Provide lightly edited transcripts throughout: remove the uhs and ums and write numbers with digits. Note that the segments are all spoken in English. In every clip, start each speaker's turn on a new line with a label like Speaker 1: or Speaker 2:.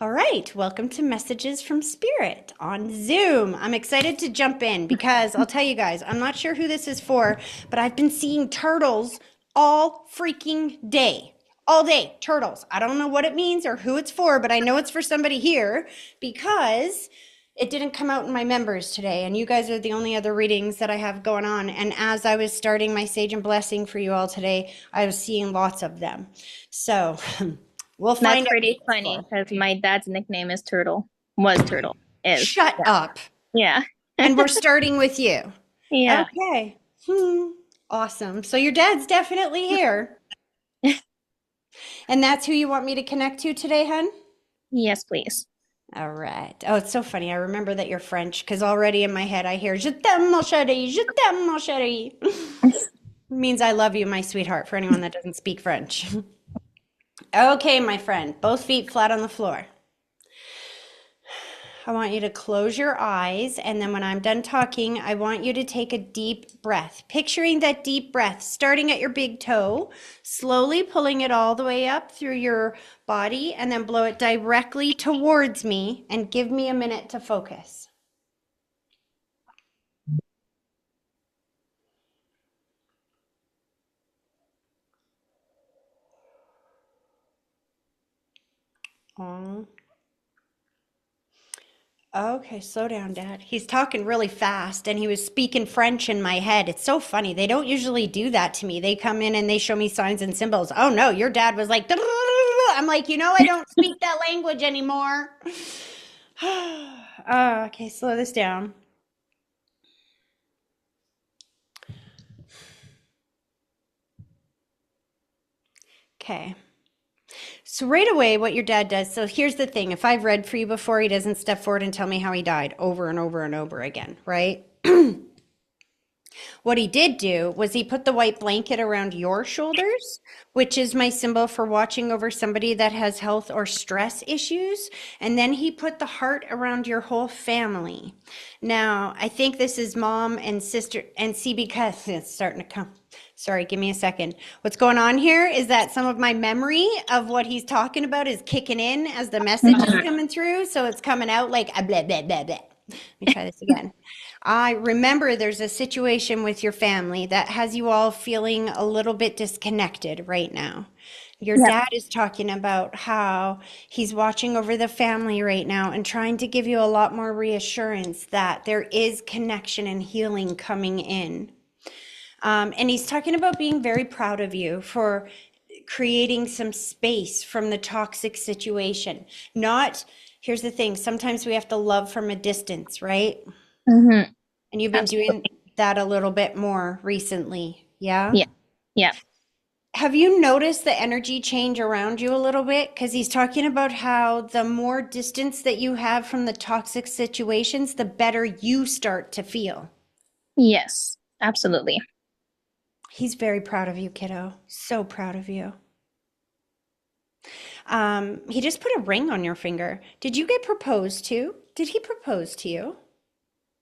Speaker 1: All right, welcome to Messages from Spirit on Zoom. I'm excited to jump in because I'll tell you guys, I'm not sure who this is for, but I've been seeing turtles all freaking day. All day, turtles. I don't know what it means or who it's for, but I know it's for somebody here because it didn't come out in my members today, and you guys are the only other readings that I have going on. And as I was starting my Sage and Blessing for you all today, I was seeing lots of them. So we'll
Speaker 2: That's
Speaker 1: find out who
Speaker 2: pretty
Speaker 1: it's
Speaker 2: funny
Speaker 1: for.
Speaker 2: because my dad's nickname is Turtle. Was Turtle. Is.
Speaker 1: Shut up.
Speaker 2: Yeah.
Speaker 1: And we're starting with you.
Speaker 2: Yeah.
Speaker 1: Okay. Awesome. So your dad's definitely here. And that's who you want me to connect to today, hun?
Speaker 2: Yes, please.
Speaker 1: All right. Oh, it's so funny. I remember that you're French because already in my head I hear Je t'aime, mon chéri, je t'aime, mon chéri. Means I love you, my sweetheart, for anyone that doesn't speak French. Okay, my friend. Both feet flat on the floor. I want you to close your eyes, and then when I'm done talking, I want you to take a deep breath. Picturing that deep breath starting at your big toe, slowly pulling it all the way up through your body, and then blow it directly towards me, and give me a minute to focus. Oh. Okay, slow down, Dad. He's talking really fast and he was speaking French in my head. It's so funny. They don't usually do that to me. They come in and they show me signs and symbols. Oh no, your dad was like, I'm like, I don't speak that language anymore. Okay, slow this down. Okay. So right away, what your dad does. So here's the thing. If I've read for you before, he doesn't step forward and tell me how he died over and over and over again, right? What he did do was he put the white blanket around your shoulders, which is my symbol for watching over somebody that has health or stress issues. And then he put the heart around your whole family. Now, I think this is mom and sister, and see, because it's starting to come. Sorry, give me a second. What's going on here is that some of my memory of what he's talking about is kicking in as the message is
Speaker 2: Mhm.
Speaker 1: coming through. So it's coming out like a blah, blah, blah, blah. Let me try this again. I remember there's a situation with your family that has you all feeling a little bit disconnected right now. Your
Speaker 2: Yep.
Speaker 1: dad is talking about how he's watching over the family right now and trying to give you a lot more reassurance that there is connection and healing coming in. And he's talking about being very proud of you for creating some space from the toxic situation. Not, here's the thing, sometimes we have to love from a distance, right?
Speaker 2: Hmm.
Speaker 1: And you've been doing
Speaker 2: Absolutely.
Speaker 1: that a little bit more recently. Yeah.
Speaker 2: Yeah. Yeah.
Speaker 1: Have you noticed the energy change around you a little bit? Because he's talking about how the more distance that you have from the toxic situations, the better you start to feel.
Speaker 2: Yes. Absolutely.
Speaker 1: He's very proud of you, kiddo. So proud of you. He just put a ring on your finger. Did you get proposed to? Did he propose to you?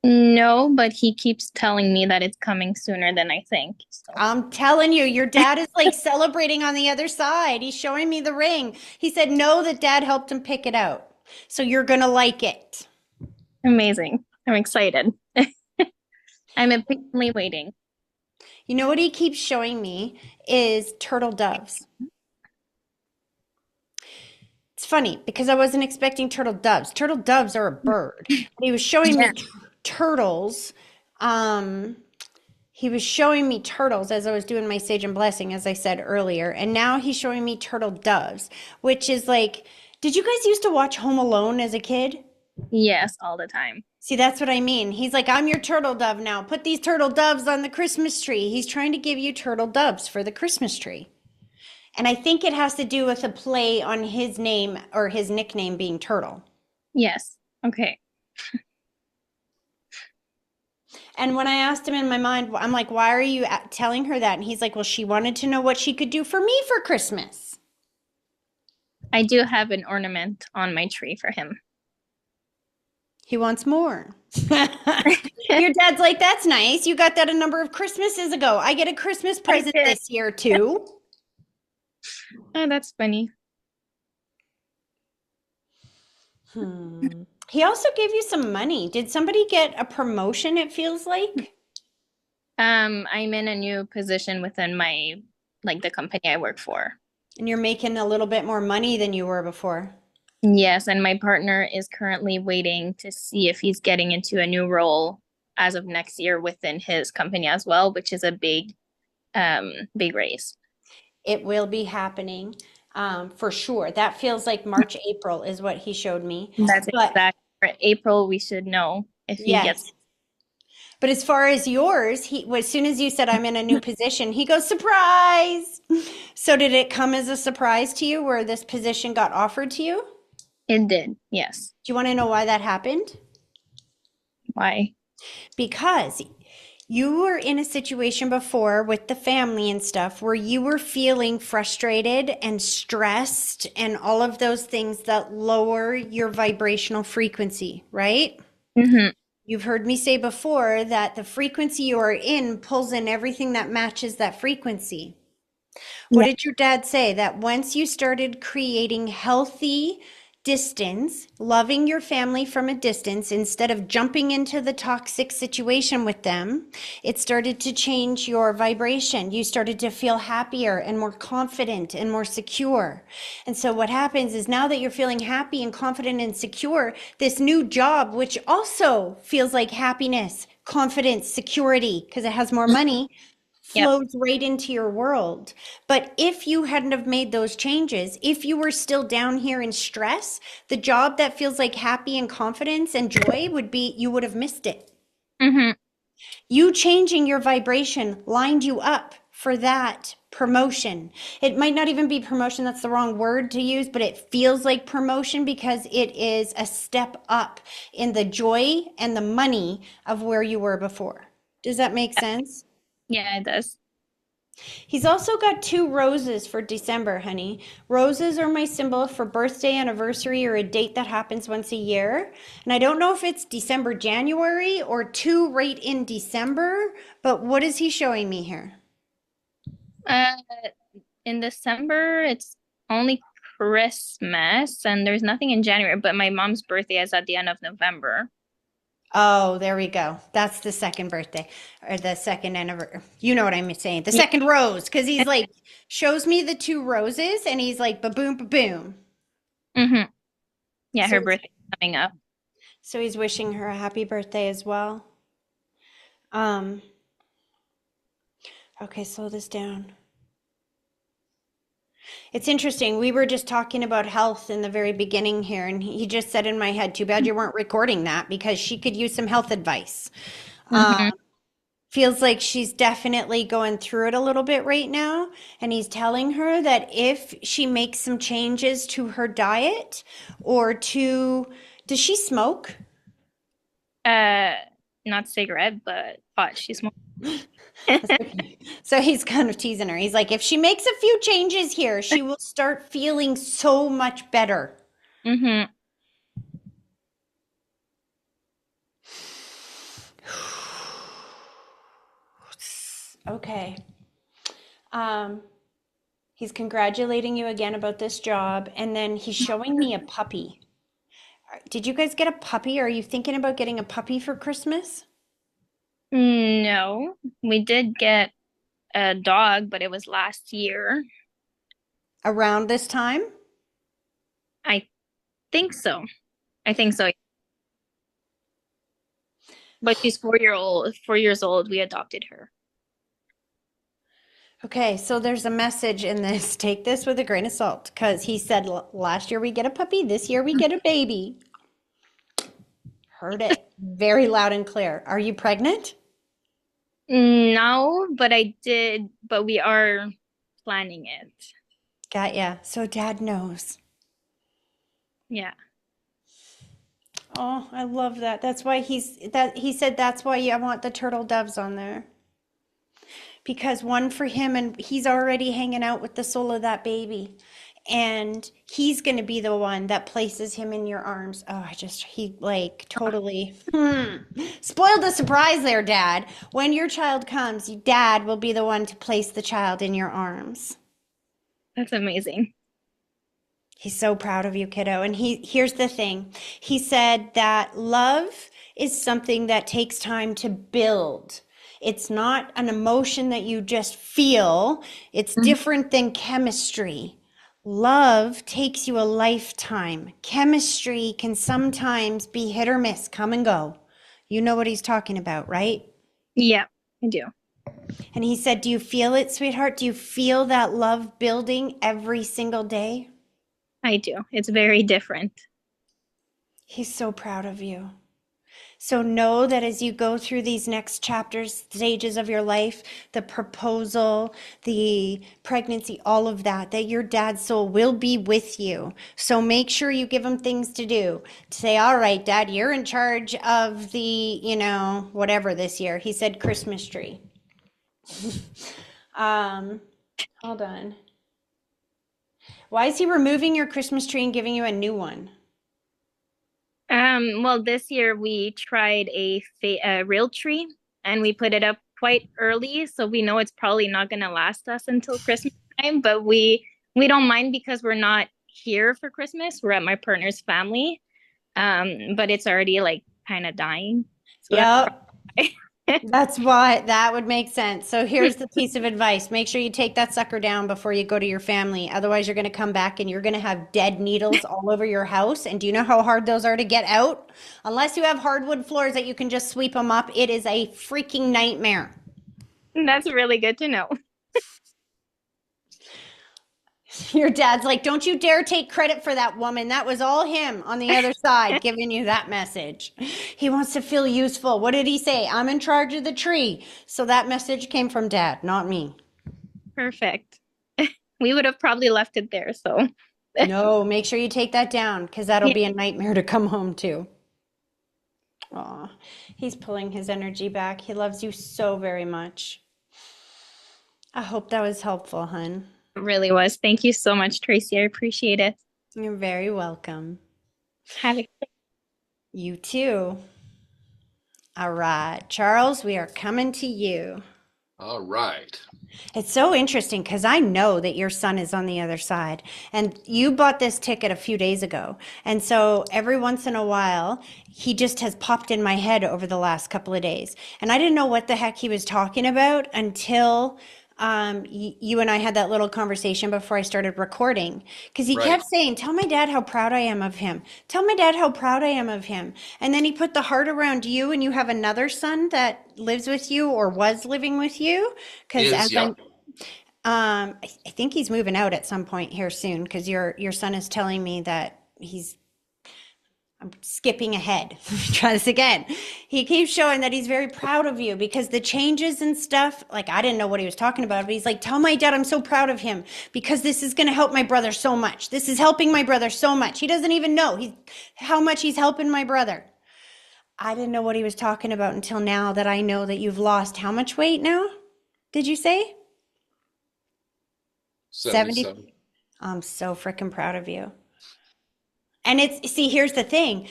Speaker 2: No, but he keeps telling me that it's coming sooner than I think. So
Speaker 1: I'm telling you, your dad is like celebrating on the other side. He's showing me the ring. He said no, that dad helped him pick it out. So you're gonna like it.
Speaker 2: amazing. I'm excited. I'm impatiently waiting.
Speaker 1: You know what he keeps showing me is turtle doves. It's funny because I wasn't expecting turtle doves. Turtle doves are a bird. But he was showing
Speaker 2: Yeah.
Speaker 1: me turtles. Um, he was showing me turtles as I was doing my sage and blessing, as I said earlier. And now he's showing me turtle doves, which is like, did you guys used to watch Home Alone as a kid?
Speaker 2: Yes, all the time.
Speaker 1: See, that's what I mean. He's like, I'm your turtle dove now. Put these turtle doves on the Christmas tree. He's trying to give you turtle doves for the Christmas tree. And I think it has to do with a play on his name or his nickname being Turtle.
Speaker 2: Yes. Okay.
Speaker 1: And when I asked him in my mind, I'm like, why are you telling her that? And he's like, well, she wanted to know what she could do for me for Christmas.
Speaker 2: I do have an ornament on my tree for him.
Speaker 1: He wants more. Your dad's like, that's nice. You got that a number of Christmases ago. I get a Christmas
Speaker 2: I
Speaker 1: present
Speaker 2: did.
Speaker 1: this year too.
Speaker 2: Oh, that's funny.
Speaker 1: Hmm. He also gave you some money. Did somebody get a promotion, it feels like?
Speaker 2: I'm in a new position within my like the company I work for.
Speaker 1: And you're making a little bit more money than you were before.
Speaker 2: Yes, and my partner is currently waiting to see if he's getting into a new role as of next year within his company as well, which is a big raise.
Speaker 1: It will be happening for sure. That feels like March, April is what he showed me.
Speaker 2: That's
Speaker 1: But
Speaker 2: exact. For April, we should know if he gets.
Speaker 1: yes. But as far as yours, as soon as you said I'm in a new position, he goes, surprise. So did it come as a surprise to you where this position got offered to you?
Speaker 2: It did, yes.
Speaker 1: Do you want to know why that happened?
Speaker 2: Why?
Speaker 1: Because you were in a situation before with the family and stuff where you were feeling frustrated and stressed and all of those things that lower your vibrational frequency, right?
Speaker 2: Mm-hmm.
Speaker 1: You've heard me say before that the frequency you are in pulls in everything that matches that frequency. What
Speaker 2: Yeah.
Speaker 1: did your dad say? That once you started creating healthy distance, loving your family from a distance, instead of jumping into the toxic situation with them, it started to change your vibration. You started to feel happier and more confident and more secure. And so what happens is now that you're feeling happy and confident and secure, this new job, which also feels like happiness, confidence, security, because it has more money,
Speaker 2: Yep.
Speaker 1: flows right into your world. But if you hadn't have made those changes, if you were still down here in stress, the job that feels like happy and confidence and joy would be, you would have missed it.
Speaker 2: Mm-hmm.
Speaker 1: You changing your vibration lined you up for that promotion. It might not even be promotion, that's the wrong word to use, but it feels like promotion because it is a step up in the joy and the money of where you were before. Does that make sense?
Speaker 2: Yeah, it does.
Speaker 1: He's also got two roses for December, honey. Roses are my symbol for birthday, anniversary, or a date that happens once a year. And I don't know if it's December, January, or two right in December, but what is he showing me here?
Speaker 2: Uh, in December, it's only Christmas, and there's nothing in January, but my mom's birthday is at the end of November.
Speaker 1: Oh, there we go. That's the second birthday or the second anniversary. You know what I'm saying? The
Speaker 2: Yeah.
Speaker 1: second rose, because he's like, shows me the two roses and he's like, ba boom, ba boom.
Speaker 2: Mm-hmm. Yeah,
Speaker 1: So,
Speaker 2: her birthday is coming up.
Speaker 1: so he's wishing her a happy birthday as well. Um, okay, slow this down. It's interesting. We were just talking about health in the very beginning here, and he just said in my head, too bad you weren't recording that because she could use some health advice.
Speaker 2: Mm-hmm.
Speaker 1: Feels like she's definitely going through it a little bit right now. And he's telling her that if she makes some changes to her diet or to, does she smoke?
Speaker 2: Uh, Not cigarette, but pot. She smokes.
Speaker 1: That's okay. So he's kind of teasing her. He's like, if she makes a few changes here, she will start feeling so much better.
Speaker 2: Mm-hmm.
Speaker 1: Okay. Um, he's congratulating you again about this job, and then he's showing me a puppy. Did you guys get a puppy? Are you thinking about getting a puppy for Christmas?
Speaker 2: No, we did get a dog, but it was last year.
Speaker 1: Around this time?
Speaker 2: I think so. I think so. But she's 4 years old. We adopted her.
Speaker 1: Okay, so there's a message in this. Take this with a grain of salt because he said last year we get a puppy, this year we get a baby. Heard it very loud and clear. Are you pregnant?
Speaker 2: No, but I did, but we are planning it.
Speaker 1: Got ya. So dad knows.
Speaker 2: Yeah.
Speaker 1: Oh, I love that. That's why he said that's why I want the turtle doves on there. Because one for him and he's already hanging out with the soul of that baby. And he's going to be the one that places him in your arms. Oh, he like totally spoiled the surprise there, Dad. When your child comes, Dad will be the one to place the child in your arms.
Speaker 2: That's amazing.
Speaker 1: He's so proud of you, kiddo. And here's the thing. He said that love is something that takes time to build. It's not an emotion that you just feel. It's
Speaker 2: Mhm.
Speaker 1: different than chemistry. Love takes you a lifetime. Chemistry can sometimes be hit or miss, come and go. You know what he's talking about, right?
Speaker 2: Yeah, I do.
Speaker 1: And he said, do you feel it, sweetheart? Do you feel that love building every single day?
Speaker 2: I do. It's very different.
Speaker 1: He's so proud of you. So know that as you go through these next chapters, stages of your life, the proposal, the pregnancy, all of that, that your dad's soul will be with you. So make sure you give him things to do. To say, all right, dad, you're in charge of the, whatever this year. He said Christmas tree. Um, Hold on. Why is he removing your Christmas tree and giving you a new one?
Speaker 2: Well, this year we tried a real tree and we put it up quite early, so we know it's probably not going to last us until Christmas time, but we don't mind because we're not here for Christmas. We're at my partner's family. But it's already like kind of dying. So that's
Speaker 1: Yep.
Speaker 2: probably
Speaker 1: That's why that would make sense. So here's the piece of advice. Make sure you take that sucker down before you go to your family. Otherwise, you're going to come back and you're going to have dead needles all over your house. And do you know how hard those are to get out? Unless you have hardwood floors that you can just sweep them up, it is a freaking nightmare.
Speaker 2: that's really good to know.
Speaker 1: Your dad's like, don't you dare take credit for that woman. That was all him on the other side giving you that message. He wants to feel useful. What did he say? I'm in charge of the tree. So that message came from dad, not me.
Speaker 2: Perfect. We would have probably left it there. So
Speaker 1: No, make sure you take that down because that'll
Speaker 2: yeah,
Speaker 1: be a nightmare to come home to. Aw, he's pulling his energy back. He loves you so very much. I hope that was helpful, hun.
Speaker 2: it really was. Thank you so much, Tracy. I appreciate it.
Speaker 1: You're very welcome.
Speaker 2: Have a
Speaker 1: You too. All right, Charles, we are coming to you.
Speaker 3: All right.
Speaker 1: It's so interesting because I know that your son is on the other side. And you bought this ticket a few days ago. And so every once in a while, he just has popped in my head over the last couple of days. And I didn't know what the heck he was talking about until you and I had that little conversation before I started recording. Because he
Speaker 3: Right.
Speaker 1: kept saying, tell my dad how proud I am of him. Tell my dad how proud I am of him. And then he put the heart around you, and you have another son that lives with you or was living with you. Because
Speaker 3: Is,
Speaker 1: as
Speaker 3: yep.
Speaker 1: I think he's moving out at some point here soon because your son is telling me that he's I'm skipping ahead. Try this again. He keeps showing that he's very proud of you because the changes and stuff, like I didn't know what he was talking about, but he's like, tell my dad I'm so proud of him because this is going to help my brother so much. This is helping my brother so much. He doesn't even know how much he's helping my brother. I didn't know what he was talking about until now that I know that you've lost how much weight now? Did you say? 70.
Speaker 3: 77.
Speaker 1: I'm so freaking proud of you. And see, here's the thing.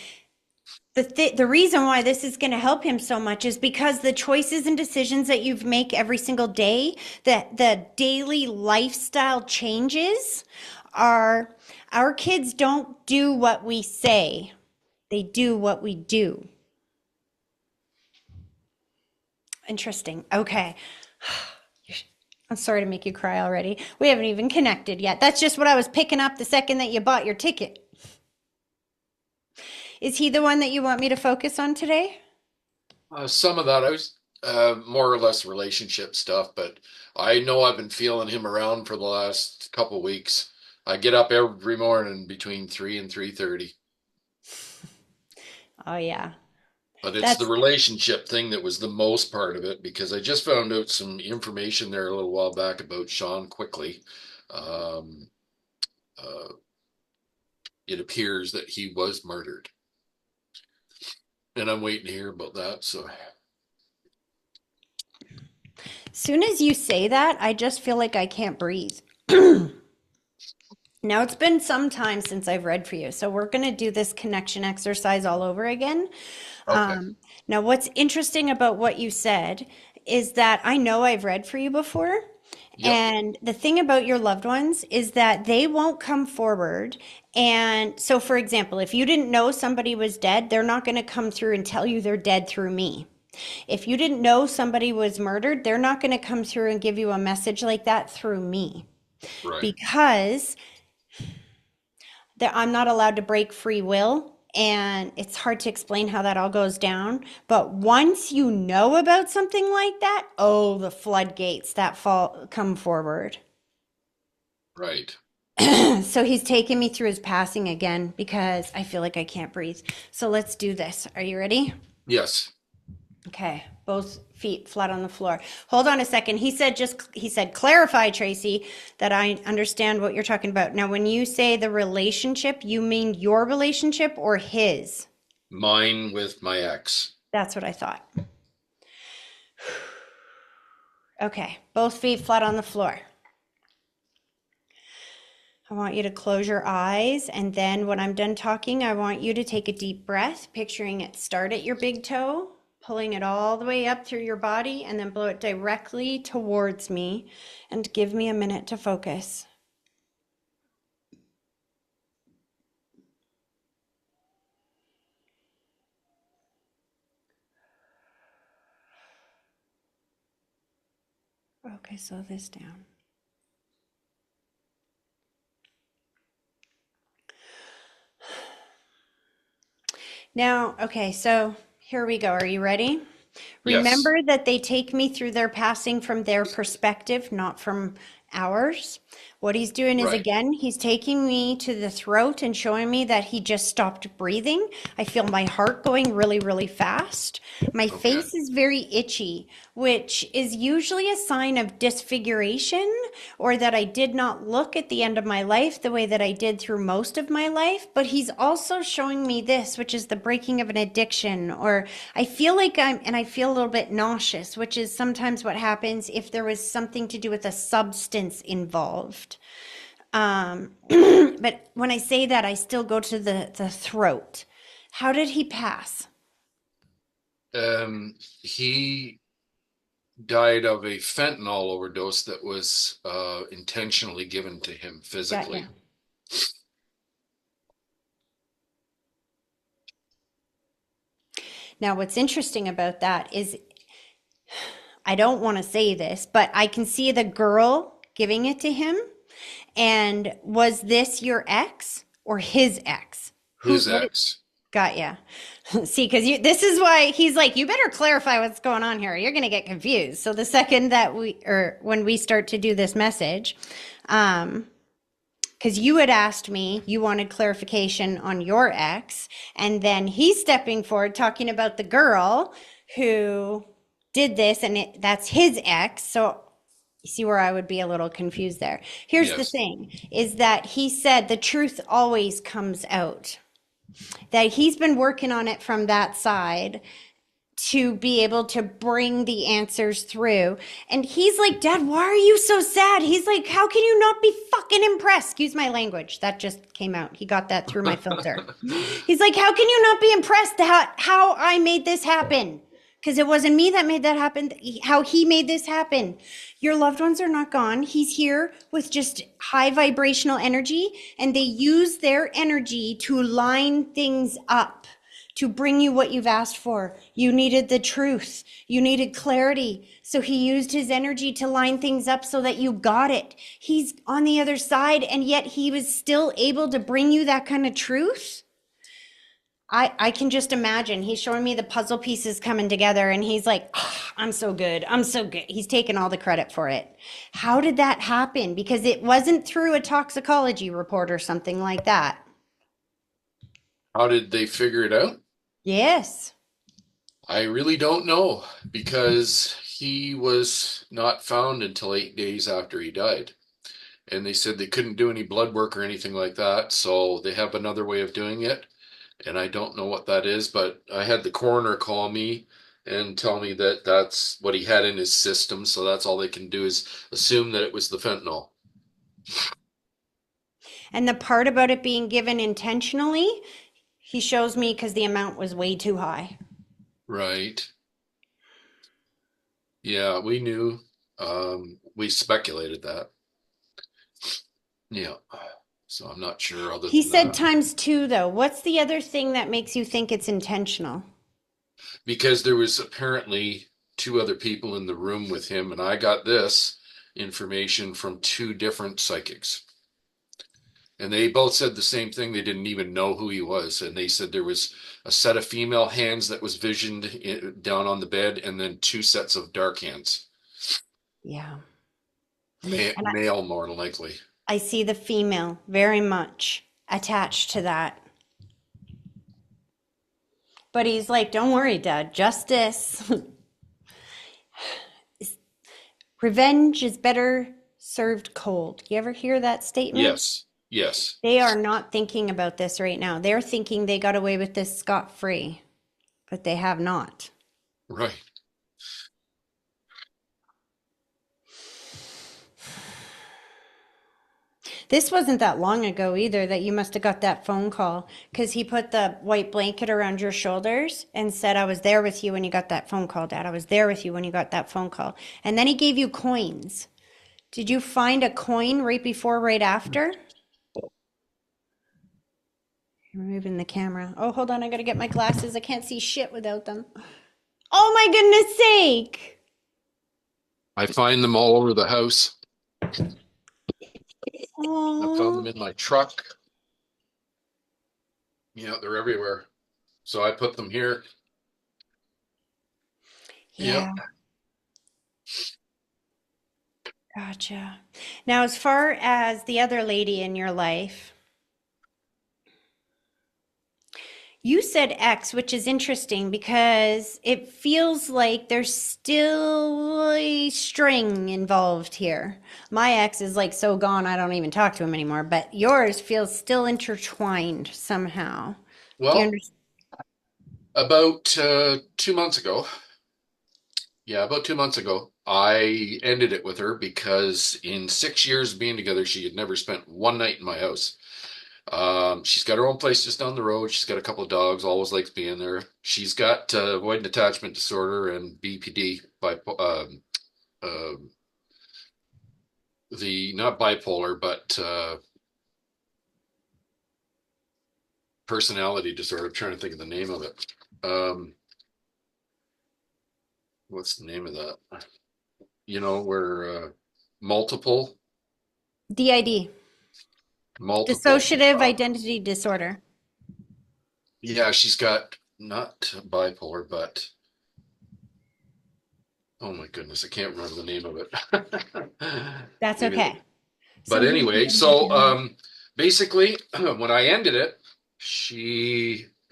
Speaker 1: The reason why this is going to help him so much is because the choices and decisions that you make every single day, that the daily lifestyle changes are our kids don't do what we say. They do what we do. Interesting. Okay. I'm sorry to make you cry already. We haven't even connected yet. That's just what I was picking up the second that you bought your ticket. Is he the one that you want me to focus on today?
Speaker 3: Some of that I was more or less relationship stuff, but I know I've been feeling him around for the last couple weeks. I get up every morning between 3 and 3:30,
Speaker 1: Oh yeah.
Speaker 3: but it's the
Speaker 1: That's
Speaker 3: relationship thing that was the most part of it because I just found out some information there a little while back about Sean Quickly. Um, uh, it appears that he was murdered, and I'm waiting to hear about that. So,
Speaker 1: soon as you say that, I just feel like I can't breathe. Now it's been some time since I've read for you, so we're going to do this connection exercise all over again.
Speaker 3: okay.
Speaker 1: Now, what's interesting about what you said is that I know I've read for you before.
Speaker 3: Yep.
Speaker 1: And the thing about your loved ones is that they won't come forward And so, for example, if you didn't know somebody was dead, they're not going to come through and tell you they're dead through me. If you didn't know somebody was murdered, they're not going to come through and give you a message like that through me
Speaker 3: Right.
Speaker 1: because I'm not allowed to break free will. And it's hard to explain how that all goes down. But once you know about something like that, oh, the floodgates that fall come forward.
Speaker 3: Right.
Speaker 1: So he's taking me through his passing again because I feel like I can't breathe. So let's do this. Are you ready?
Speaker 3: Yes.
Speaker 1: Okay, both feet flat on the floor. Hold on a second. He said clarify, Tracy, that I understand what you're talking about. Now, when you say the relationship, you mean your relationship or his?
Speaker 3: Mine with my ex.
Speaker 1: That's what I thought. Okay, both feet flat on the floor. I want you to close your eyes, and then when I'm done talking, I want you to take a deep breath, picturing it start at your big toe, pulling it all the way up through your body, and then blow it directly towards me, and give me a minute to focus. Okay, slow this down. Now, okay, so here we go. Are you ready?
Speaker 3: Yes.
Speaker 1: Remember that they take me through their passing from their perspective, not from ours. What he's doing is,
Speaker 3: Right.
Speaker 1: again, he's taking me to the throat and showing me that he just stopped breathing. I feel my heart going really, really fast. My
Speaker 3: Okay.
Speaker 1: face is very itchy, which is usually a sign of disfiguration or that I did not look at the end of my life the way that I did through most of my life. But he's also showing me this, which is the breaking of an addiction, or I feel like I feel a little bit nauseous, which is sometimes what happens if there was something to do with a substance involved. But when I say that, I still go to the throat. How did he pass?
Speaker 3: He died of a fentanyl overdose that was intentionally given to him
Speaker 1: Got ya.
Speaker 3: physically.
Speaker 1: Now, what's interesting about that is I don't want to say this, but I can see the girl giving it to him. And was this your ex or his ex?
Speaker 3: His
Speaker 1: What?
Speaker 3: ex.
Speaker 1: Got ya. See, because this is why he's like, you better clarify what's going on here. You're going to get confused. So the second that or when we start to do this message, because you had asked me, you wanted clarification on your ex, and then he's stepping forward talking about the girl who did this, and that's his ex. So you see where I would be a little confused there. Here's the
Speaker 3: Yes.
Speaker 1: thing, is that he said the truth always comes out, that he's been working on it from that side to be able to bring the answers through. And he's like, Dad, why are you so sad? He's like, how can you not be fucking impressed? Excuse my language. That just came out. He got that through my filter. He's like, how can you not be impressed how I made this happen? Because it wasn't me that made that happen, how he made this happen. Your loved ones are not gone. He's here with just high vibrational energy, and they use their energy to line things up, to bring you what you've asked for. You needed the truth. You needed clarity. So he used his energy to line things up so that you got it. He's on the other side, and yet he was still able to bring you that kind of truth. I can just imagine. He's showing me the puzzle pieces coming together, and he's like, "Oh, I'm so good. I'm so good." He's taking all the credit for it. How did that happen? Because it wasn't through a toxicology report or something like that.
Speaker 3: How did they figure it out?
Speaker 1: Yes.
Speaker 3: I really don't know because he was not found until 8 days after he died. And they said they couldn't do any blood work or anything like that. So they have another way of doing it. And I don't know what that is, but I had the coroner call me and tell me that that's what he had in his system. So that's all they can do is assume that it was the fentanyl.
Speaker 1: And the part about it being given intentionally, he shows me because the amount was way too high.
Speaker 3: Right. Yeah, we knew. We speculated that. Yeah. So I'm not sure other
Speaker 1: He
Speaker 3: than
Speaker 1: said
Speaker 3: that.
Speaker 1: times two, though. What's the other thing that makes you think it's intentional?
Speaker 3: Because there was apparently two other people in the room with him, and I got this information from two different psychics. And they both said the same thing. They didn't even know who he was. And they said there was a set of female hands that was down on the bed, and then two sets of dark hands.
Speaker 1: Yeah. And
Speaker 3: Male, more than likely.
Speaker 1: I see the female very much attached to that. But he's like, don't worry, Dad, justice. Revenge is better served cold. You ever hear that statement?
Speaker 3: Yes, yes,
Speaker 1: They are not thinking about this right now. They're thinking they got away with this scot-free, but they have not.
Speaker 3: right.
Speaker 1: This wasn't that long ago either that you must have got that phone call because he put the white blanket around your shoulders and said, I was there with you when you got that phone call, Dad. I was there with you when you got that phone call. And then he gave you coins. Did you find a coin right before, right after? Removing the camera. Oh, hold on. I got to get my glasses. I can't see shit without them. Oh, my goodness sake.
Speaker 3: I find them all over the house. I found them
Speaker 1: Oh,
Speaker 3: in my truck. Yeah, they're everywhere. So I put them here.
Speaker 1: yeah.
Speaker 3: Yep.
Speaker 1: Gotcha. Now, as far as the other lady in your life, you said X, which is interesting because it feels like there's still a string involved here. My ex is like so gone, I don't even talk to him anymore, but yours feels still intertwined somehow. Do you
Speaker 3: Well,
Speaker 1: understand?
Speaker 3: about 2 months ago, yeah, about 2 months ago, I ended it with her because in 6 years being together, she had never spent one night in my house. She's got her own place just down the road. She's got a couple of dogs, always likes being there. She's got avoidant attachment disorder and BPD, uh, the not bipolar, but personality disorder. I'm trying to think of the name of it. What's the name of that? Where multiple,
Speaker 1: DID,
Speaker 3: multiple.
Speaker 1: dissociative identity disorder.
Speaker 3: Yeah, she's got not bipolar, but oh my goodness, I can't remember the name of it.
Speaker 1: That's
Speaker 3: Maybe
Speaker 1: okay.
Speaker 3: But
Speaker 1: Sometimes
Speaker 3: anyway,
Speaker 1: we make
Speaker 3: so
Speaker 1: it hard.
Speaker 3: basically, when I ended it,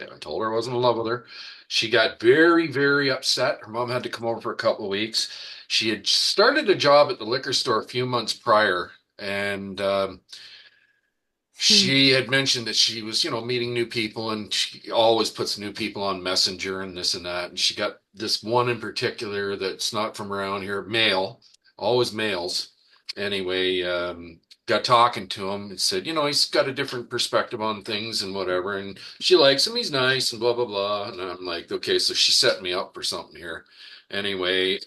Speaker 3: I told her I wasn't in love with her. She got very, very upset. Her mom had to come over for a couple of weeks. She had started a job at the liquor store a few months prior, and
Speaker 1: Hmm.
Speaker 3: she had mentioned that she was, meeting new people, and she always puts new people on Messenger and this and that. And she got this one in particular that's not from around here, male, always males. Anyway, got talking to him and said, he's got a different perspective on things and whatever. And she likes him, he's nice and blah, blah, blah. And I'm like, okay, so she set me up for something here. Anyway,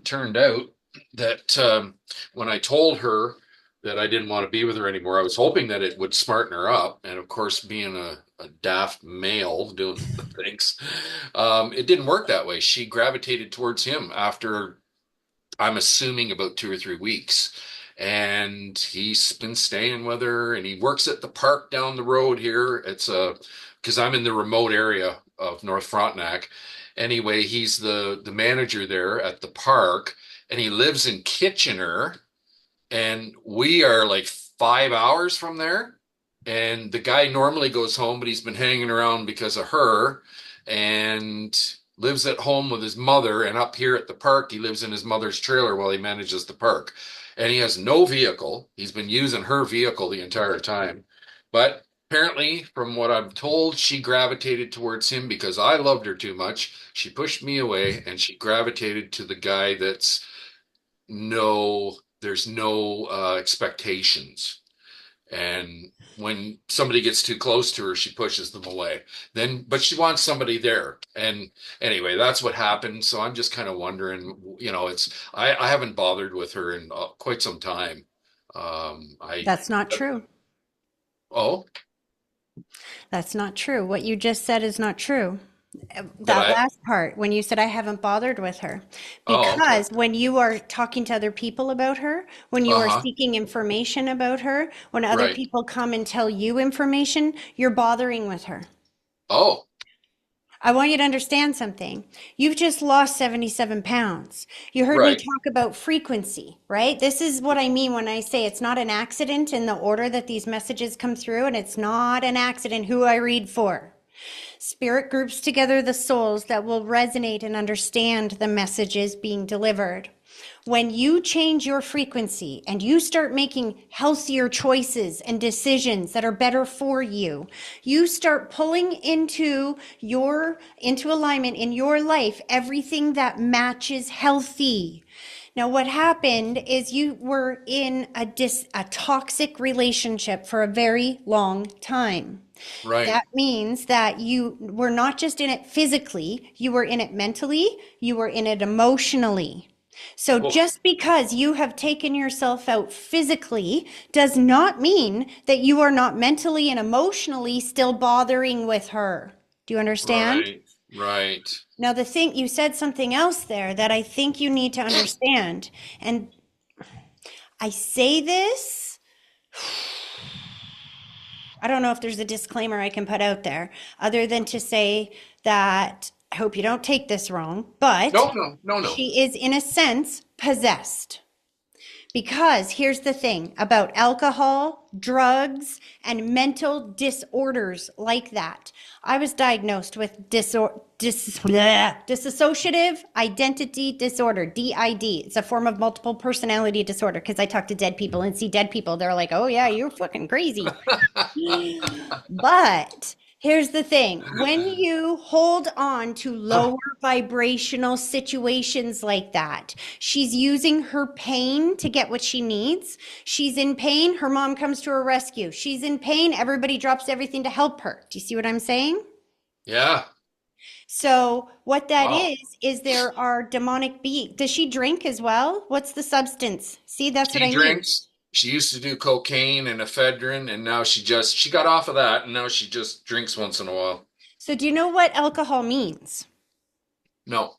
Speaker 3: turned out that when I told her, that I didn't want to be with her anymore. I was hoping that it would smarten her up. And of course, being a daft male doing things, it didn't work that way. She gravitated towards him after, I'm assuming, about 2 or 3 weeks. And he's been staying with her and he works at the park down the road here. Because I'm in the remote area of North Frontenac. Anyway, he's the manager there at the park and he lives in Kitchener and we are like 5 hours from there. And the guy normally goes home, but he's been hanging around because of her and lives at home with his mother. And up here at the park, he lives in his mother's trailer while he manages the park. And he has no vehicle. He's been using her vehicle the entire time. But apparently, from what I'm told, she gravitated towards him because I loved her too much. She pushed me away and she gravitated to the guy that's there's no expectations. And when somebody gets too close to her, she pushes them away. But she wants somebody there. And anyway, that's what happened. So I'm just kind of wondering, I haven't bothered with her in quite some time. I
Speaker 1: That's not true.
Speaker 3: Oh,
Speaker 1: That's not true. What you just said is not true.
Speaker 3: that
Speaker 1: That
Speaker 3: I.
Speaker 1: last part, when you said I haven't bothered with her,
Speaker 3: Oh, okay.
Speaker 1: because when you are talking to other people about her, when you are
Speaker 3: Uh-huh.
Speaker 1: seeking information about her, when other
Speaker 3: Right.
Speaker 1: people come and tell you information, you're bothering with her.
Speaker 3: Oh,
Speaker 1: I want you to understand something. You've just lost 77 pounds. You heard me
Speaker 3: right.
Speaker 1: talk about frequency, right? This is what I mean when I say it's not an accident in the order that these messages come through, and it's not an accident who I read for. Spirit groups together the souls that will resonate and understand the messages being delivered. When you change your frequency and you start making healthier choices and decisions that are better for you, you start pulling into alignment in your life everything that matches healthy. Now, what happened is you were in a toxic relationship for a very long time.
Speaker 3: Right.
Speaker 1: That means that you were not just in it physically, you were in it mentally, you were in it emotionally. So
Speaker 3: Oh,
Speaker 1: just because you have taken yourself out physically does not mean that you are not mentally and emotionally still bothering with her. Do you understand?
Speaker 3: right. Right.
Speaker 1: Now, the thing you said something else there that I think you need to understand. And I say this, I don't know if there's a disclaimer I can put out there other than to say that I hope you don't take this wrong, but
Speaker 3: No, no, no, no.
Speaker 1: she is in a sense possessed. Because here's the thing about alcohol, drugs, and mental disorders like that. I was diagnosed with dissociative identity disorder, DID. It's a form of multiple personality disorder because I talk to dead people and see dead people. They're like, oh, yeah, you're fucking crazy. But here's the thing when you hold on to lower vibrational situations like that, she's using her pain to get what she needs. She's in pain. Her mom comes to her rescue. She's in pain. Everybody drops everything to help her. Do you see what I'm saying?
Speaker 3: Yeah.
Speaker 1: So, what that
Speaker 3: Wow.
Speaker 1: is there are demonic beings. Does she drink as well? What's the substance? See, that's what
Speaker 3: She
Speaker 1: I mean.
Speaker 3: drinks. She used to do cocaine and ephedrine, and now she got off of that, and now she just drinks once in a while.
Speaker 1: So, do you know what alcohol means?
Speaker 3: No.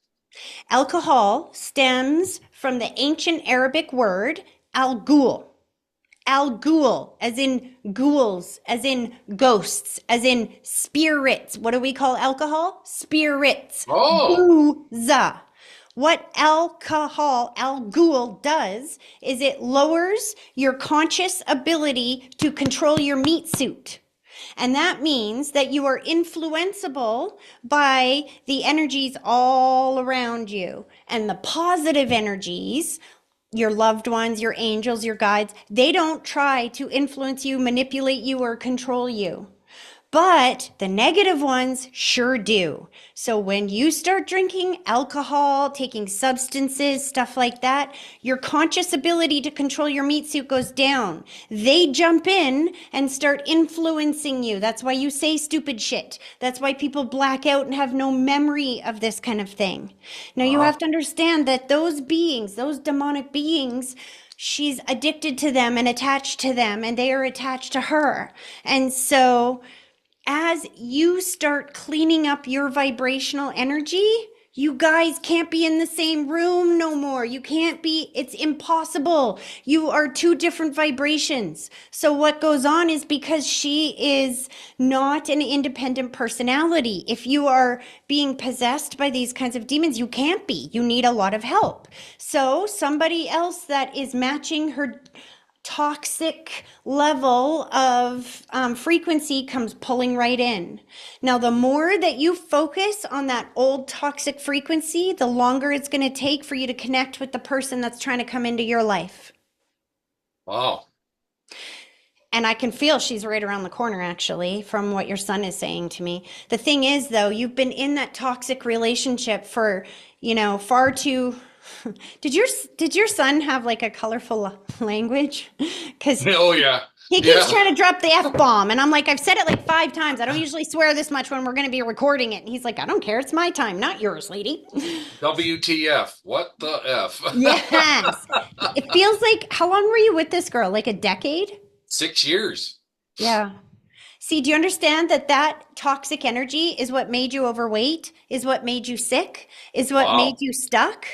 Speaker 1: Alcohol stems from the ancient Arabic word al ghul. Al ghul, as in ghouls, as in ghosts, as in spirits. What do we call alcohol? Spirits.
Speaker 3: Oh,
Speaker 1: Booza. What alcohol, al ghul, does is it lowers your conscious ability to control your meat suit. And that means that you are influenceable by the energies all around you. And the positive energies, your loved ones, your angels, your guides, they don't try to influence you, manipulate you, or control you. But the negative ones sure do. So when you start drinking alcohol, taking substances, stuff like that, your conscious ability to control your meat suit goes down. They jump in and start influencing you. That's why you say stupid shit. That's why people black out and have no memory of this kind of thing. Now you have
Speaker 3: uh-huh.
Speaker 1: to understand that those beings, those demonic beings, she's addicted to them and attached to them, and they are attached to her. And so as you start cleaning up your vibrational energy, you guys can't be in the same room no more. You can't be, it's impossible. You are two different vibrations. So, what goes on is because she is not an independent personality. If you are being possessed by these kinds of demons, you can't be. You need a lot of help. So, somebody else that is matching her toxic level of frequency comes pulling right in. Now, the more that you focus on that old toxic frequency, the longer it's going to take for you to connect with the person that's trying to come into your life.
Speaker 3: Wow.
Speaker 1: And I can feel she's right around the corner, actually, from what your son is saying to me. The thing is, though, you've been in that toxic relationship for, far too. Did your son have like a colorful language? Because
Speaker 3: Oh, yeah.
Speaker 1: he keeps
Speaker 3: Yeah.
Speaker 1: trying to drop the F bomb. And I'm like, I've said it like 5 times. I don't usually swear this much when we're going to be recording it. And he's like, I don't care. It's my time, not yours, lady.
Speaker 3: WTF? What the F?
Speaker 1: Yes. It feels like, how long were you with this girl? Like a decade?
Speaker 3: 6 years.
Speaker 1: Yeah. See, do you understand that that toxic energy is what made you overweight, is what made you sick, is what made
Speaker 3: Wow.
Speaker 1: you stuck?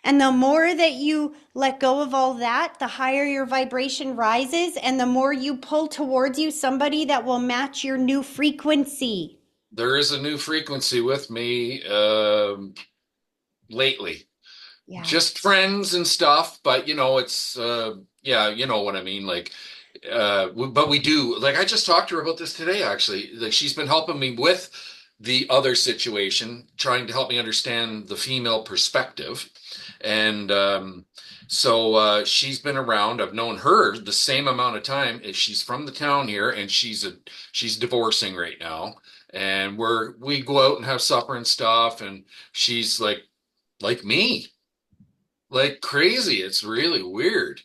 Speaker 1: And the more that you let go of all that, the higher your vibration rises, and the more you pull towards you somebody that will match your new frequency.
Speaker 3: There is a new frequency with me lately.
Speaker 1: Yeah.
Speaker 3: Just friends and stuff, but it's yeah, you know what I mean. Like, but we do. Like, I just talked to her about this today, actually. Like, she's been helping me with the other situation, trying to help me understand the female perspective. And so she's been around. I've known her the same amount of time as she's from the town here, and she's divorcing right now. And we go out and have supper and stuff, and she's like me, like crazy. It's really weird.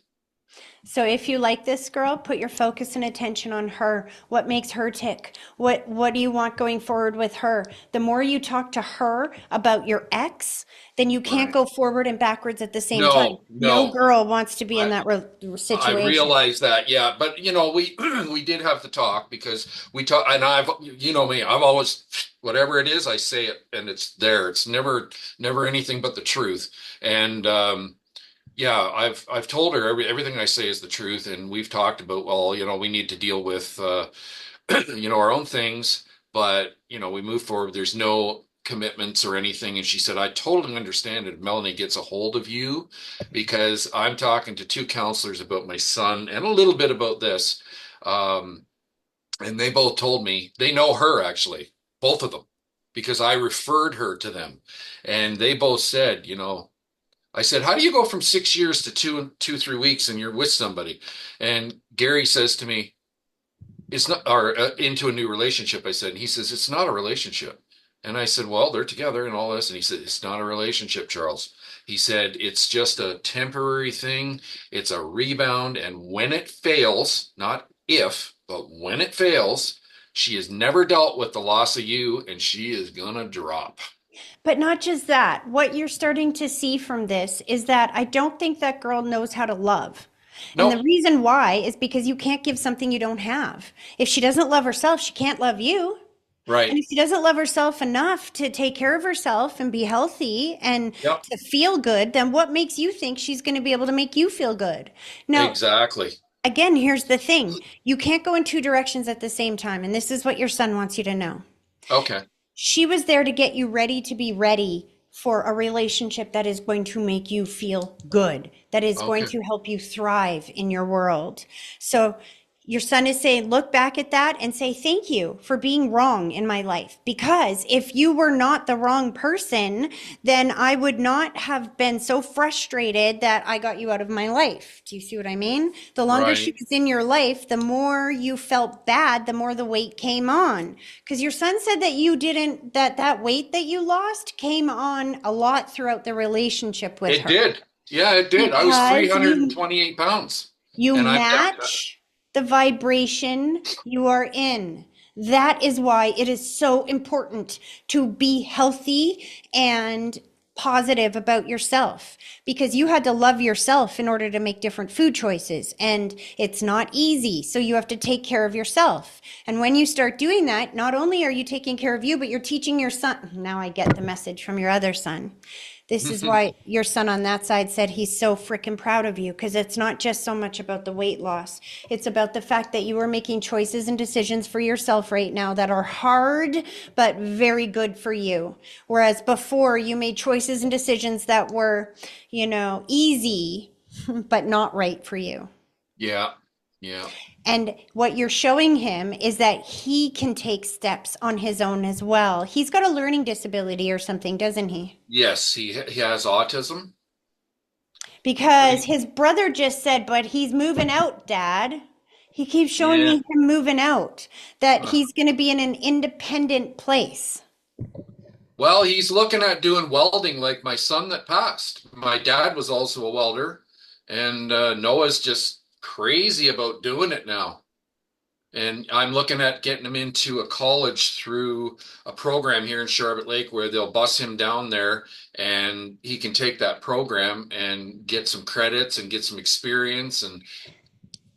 Speaker 1: So if you like this girl, put your focus and attention on her. What makes her tick? What do you want going forward with her? The more you talk to her about your ex, then you can't
Speaker 3: Right.
Speaker 1: go forward and backwards at the same time.
Speaker 3: No,
Speaker 1: No
Speaker 3: no.
Speaker 1: girl wants to be in
Speaker 3: I
Speaker 1: that
Speaker 3: I
Speaker 1: situation.
Speaker 3: realize that, yeah, but we we did have to talk because we talk, and you know me, I've always whatever it is, I say it, and it's there. It's never anything but the truth. And yeah, I've told her everything I say is the truth, and we've talked about, well, we need to deal with our own things, but we move forward. There's no commitments or anything. And she said, I totally understand if Melanie gets a hold of you because I'm talking to two counselors about my son and a little bit about this. Um, and they both told me they know her actually, both of them, because I referred her to them. And they both said, I said, how do you go from 6 years to 3 weeks and you're with somebody? And Gary says to me, it's not, or into a new relationship, I said. And he says, it's not a relationship. And I said, well, they're together and all this. And he said, it's not a relationship, Charles. He said, it's just a temporary thing. It's a rebound. And when it fails, not if, but when it fails, she has never dealt with the loss of you and she is gonna drop.
Speaker 1: But not just that. What you're starting to see from this is that I don't think that girl knows how to love. And the
Speaker 3: Nope.
Speaker 1: reason why is because you can't give something you don't have. If she doesn't love herself, she can't love you. And
Speaker 3: Right.
Speaker 1: if she doesn't love herself enough to take care of herself and be healthy and
Speaker 3: Yep.
Speaker 1: to feel good, then what makes you think she's going to be able to make you feel good? Now,
Speaker 3: Exactly.
Speaker 1: again, here's the thing. You can't go in two directions at the same time. And this is what your son wants you to know.
Speaker 3: Okay.
Speaker 1: She was there to get you ready to be ready for a relationship that is going to make you feel good, that is going
Speaker 3: Okay.
Speaker 1: to help you thrive in your world. So your son is saying, look back at that and say, thank you for being wrong in my life. Because if you were not the wrong person, then I would not have been so frustrated that I got you out of my life. Do you see what I mean? The longer she
Speaker 3: Right.
Speaker 1: was in your life, the more you felt bad, the more the weight came on. Because your son said that you didn't, that weight that you lost came on a lot throughout the relationship with
Speaker 3: It
Speaker 1: her.
Speaker 3: did. Yeah, it did. I was
Speaker 1: Because
Speaker 3: 328 pounds
Speaker 1: you
Speaker 3: and I've kept that.
Speaker 1: match the vibration you are in. That is why it is so important to be healthy and positive about yourself because you had to love yourself in order to make different food choices. And it's not easy. So you have to take care of yourself. And when you start doing that, not only are you taking care of you, but you're teaching your son. Now I get the message from your other son. This is why your son on that side said he's so freaking proud of you because it's not just so much about the weight loss. It's about the fact that you are making choices and decisions for yourself right now that are hard but very good for you. Whereas before you made choices and decisions that were, easy but not right for you.
Speaker 3: Yeah. Yeah.
Speaker 1: And what you're showing him is that he can take steps on his own as well. He's got a learning disability or something, doesn't he?
Speaker 3: Yes, he has autism.
Speaker 1: Because his brother just said, but he's moving out, Dad. He keeps showing
Speaker 3: Yeah.
Speaker 1: me him moving out, that
Speaker 3: Uh,
Speaker 1: he's going to be in an independent place.
Speaker 3: well, he's looking at doing welding like my son that passed. My dad was also a welder, and Noah's just crazy about doing it now. And I'm looking at getting him into a college through a program here in Charlotte Lake where they'll bus him down there and he can take that program and get some credits and get some experience. And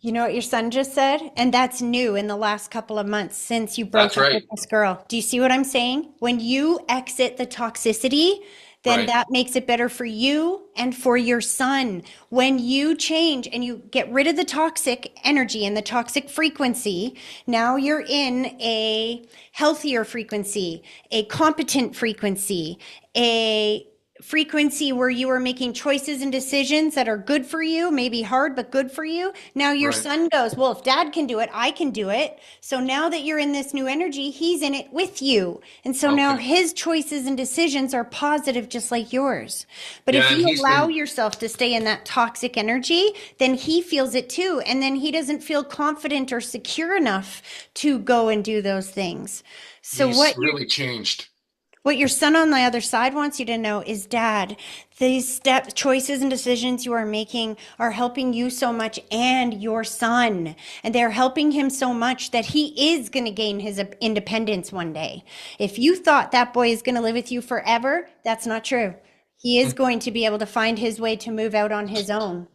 Speaker 1: You know what your son just said? And that's new in the last couple of months since you broke
Speaker 3: That's
Speaker 1: up with
Speaker 3: right.
Speaker 1: this girl. Do you see what I'm saying? When you exit the toxicity, then
Speaker 3: Right.
Speaker 1: that makes it better for you and for your son. When you change and you get rid of the toxic energy and the toxic frequency, now you're in a healthier frequency, a competent frequency, a frequency where you are making choices and decisions that are good for you, maybe hard, but good for you. Now your
Speaker 3: Right.
Speaker 1: son goes, well, if dad can do it, I can do it. So now that you're in this new energy, he's in it with you. And so now
Speaker 3: Okay.
Speaker 1: his choices and decisions are positive, just like yours. But if
Speaker 3: Yeah, and
Speaker 1: you
Speaker 3: he's
Speaker 1: allow
Speaker 3: been
Speaker 1: yourself to stay in that toxic energy, then he feels it too. And then he doesn't feel confident or secure enough to go and do those things. So
Speaker 3: he's really changed.
Speaker 1: what your son on the other side wants you to know is, Dad, these step choices and decisions you are making are helping you so much and your son. And they're helping him so much that he is going to gain his independence one day. If you thought that boy is going to live with you forever, that's not true. He is going to be able to find his way to move out on his own.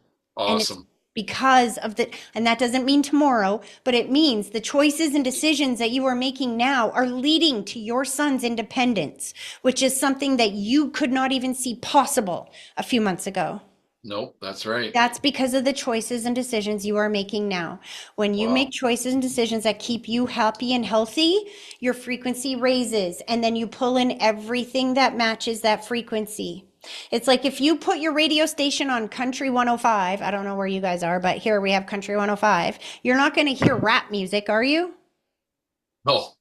Speaker 1: And it's
Speaker 3: Awesome.
Speaker 1: because of the, and that doesn't mean tomorrow, but it means the choices and decisions that you are making now are leading to your son's independence, which is something that you could not even see possible a few months ago.
Speaker 3: Nope, that's right.
Speaker 1: That's because of the choices and decisions you are making now. When you make
Speaker 3: Wow.
Speaker 1: choices and decisions that keep you happy and healthy, your frequency raises, and then you pull in everything that matches that frequency. It's like if you put your radio station on Country 105, I don't know where you guys are, but here we have Country 105. You're not going to hear rap music, are you?
Speaker 3: Oh.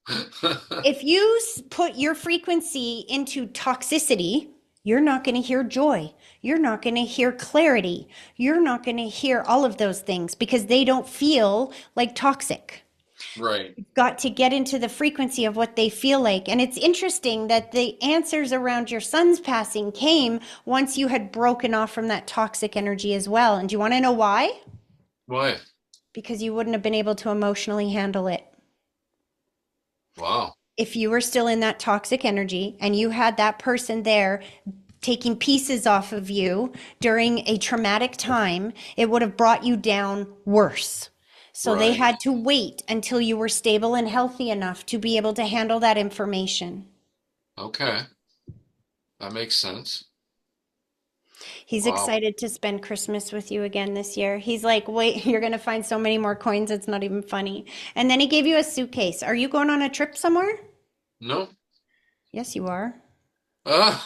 Speaker 1: If you put your frequency into toxicity, you're not going to hear joy. You're not going to hear clarity. You're not going to hear all of those things because they don't feel like toxic.
Speaker 3: Right.
Speaker 1: You've got to get into the frequency of what they feel like. And it's interesting that the answers around your son's passing came once you had broken off from that toxic energy as well. And do you want to know why?
Speaker 3: Why?
Speaker 1: Because you wouldn't have been able to emotionally handle it.
Speaker 3: Wow.
Speaker 1: If you were still in that toxic energy and you had that person there taking pieces off of you during a traumatic time, it would have brought you down worse. So they
Speaker 3: Right.
Speaker 1: had to wait until you were stable and healthy enough to be able to handle that information.
Speaker 3: Okay. That makes sense.
Speaker 1: He's
Speaker 3: Wow.
Speaker 1: excited to spend Christmas with you again this year. He's like, wait, you're going to find so many more coins. It's not even funny. And then he gave you a suitcase. Are you going on a trip somewhere?
Speaker 3: No.
Speaker 1: Yes, you are.
Speaker 3: Well,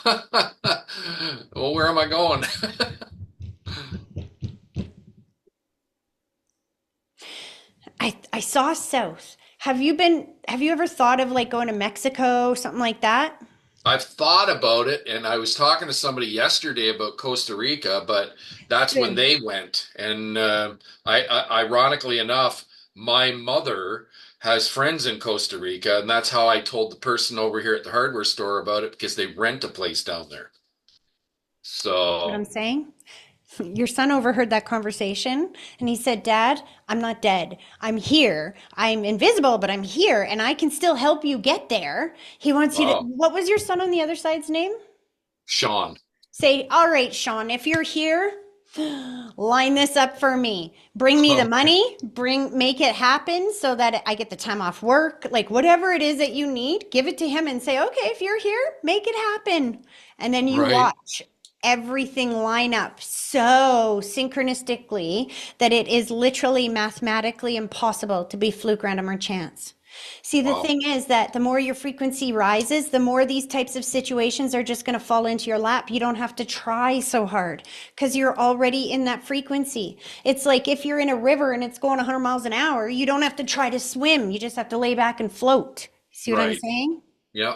Speaker 3: where am I going?
Speaker 1: I saw south. Have you ever thought of like going to Mexico, something like that?
Speaker 3: I've thought about it, and I was talking to somebody yesterday about Costa Rica, but that's when
Speaker 1: Good.
Speaker 3: they went. And ironically enough, my mother has friends in Costa Rica, and that's how I told the person over here at the hardware store about it because they rent a place down there.
Speaker 1: What I'm
Speaker 3: So,
Speaker 1: saying? Your son overheard that conversation and he said, Dad, I'm not dead. I'm here. I'm invisible, but I'm here and I can still help you get there. He wants you to,
Speaker 3: wow,
Speaker 1: what was your son on the other side's name?
Speaker 3: Sean.
Speaker 1: Say, all right, Sean, if you're here, line this up for me. Bring me the
Speaker 3: Okay,
Speaker 1: money, make it happen so that I get the time off work. Like whatever it is that you need, give it to him and say, okay, if you're here, make it happen. And then you
Speaker 3: right.
Speaker 1: watch everything line up so synchronistically that it is literally mathematically impossible to be fluke, random, or chance. See, the
Speaker 3: Wow,
Speaker 1: thing is that the more your frequency rises, the more these types of situations are just going to fall into your lap. You don't have to try so hard because you're already in that frequency. It's like if you're in a river and it's going 100 miles an hour, you don't have to try to swim. You just have to lay back and float. See what I'm
Speaker 3: right.
Speaker 1: saying?
Speaker 3: Yeah.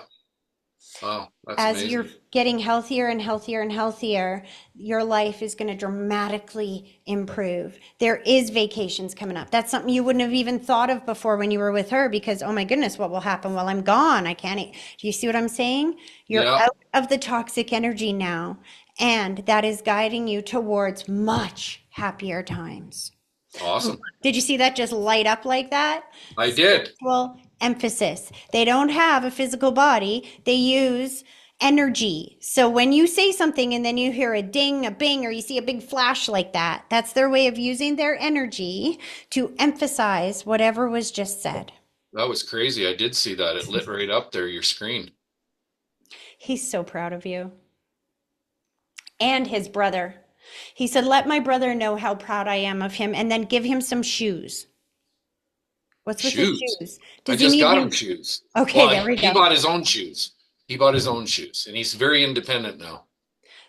Speaker 3: Wow, that's
Speaker 1: As you're
Speaker 3: amazing.
Speaker 1: getting healthier and healthier and healthier, your life is going to dramatically improve. There is vacations coming up. That's something you wouldn't have even thought of before when you were with her because, oh my goodness, what will happen while I'm gone? I can't eat. Do you see what I'm saying? You're
Speaker 3: Yeah,
Speaker 1: out of the toxic energy now, and that is guiding you towards much happier times.
Speaker 3: awesome.
Speaker 1: Did you see that just light up like that?
Speaker 3: I did.
Speaker 1: Spiritual emphasis. They don't have a physical body. They use energy. So when you say something and then you hear a ding, a bing, or you see a big flash like that, that's their way of using their energy to emphasize whatever was just said.
Speaker 3: That was crazy. I did see that. It lit right up there, your screen.
Speaker 1: He's so proud of you. And his brother. He said, let my brother know how proud I am of him and then give him some shoes. What's with his
Speaker 3: Shoes.
Speaker 1: shoes?
Speaker 3: I
Speaker 1: Does he
Speaker 3: just
Speaker 1: need
Speaker 3: got him
Speaker 1: new?
Speaker 3: shoes.
Speaker 1: Okay,
Speaker 3: Well,
Speaker 1: there we
Speaker 3: he
Speaker 1: go.
Speaker 3: bought his own shoes. He bought his own shoes, and he's very independent now.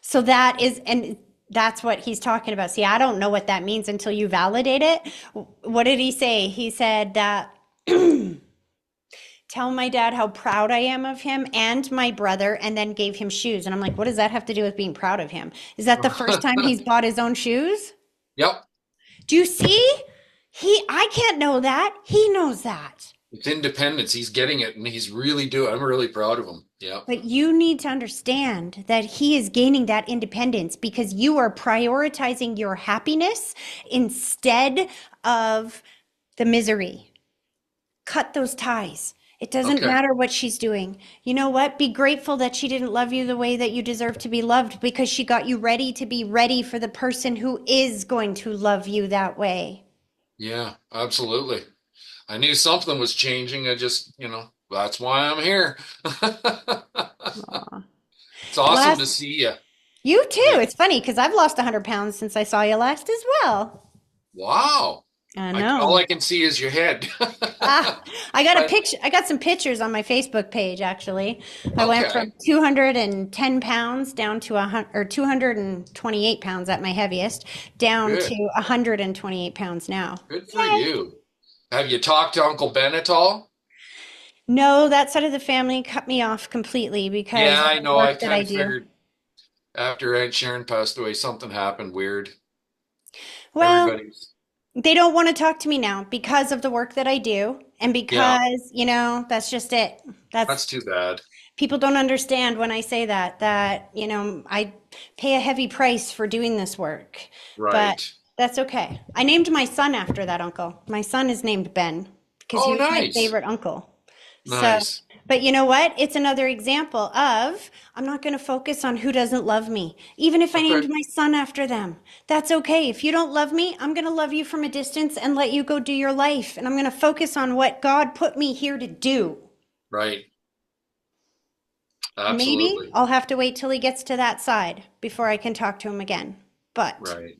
Speaker 1: So that is, and that's what he's talking about. See, I don't know what that means until you validate it. What did he say? He said that tell my dad how proud I am of him and my brother, and then gave him shoes. And I'm like, what does that have to do with being proud of him? Is that the first time he's bought his own shoes?
Speaker 3: Yep.
Speaker 1: Do you see? I can't know that. He knows that.
Speaker 3: It's independence. He's getting it, and he's really doing. I'm really proud of him. Yeah.
Speaker 1: But you need to understand that he is gaining that independence because you are prioritizing your happiness instead of the misery. Cut those ties. It doesn't
Speaker 3: Okay.
Speaker 1: matter what she's doing. You know what? Be grateful that she didn't love you the way that you deserve to be loved because she got you ready to be ready for the person who is going to love you that way.
Speaker 3: Yeah, absolutely. I knew something was changing. I just, that's why I'm here.
Speaker 1: Aw.
Speaker 3: It's awesome to
Speaker 1: Last,
Speaker 3: see you.
Speaker 1: you too.
Speaker 3: Like,
Speaker 1: It's funny because I've lost 100 pounds since I saw you last as well.
Speaker 3: wow.
Speaker 1: I
Speaker 3: All
Speaker 1: know.
Speaker 3: I can see is your head.
Speaker 1: Ah, I got a
Speaker 3: But
Speaker 1: picture. I got some pictures on my Facebook page, actually. I went
Speaker 3: okay,
Speaker 1: from 210 pounds down to 228 pounds at my heaviest, down to
Speaker 3: good.
Speaker 1: 128 pounds now.
Speaker 3: Good for
Speaker 1: Yay.
Speaker 3: you. Have you talked to Uncle Ben at all?
Speaker 1: No, that side of the family cut me off completely because
Speaker 3: Yeah,
Speaker 1: of
Speaker 3: I
Speaker 1: the
Speaker 3: know. I
Speaker 1: work that
Speaker 3: kind
Speaker 1: I
Speaker 3: of
Speaker 1: do.
Speaker 3: figured after Aunt Sharon passed away, something happened weird.
Speaker 1: Well,
Speaker 3: Everybody's,
Speaker 1: they don't want to talk to me now because of the work that I do and
Speaker 3: yeah,
Speaker 1: because, that's just it. That's
Speaker 3: that's too bad.
Speaker 1: people don't understand when I say that, I pay a heavy price for doing this work, but
Speaker 3: Right.
Speaker 1: that's okay. I named my son after that uncle. My son is named Ben because he
Speaker 3: Oh,
Speaker 1: was my
Speaker 3: nice.
Speaker 1: favorite uncle. So,
Speaker 3: Nice.
Speaker 1: but you know what? It's another example of I'm not going to focus on who doesn't love me, even if I
Speaker 3: Okay.
Speaker 1: named my son after them. That's okay. If you don't love me, I'm going to love you from a distance and let you go do your life. And I'm going to focus on what God put me here to do.
Speaker 3: Right.
Speaker 1: Maybe
Speaker 3: Absolutely.
Speaker 1: I'll have to wait till he gets to that side before I can talk to him again. But
Speaker 3: Right.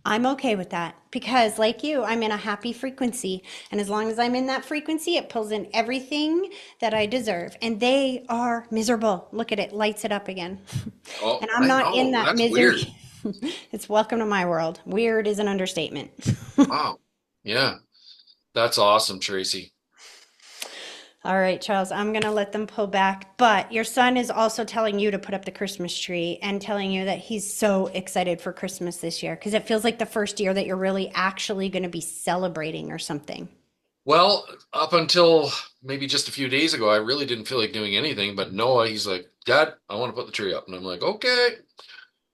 Speaker 1: I'm okay with that because, like you, I'm in a happy frequency. And as long as I'm in that frequency, it pulls in everything that I deserve. And they are miserable. Look at it, lights it up again.
Speaker 3: Oh,
Speaker 1: And I'm
Speaker 3: I
Speaker 1: not in
Speaker 3: know.
Speaker 1: that
Speaker 3: That's weird.
Speaker 1: misery. It's welcome to my world. Weird is an understatement.
Speaker 3: Wow. Yeah. That's awesome, Tracy.
Speaker 1: All right, Charles, I'm going to let them pull back. But your son is also telling you to put up the Christmas tree and telling you that he's so excited for Christmas this year because it feels like the first year that you're really actually going to be celebrating or something.
Speaker 3: Well, up until maybe just a few days ago, I really didn't feel like doing anything. But Noah, he's like, Dad, I want to put the tree up. And I'm like, okay.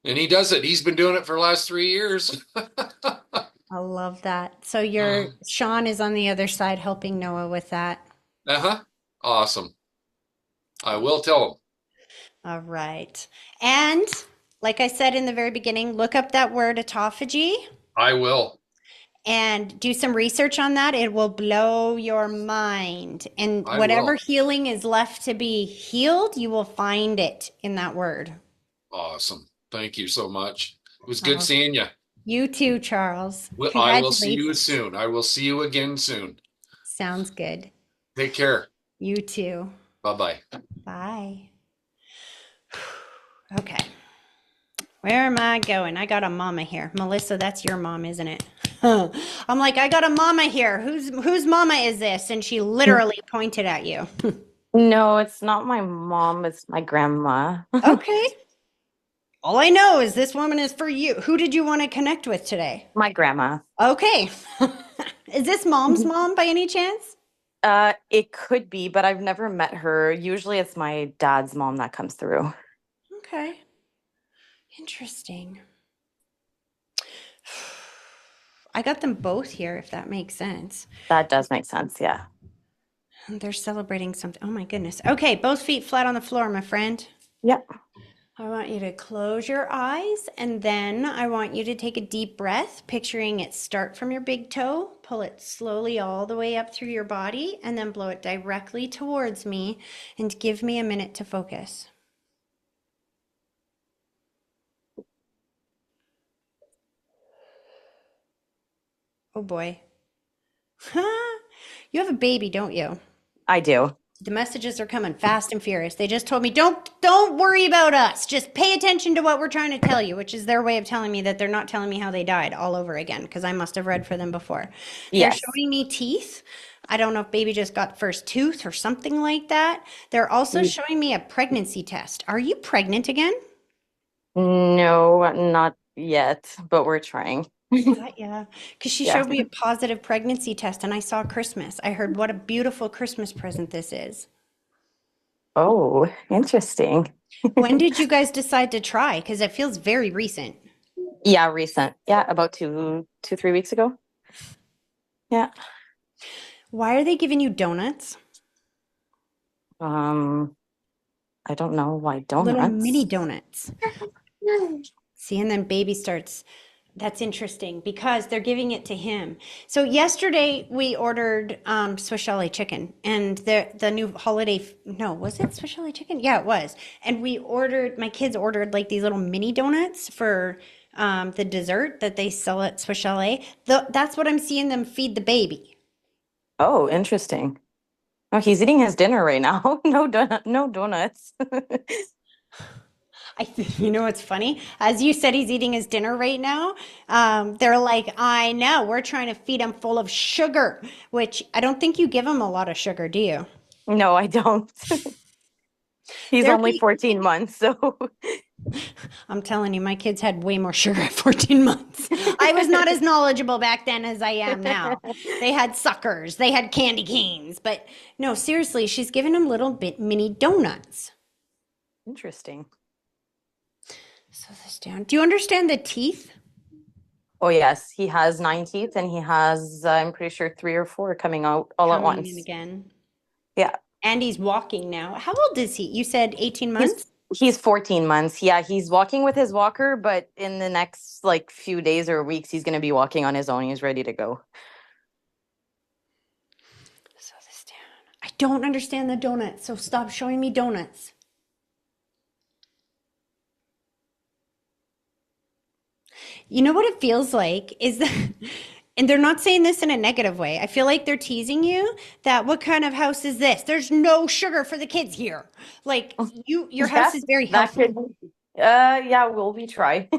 Speaker 3: And he does it. He's been doing it for the last 3 years.
Speaker 1: I love that. So your Sean is on the other side helping Noah with that.
Speaker 3: Uh-huh. Awesome. I will tell him.
Speaker 1: All right. And like I said in the very beginning, look up that word autophagy
Speaker 3: I will.
Speaker 1: and do some research on that. It will blow your mind. And
Speaker 3: I
Speaker 1: whatever
Speaker 3: will.
Speaker 1: healing is left to be healed, you will find it in that word.
Speaker 3: Awesome. Thank you so much. It was good
Speaker 1: Oh,
Speaker 3: seeing you.
Speaker 1: you too, Charles.
Speaker 3: I will see you
Speaker 1: Congratulations.
Speaker 3: soon. I will see you again soon.
Speaker 1: Sounds good.
Speaker 3: Take care.
Speaker 1: You too.
Speaker 3: Bye-bye.
Speaker 1: Bye. Okay. Where am I going? I got a mama here. Melissa, that's your mom, isn't it? I'm like, I got a mama here. Whose mama is this? And she literally pointed at you.
Speaker 4: No, it's not my mom, it's my grandma.
Speaker 1: Okay. All I know is this woman is for you. Who did you want to connect with today?
Speaker 4: My grandma.
Speaker 1: Okay. Is this mom's mom by any chance?
Speaker 4: It could be, but I've never met her. Usually it's my dad's mom that comes through.
Speaker 1: Okay. Interesting. I got them both here, if that makes sense.
Speaker 4: That does make sense, yeah.
Speaker 1: They're celebrating something. Oh my goodness. Okay, both feet flat on the floor, my friend.
Speaker 4: Yeah.
Speaker 1: I want you to close your eyes and then I want you to take a deep breath, picturing it start from your big toe, pull it slowly all the way up through your body, and then blow it directly towards me and give me a minute to focus. Oh boy. You have a baby, don't you?
Speaker 4: I do.
Speaker 1: The messages are coming fast and furious. They just told me, don't worry about us. Just pay attention to what we're trying to tell you, which is their way of telling me that they're not telling me how they died all over again, because I must have read for them before. They're
Speaker 4: Yes.
Speaker 1: showing me teeth. I don't know if baby just got first tooth or something like that. They're also showing me a pregnancy test. Are you pregnant again?
Speaker 4: No, not yet, but we're trying.
Speaker 1: Yeah, because she
Speaker 4: Yeah.
Speaker 1: showed me a positive pregnancy test and I saw Christmas. I heard what a beautiful Christmas present this is.
Speaker 4: Oh, interesting.
Speaker 1: When did you guys decide to try? Because it feels very recent.
Speaker 4: Yeah, recent. Yeah, about 3 weeks ago. Yeah.
Speaker 1: Why are they giving you donuts?
Speaker 4: Um, I don't know why
Speaker 1: Little mini
Speaker 4: donuts.
Speaker 1: donuts. See, and then baby starts. That's interesting because they're giving it to him. So yesterday we ordered Swiss chalet chicken and the new holiday. No, was it Swiss chalet chicken? Yeah, it was. And we ordered. My kids ordered like these little mini donuts for the dessert that they sell at Swiss chalet. That's what I'm seeing them feed the baby.
Speaker 4: Oh, interesting. Oh, he's eating his dinner right now. No donut, no donuts.
Speaker 1: You know what's funny? As you said, he's eating his dinner right now. They're like, I know, we're trying to feed him full of sugar, which I don't think you give him a lot of sugar, do you?
Speaker 4: No, I don't. He's
Speaker 1: They're
Speaker 4: only 14 months, so
Speaker 1: I'm telling you, my kids had way more sugar at 14 months. I was not as knowledgeable back then as I am now. They had suckers, they had candy canes, but no, seriously, she's giving him little bit mini donuts.
Speaker 4: interesting.
Speaker 1: So this down. Do you understand the teeth
Speaker 4: Oh, yes, he has 9 teeth and he has, I'm pretty sure 3 or 4 coming out all at
Speaker 1: coming in
Speaker 4: once.
Speaker 1: again?
Speaker 4: Yeah.
Speaker 1: And he's walking now. How old is he? You said 18
Speaker 4: He's
Speaker 1: months?
Speaker 4: he's 14 months. Yeah, he's walking with his walker, but in the next like few days or weeks, he's gonna be walking on his own. He's ready to go.
Speaker 1: Slow this down. I don't understand the donuts, so stop showing me donuts. You know what it feels like is that, and they're not saying this in a negative way. I feel like they're teasing you that what kind of house is this? There's no sugar for the kids here. Like your house
Speaker 4: Yeah,
Speaker 1: is very
Speaker 4: that
Speaker 1: healthy.
Speaker 4: could. Yeah, will we try?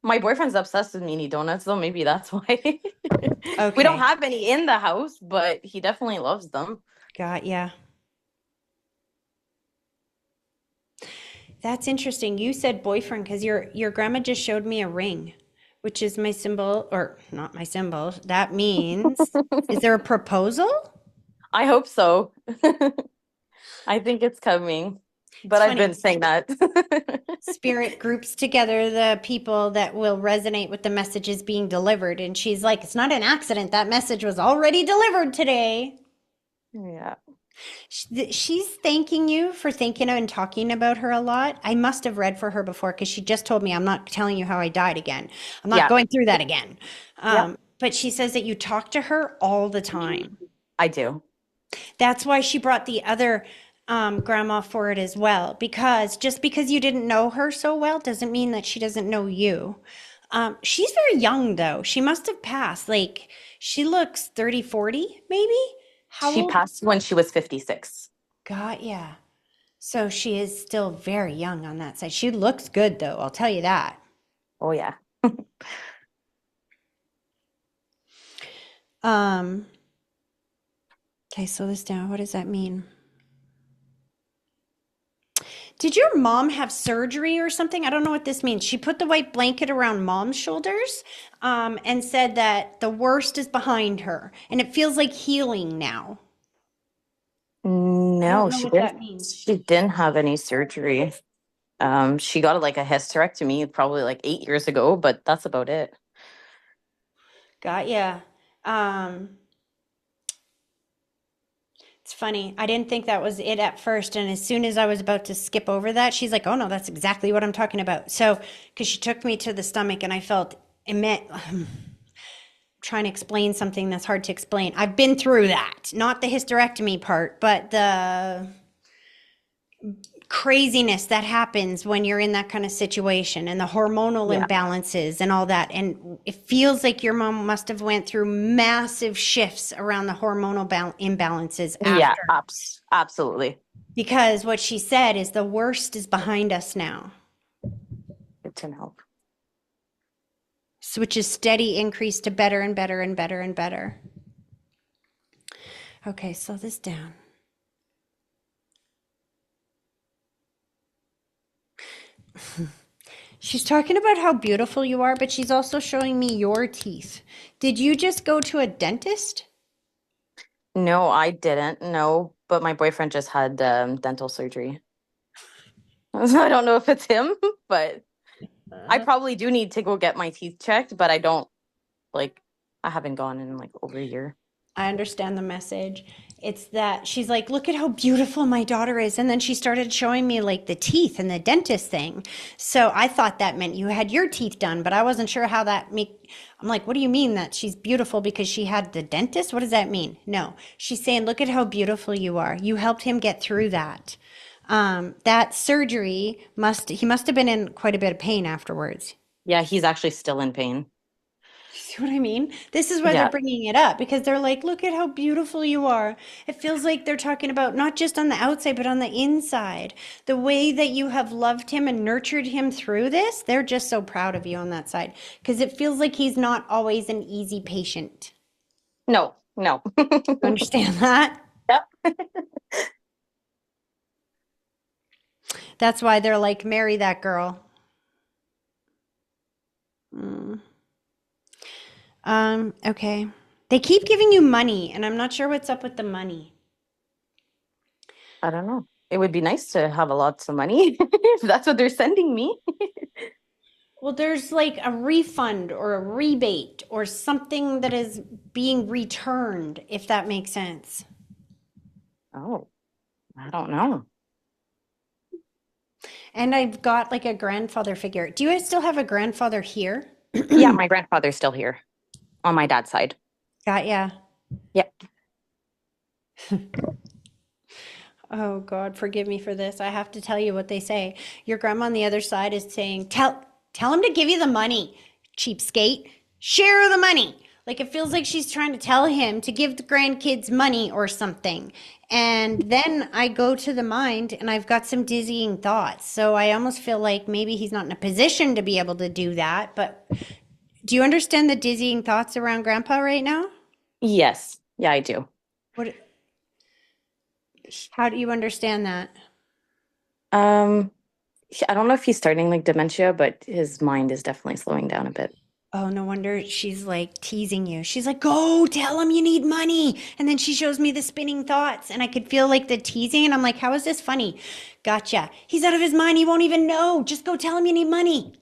Speaker 4: My boyfriend's obsessed with mini donuts, though. Maybe that's why. We don't
Speaker 1: Okay,
Speaker 4: have any in the house, but he definitely loves them.
Speaker 1: got ya. That's interesting. You said boyfriend because your grandma just showed me a ring, which is my symbol, or not my symbol. That means, is there a proposal?
Speaker 4: I hope so. I think it's coming,
Speaker 1: It's
Speaker 4: but I've
Speaker 1: funny.
Speaker 4: been saying that.
Speaker 1: Spirit groups together the people that will resonate with the messages being delivered. And she's like, it's not an accident. That message was already delivered today.
Speaker 4: Yeah.
Speaker 1: She's thanking you for thinking and talking about her a lot. I must have read for her before because she just told me, I'm not telling you how I died again. I'm not
Speaker 4: Yeah.
Speaker 1: going through that again.
Speaker 4: Yep.
Speaker 1: But she says that you talk to her all the time.
Speaker 4: I do.
Speaker 1: That's why she brought the other grandma for it as well. Because just because you didn't know her so well doesn't mean that she doesn't know you. She's very young, though. She must have passed. Like, she looks 30, 40, maybe? How
Speaker 4: She
Speaker 1: old?
Speaker 4: passed when she was 56.
Speaker 1: Got ya. So she is still very young on that side. She looks good, though. I'll tell you that.
Speaker 4: Oh, yeah.
Speaker 1: Um, okay, slow this down. What does that mean? Did your mom have surgery or something? I don't know what this means. She put the white blanket around mom's shoulders, and said that the worst is behind her and it feels like healing now. I don't
Speaker 4: No,
Speaker 1: know
Speaker 4: she
Speaker 1: what
Speaker 4: didn't.
Speaker 1: that means.
Speaker 4: She didn't have any surgery. She got like a hysterectomy probably like 8 years ago, but that's about it.
Speaker 1: Got ya. Um, It's funny. I didn't think that was it at first. And as soon as I was about to skip over that, she's like, oh no, that's exactly what I'm talking about. So, because she took me to the stomach and I felt trying to explain something that's hard to explain. I've been through that, not the hysterectomy part, but the craziness that happens when you're in that kind of situation and the hormonal
Speaker 4: Yeah.
Speaker 1: imbalances and all that. And it feels like your mom must have went through massive shifts around the hormonal imbalances
Speaker 4: Yeah,
Speaker 1: after,
Speaker 4: absolutely.
Speaker 1: because what she said is the worst is behind us now.
Speaker 4: Good to know.
Speaker 1: So, which is steady increase to better and better and better and better. Okay, slow this down. She's talking about how beautiful you are, but she's also showing me your teeth. Did you just go to a dentist?
Speaker 4: No, I didn't. No, but my boyfriend just had dental surgery. So I don't know if it's him, but I probably do need to go get my teeth checked, but I don't like I haven't gone in like over a year.
Speaker 1: I understand the message. It's that she's like, look at how beautiful my daughter is. And then she started showing me like the teeth and the dentist thing. So I thought that meant you had your teeth done, but I wasn't sure how that make. I'm like, what do you mean that she's beautiful because she had the dentist? What does that mean? No, she's saying, look at how beautiful you are. You helped him get through that. That surgery he must have been in quite a bit of pain afterwards.
Speaker 4: Yeah, he's actually still in pain.
Speaker 1: See what I mean? This is why they're
Speaker 4: Yeah.
Speaker 1: bringing it up because they're like, look at how beautiful you are. It feels like they're talking about not just on the outside, but on the inside. The way that you have loved him and nurtured him through this, they're just so proud of you on that side because it feels like he's not always an easy patient.
Speaker 4: No, no.
Speaker 1: You understand that?
Speaker 4: Yep.
Speaker 1: That's why they're like, marry that girl. Okay. They keep giving you money, and I'm not sure what's up with the money.
Speaker 4: I don't know. It would be nice to have a lots of money if that's what they're sending me.
Speaker 1: Well, there's like a refund or a rebate or something that is being returned, if that makes sense.
Speaker 4: Oh, I don't know.
Speaker 1: And I've got like a grandfather figure. Do you guys still have a grandfather here?
Speaker 4: Yeah, my grandfather's still here on my dad's side.
Speaker 1: Got ya.
Speaker 4: Yep.
Speaker 1: Oh God, forgive me for this. I have to tell you what they say. Your grandma on the other side is saying, tell him to give you the money, cheapskate. Share the money. Like it feels like she's trying to tell him to give the grandkids money or something. And then I go to the mind and I've got some dizzying thoughts. So I almost feel like maybe he's not in a position to be able to do that. But do you understand the dizzying thoughts around grandpa right now?
Speaker 4: Yes. Yeah, I do.
Speaker 1: What, how do you understand that?
Speaker 4: Um, I don't know if he's starting like dementia, but his mind is definitely slowing down a bit.
Speaker 1: Oh, no wonder she's like teasing you. She's like, go tell him you need money. And then she shows me the spinning thoughts, and I could feel like the teasing. And I'm like, how is this funny? Gotcha. He's out of his mind. He won't even know. Just go tell him you need money.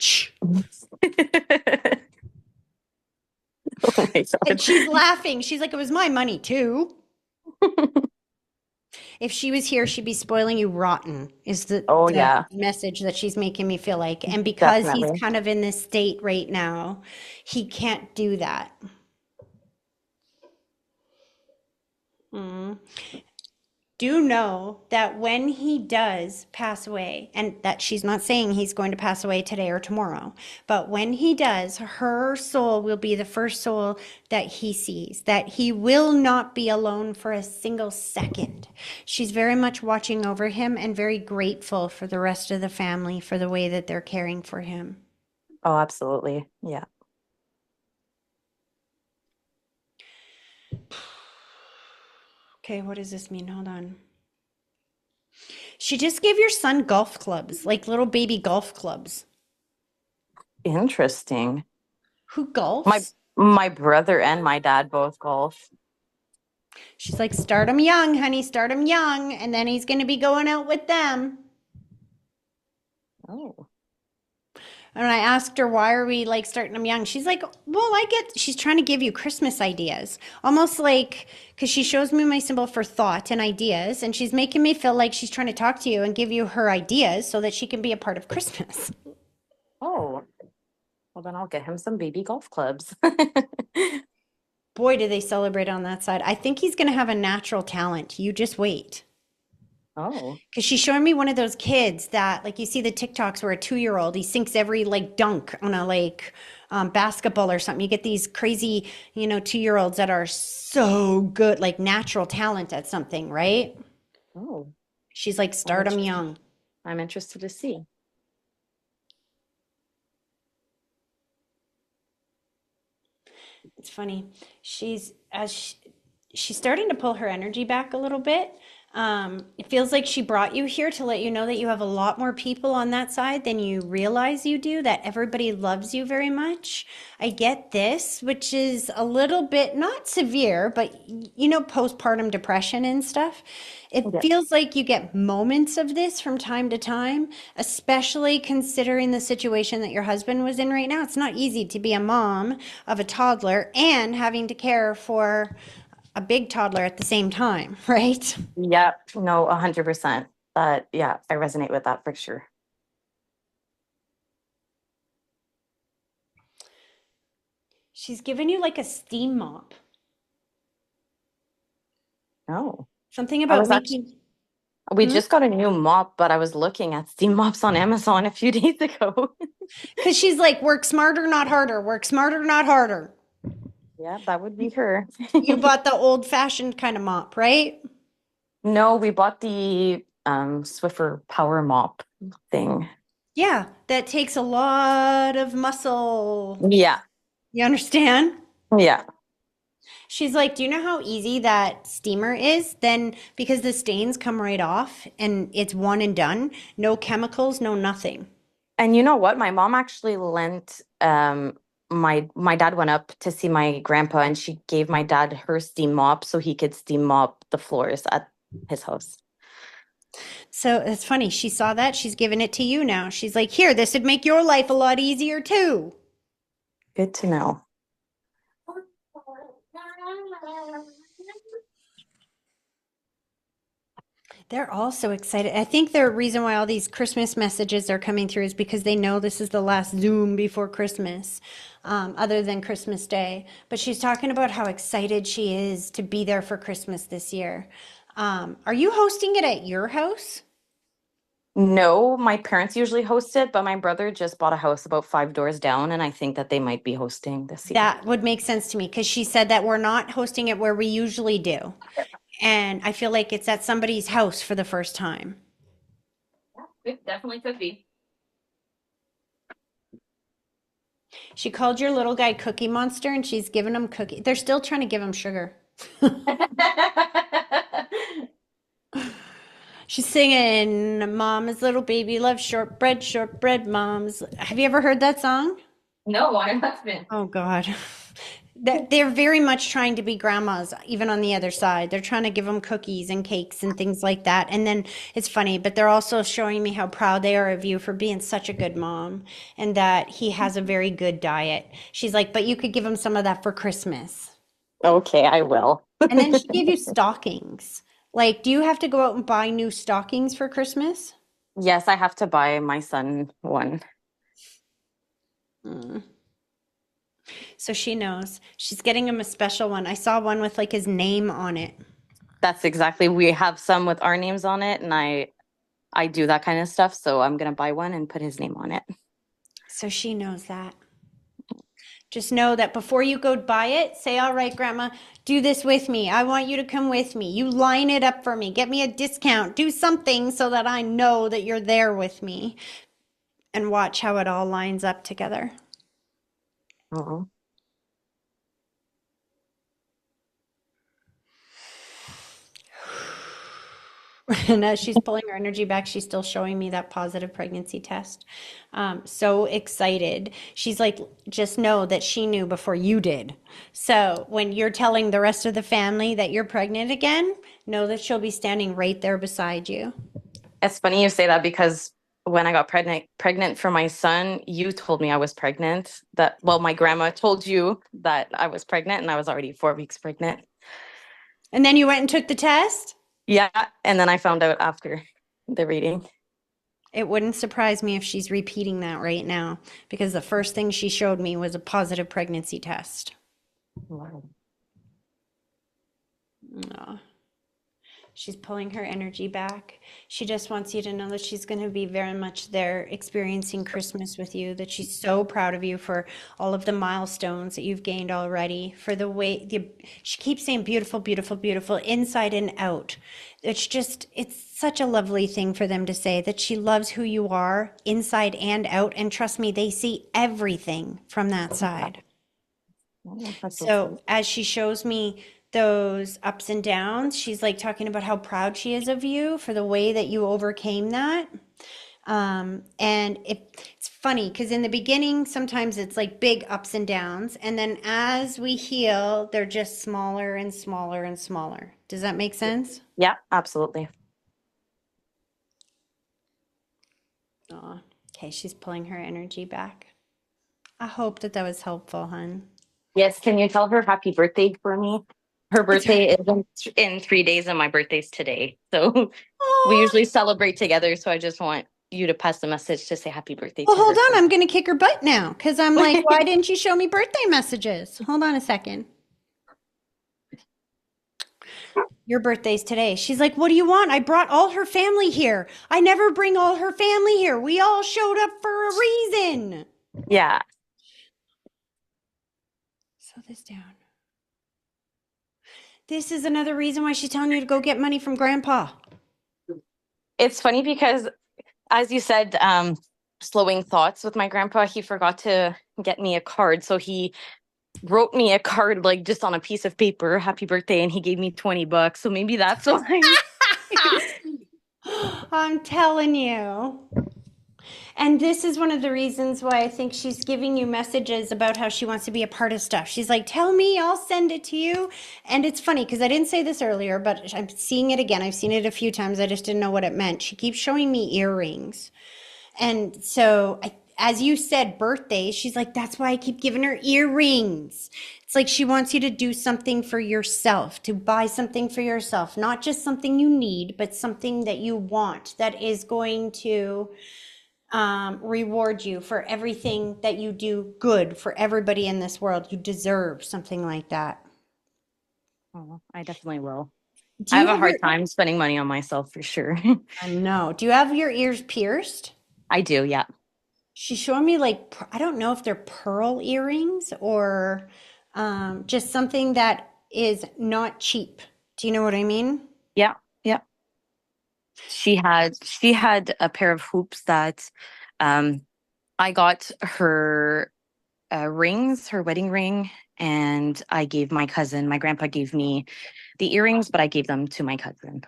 Speaker 4: Oh my
Speaker 1: And
Speaker 4: God.
Speaker 1: she's laughing. She's like, it was my money too. If she was here, she'd be spoiling you rotten, is
Speaker 4: Oh
Speaker 1: the
Speaker 4: yeah,
Speaker 1: message that she's making me feel like. And because he's
Speaker 4: definitely.
Speaker 1: kind of in this state right now, he can't do that. Mm. Do know that when he does pass away, and that she's not saying he's going to pass away today or tomorrow, but when he does, her soul will be the first soul that he sees, that he will not be alone for a single second. She's very much watching over him and very grateful for the rest of the family for the way that they're caring for him.
Speaker 4: Oh, absolutely. Yeah.
Speaker 1: Okay, what does this mean? Hold on. She just gave your son golf clubs, like little baby golf clubs.
Speaker 4: Interesting.
Speaker 1: Who
Speaker 4: My
Speaker 1: golfs?
Speaker 4: my brother and my dad both golf.
Speaker 1: She's like, start him young, honey, start him young, and then he's going to be going out with them.
Speaker 4: Oh.
Speaker 1: And I asked her, why are we like starting them young? She's like, well, she's trying to give you Christmas ideas. Almost like, because she shows me my symbol for thought and ideas, and she's making me feel like she's trying to talk to you and give you her ideas so that she can be a part of Christmas.
Speaker 4: Oh, well, then I'll get him some baby golf clubs.
Speaker 1: Boy, do they celebrate on that side. I think he's going to have a natural talent. You just wait.
Speaker 4: Oh,
Speaker 1: Because she's showing me one of those kids that, like, you see the TikToks where a 2-year-old, he sinks every, like, dunk on a, like, basketball or something. You get these crazy, 2-year-olds that are so good, like, natural talent at something, right?
Speaker 4: oh,
Speaker 1: She's like,
Speaker 4: I'm
Speaker 1: start them
Speaker 4: interested.
Speaker 1: young.
Speaker 4: I'm interested to see.
Speaker 1: It's funny. She's starting to pull her energy back a little bit. It feels like she brought you here to let you know that you have a lot more people on that side than you realize you do, that everybody loves you very much. I get this, which is a little bit not severe, but postpartum depression and stuff. It
Speaker 4: Yeah.
Speaker 1: feels like you get moments of this from time to time, especially considering the situation that your husband was in right now. It's not easy to be a mom of a toddler and having to care for a big toddler at the same time, right?
Speaker 4: Yeah, no, 100%. But yeah, I resonate with that for sure.
Speaker 1: She's given you like a steam mop.
Speaker 4: No,
Speaker 1: Something
Speaker 4: I
Speaker 1: about
Speaker 4: was actually,
Speaker 1: making,
Speaker 4: we
Speaker 1: hmm?
Speaker 4: just got a new mop, but I was looking at steam mops on Amazon a few days ago.
Speaker 1: Because she's like, work smarter, not harder. Work smarter, not harder.
Speaker 4: Yeah, that would be her.
Speaker 1: You bought the old fashioned kind of mop, right?
Speaker 4: No, we bought the Swiffer Power Mop thing.
Speaker 1: Yeah, that takes a lot of muscle.
Speaker 4: Yeah,
Speaker 1: You understand?
Speaker 4: yeah.
Speaker 1: She's like, do you know how easy that steamer is? Then, because the stains come right off and it's one and done, no chemicals, no nothing.
Speaker 4: And you know what? My mom actually lent my dad went up to see my grandpa and she gave my dad her steam mop so he could steam mop the floors at his house.
Speaker 1: So it's funny. She saw that. She's giving it to you now. She's like, here, this would make your life a lot easier too.
Speaker 4: Good to know.
Speaker 1: They're all so excited. I think the reason why all these Christmas messages are coming through is because they know this is the last Zoom before Christmas, other than Christmas Day. But she's talking about how excited she is to be there for Christmas this year. Are you hosting it at your house?
Speaker 4: No, my parents usually host it, but my brother just bought a house about 5 doors down, and I think that they might be hosting this year.
Speaker 1: That would make sense to me because she said that we're not hosting it where we usually do. And I feel like it's at somebody's house for the first time.
Speaker 4: It definitely could be.
Speaker 1: She called your little guy Cookie Monster and she's giving him cookie. They're still trying to give him sugar. She's singing, Mama's little baby loves shortbread, shortbread, Mom's. Have you ever heard that song?
Speaker 4: No, my husband.
Speaker 1: Oh, God. They're very much trying to be grandmas, even on the other side. They're trying to give them cookies and cakes and things like that. And then it's funny, but they're also showing me how proud they are of you for being such a good mom and that he has a very good diet. She's like, but you could give him some of that for Christmas.
Speaker 4: Okay, I will.
Speaker 1: And then she gave you stockings. Like, do you have to go out and buy new stockings for Christmas?
Speaker 4: Yes, I have to buy my son one.
Speaker 1: Mm. So she knows. She's getting him a special one. I saw one with like his name on it.
Speaker 4: That's exactly. We have some with our names on it, and I do that kind of stuff, so I'm gonna buy one and put his name on it.
Speaker 1: So she knows that. Just know that before you go buy it, say, all right, Grandma, do this with me. I want you to come with me. You line it up for me. Get me a discount. Do something so that I know that you're there with me. And watch how it all lines up together.
Speaker 4: Oh.
Speaker 1: And as she's pulling her energy back, she's still showing me that positive pregnancy test. So excited. She's like, just know that she knew before you did. So when you're telling the rest of the family that you're pregnant again, know that she'll be standing right there beside you.
Speaker 4: It's funny you say that because when I got pregnant for my son, you told me I was pregnant. Well, my grandma told you that I was pregnant, and I was already 4 weeks pregnant.
Speaker 1: And then you went and took the test?
Speaker 4: Yeah, and then I found out after the reading.
Speaker 1: It wouldn't surprise me if she's repeating that right now because the first thing she showed me was a positive pregnancy test.
Speaker 4: Wow.
Speaker 1: Aw. She's pulling her energy back. She just wants you to know that she's going to be very much there experiencing Christmas with you, that she's so proud of you for all of the milestones that you've gained already, for the way she keeps saying beautiful, beautiful, beautiful, inside and out. It's such a lovely thing for them to say that she loves who you are inside and out. And trust me, they see everything from that side.
Speaker 4: Oh, that's so
Speaker 1: So
Speaker 4: sweet.
Speaker 1: as she shows me those ups and downs, she's like talking about how proud she is of you for the way that you overcame that. And it's funny because in the beginning, sometimes it's like big ups and downs. And then as we heal, they're just smaller and smaller and smaller. Does that make sense?
Speaker 4: Yeah, absolutely.
Speaker 1: Oh, okay. She's pulling her energy back. I hope that that was helpful, hun.
Speaker 4: Yes, can you tell her happy birthday for me? Her
Speaker 1: It's
Speaker 4: birthday is in 3 days, and my birthday's today. So we
Speaker 1: oh,
Speaker 4: usually celebrate together. So I just want you to pass the message to say happy birthday
Speaker 1: well,
Speaker 4: to
Speaker 1: hold
Speaker 4: her.
Speaker 1: on. I'm going to kick her butt now because I'm like, why didn't you show me birthday messages? Hold on a second. Your birthday's today. She's like, what do you want? I brought all her family here. I never bring all her family here. We all showed up for a reason.
Speaker 4: Yeah.
Speaker 1: Slow this down. This is another reason why she's telling you to go get money from grandpa.
Speaker 4: It's funny because, as you said, slowing thoughts with my grandpa, he forgot to get me a card. So he wrote me a card, like just on a piece of paper, happy birthday, and he gave me $20. So maybe that's why.
Speaker 1: I'm telling you. And this is one of the reasons why I think she's giving you messages about how she wants to be a part of stuff. She's like, tell me, I'll send it to you. And it's funny because I didn't say this earlier, but I'm seeing it again. I've seen it a few times. I just didn't know what it meant. She keeps showing me earrings. And so, as you said, birthdays, she's like, that's why I keep giving her earrings. It's like she wants you to do something for yourself, to buy something for yourself, not just something you need, but something that you want that is going to reward you for everything that you do good for everybody in this world. You deserve something like that.
Speaker 4: Oh, I definitely will.
Speaker 1: Do
Speaker 4: I
Speaker 1: you
Speaker 4: have a
Speaker 1: have your,
Speaker 4: hard time spending money on myself for sure.
Speaker 1: I know, do you have your ears pierced?
Speaker 4: I do, yeah.
Speaker 1: She's showing me like, I don't know if they're pearl earrings or just something that is not cheap. Do you know what I mean?
Speaker 4: Yeah, yeah. She had a pair of hoops that um I got her rings, her wedding ring, and I gave my cousin, my grandpa gave me the earrings, but I gave them to my cousin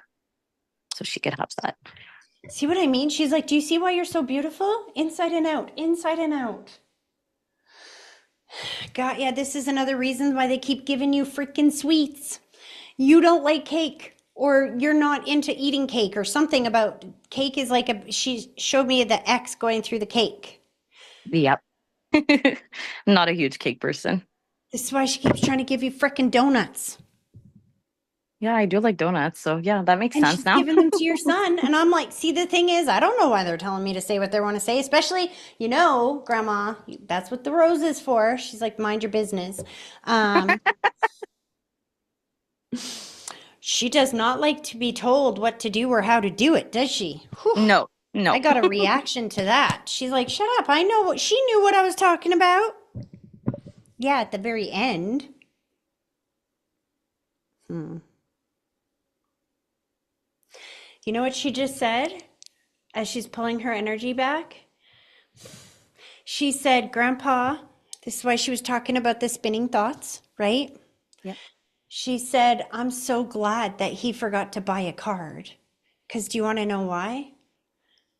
Speaker 4: so she could have that.
Speaker 1: See what I mean? She's like, do you see why you're so beautiful? Inside and out, inside and out. God, yeah, this is another reason why they keep giving you freaking sweets. You don't like cake, or you're not into eating cake, or something about cake is like she showed me the X going through the cake.
Speaker 4: Yep. Not a huge cake person.
Speaker 1: This is why she keeps trying to give you freaking donuts.
Speaker 4: Yeah, I do like donuts, so yeah, that makes
Speaker 1: And
Speaker 4: sense
Speaker 1: she's
Speaker 4: now.
Speaker 1: giving them to your son. And I'm like, see, the thing is, I don't know why they're telling me to say what they want to say, especially, Grandma, that's what the rose is for. She's like, mind your business. Um, she does not like to be told what to do or how to do it, does she? Whew.
Speaker 4: No,
Speaker 1: I
Speaker 4: no.
Speaker 1: got a reaction to that. She's like, shut up. I know what she knew what I was talking about. Yeah, at the very end. Hmm. You know what she just said as she's pulling her energy back? She said, Grandpa, this is why she was talking about the spinning thoughts, right?
Speaker 4: Yeah.
Speaker 1: She said, I'm so glad that he forgot to buy a card. Because do you want to know why?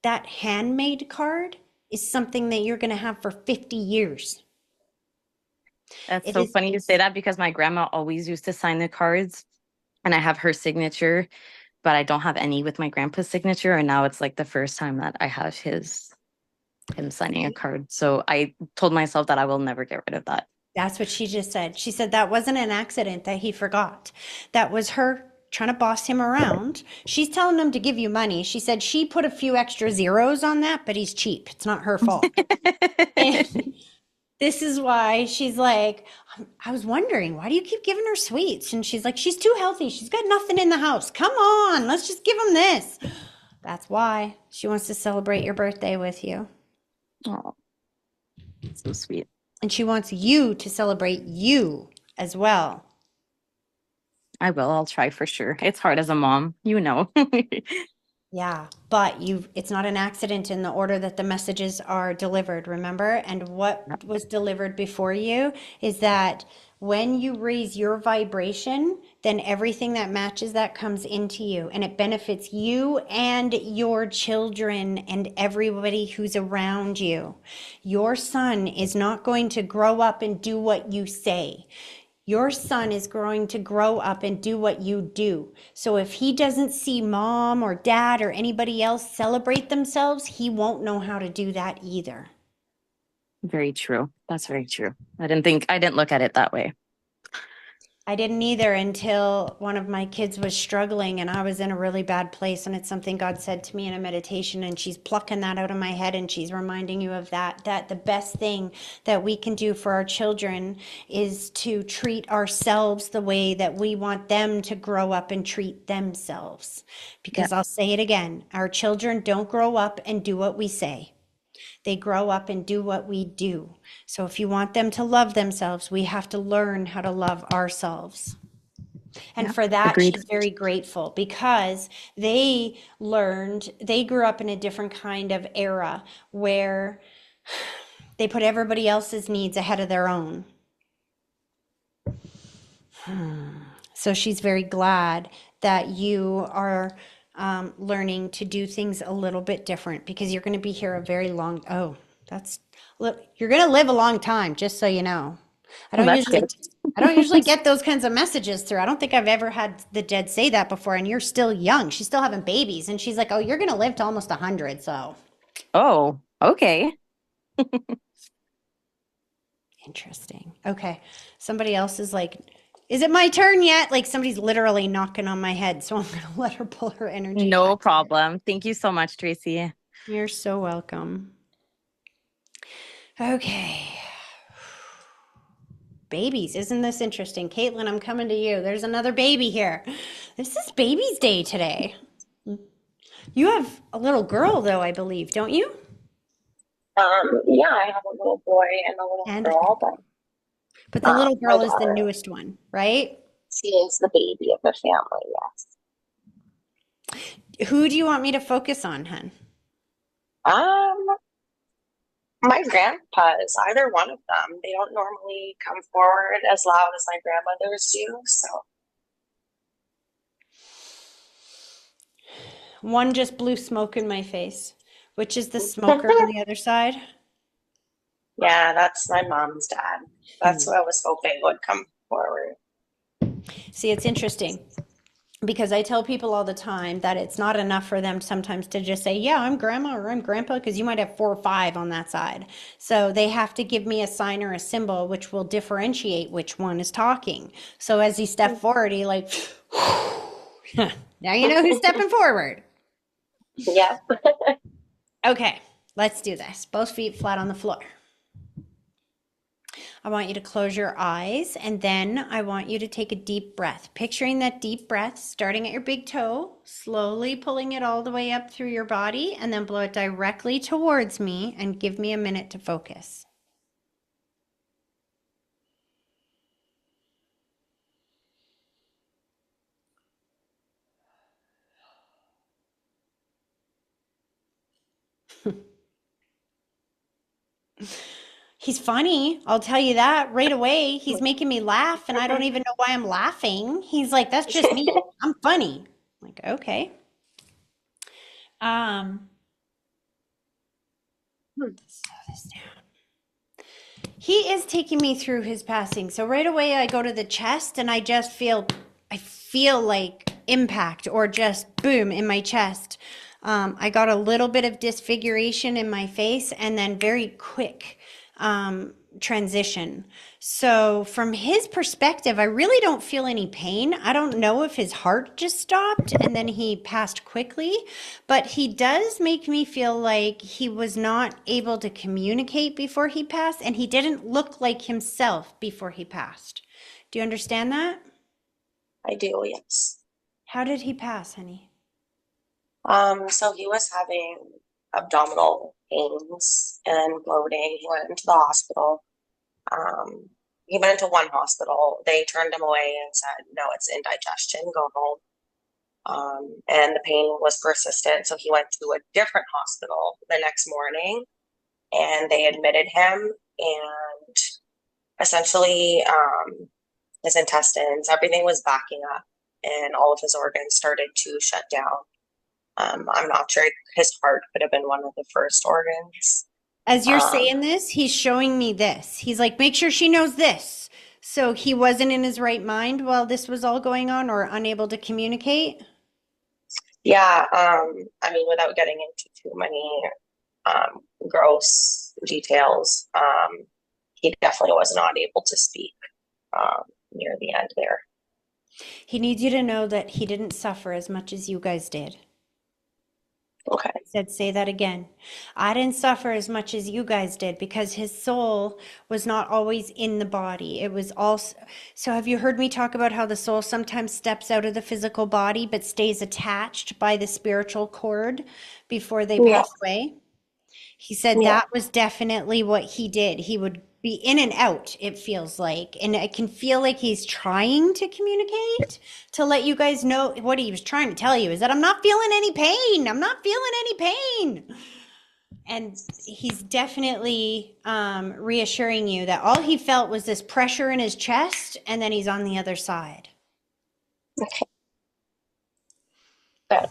Speaker 1: That handmade card is something that you're going to have for 50 years.
Speaker 4: That's
Speaker 1: It
Speaker 4: so
Speaker 1: is,
Speaker 4: funny you say that because my grandma always used to sign the cards and I have her signature but I don't have any with my grandpa's signature. And now it's like the first time that I have him signing a card. So I told myself that I will never get rid of that.
Speaker 1: That's what she just said. She said that wasn't an accident that he forgot. That was her trying to boss him around. She's telling him to give you money. She said she put a few extra zeros on that, but he's cheap. It's not her fault. And this is why she's like, I was wondering, why do you keep giving her sweets? And she's like, she's too healthy. She's got nothing in the house. Come on, let's just give him this. That's why she wants to celebrate your birthday with you.
Speaker 4: Oh, so sweet.
Speaker 1: And she wants you to celebrate you as well.
Speaker 4: I will. I'll try for sure. It's hard as a mom, you know.
Speaker 1: Yeah, but it's not an accident in the order that the messages are delivered, remember? And what was delivered before you is that when you raise your vibration, then everything that matches that comes into you and it benefits you and your children and everybody who's around you. Your son is not going to grow up and do what you say. Your son is going to grow up and do what you do. So if he doesn't see mom or dad or anybody else celebrate themselves, he won't know how to do that either.
Speaker 4: Very true. That's very true. I didn't look at it that way.
Speaker 1: I didn't either until one of my kids was struggling and I was in a really bad place. And it's something God said to me in a meditation, and she's plucking that out of my head and she's reminding you of that the best thing that we can do for our children is to treat ourselves the way that we want them to grow up and treat themselves. Because I'll say it again, our children don't grow up and do what we say. They grow up and do what we do. So if you want them to love themselves, we have to learn how to love ourselves. And for that,
Speaker 4: agreed.
Speaker 1: she's very grateful because they grew up in a different kind of era where they put everybody else's needs ahead of their own. So she's very glad that you are learning to do things a little bit different because you're going to be here a very long, you're going to live a long time, just so you know. I don't usually get those kinds of messages through. I don't think I've ever had the dead say that before. And you're still young. She's still having babies. And she's like, oh, you're going to live to almost 100. So.
Speaker 4: Oh, okay.
Speaker 1: Interesting. Okay. Somebody else is like, is it my turn yet? Like somebody's literally knocking on my head. So I'm going to let her pull her energy.
Speaker 4: No problem. Thank you so much, Tracy.
Speaker 1: You're so welcome. Okay. Babies, isn't this interesting? Caitlin, I'm coming to you. There's another baby here. This is baby's day today. You have a little girl, though, I believe, don't you?
Speaker 5: Yeah, I have a little boy and a little girl,
Speaker 1: but the little girl is the newest one, right?
Speaker 5: She is the baby of the family, yes.
Speaker 1: Who do you want me to focus on, hun?
Speaker 5: My grandpas, either one of them. They don't normally come forward as loud as my grandmothers do, so.
Speaker 1: One just blew smoke in my face. Which is the smoker on the other side?
Speaker 5: Yeah, that's my mom's dad. That's what I was hoping would come forward.
Speaker 1: See, it's interesting because I tell people all the time that it's not enough for them sometimes to just say, yeah, I'm grandma or I'm grandpa, because you might have 4 or 5 on that side. So they have to give me a sign or a symbol which will differentiate which one is talking. So as he stepped forward, he like, now you know who's stepping forward.
Speaker 5: Yeah.
Speaker 1: Okay, let's do this. Both feet flat on the floor. I want you to close your eyes, and then I want you to take a deep breath. Picturing that deep breath starting at your big toe, slowly pulling it all the way up through your body, and then blow it directly towards me and give me a minute to focus. He's funny, I'll tell you that right away. He's making me laugh, and I don't even know why I'm laughing. He's like, that's just me. I'm funny. I'm like, okay. Slow this down. He is taking me through his passing. So right away I go to the chest, and I feel like impact or just boom in my chest. I got a little bit of disfiguration in my face and then very quick transition. So, from his perspective, I really don't feel any pain. I don't know if his heart just stopped and then he passed quickly, but he does make me feel like he was not able to communicate before he passed and he didn't look like himself before he passed. Do you understand that?
Speaker 5: I do, yes.
Speaker 1: How did he pass, honey?
Speaker 5: So he was having abdominal pains and bloating. He went into the hospital. Um, he went into one hospital. They turned him away and said, no, it's indigestion, go home. And the pain was persistent. So he went to a different hospital the next morning and they admitted him. And essentially, his intestines, everything was backing up and all of his organs started to shut down. I'm not sure his heart could have been one of the first organs.
Speaker 1: As you're
Speaker 5: Um,
Speaker 1: saying this, he's showing me this. He's like, make sure she knows this. So he wasn't in his right mind while this was all going on or unable to communicate.
Speaker 5: yeah, I mean, without getting into too many gross details, he definitely was not able to speak near the end there.
Speaker 1: He needs you to know that he didn't suffer as much as you guys did.
Speaker 5: Okay.
Speaker 1: I said, say that again. I didn't suffer as much as you guys did because his soul was not always in the body. It was also, so have you heard me talk about how the soul sometimes steps out of the physical body but stays attached by the spiritual cord before they
Speaker 5: Yeah,
Speaker 1: pass away? He said
Speaker 5: yeah,
Speaker 1: that was definitely what he did. He would be in and out, it feels like. And I can feel like he's trying to communicate to let you guys know what he was trying to tell you is that I'm not feeling any pain. I'm not feeling any pain. And he's definitely reassuring you that all he felt was this pressure in his chest, and then he's on the other side.
Speaker 5: okay, good.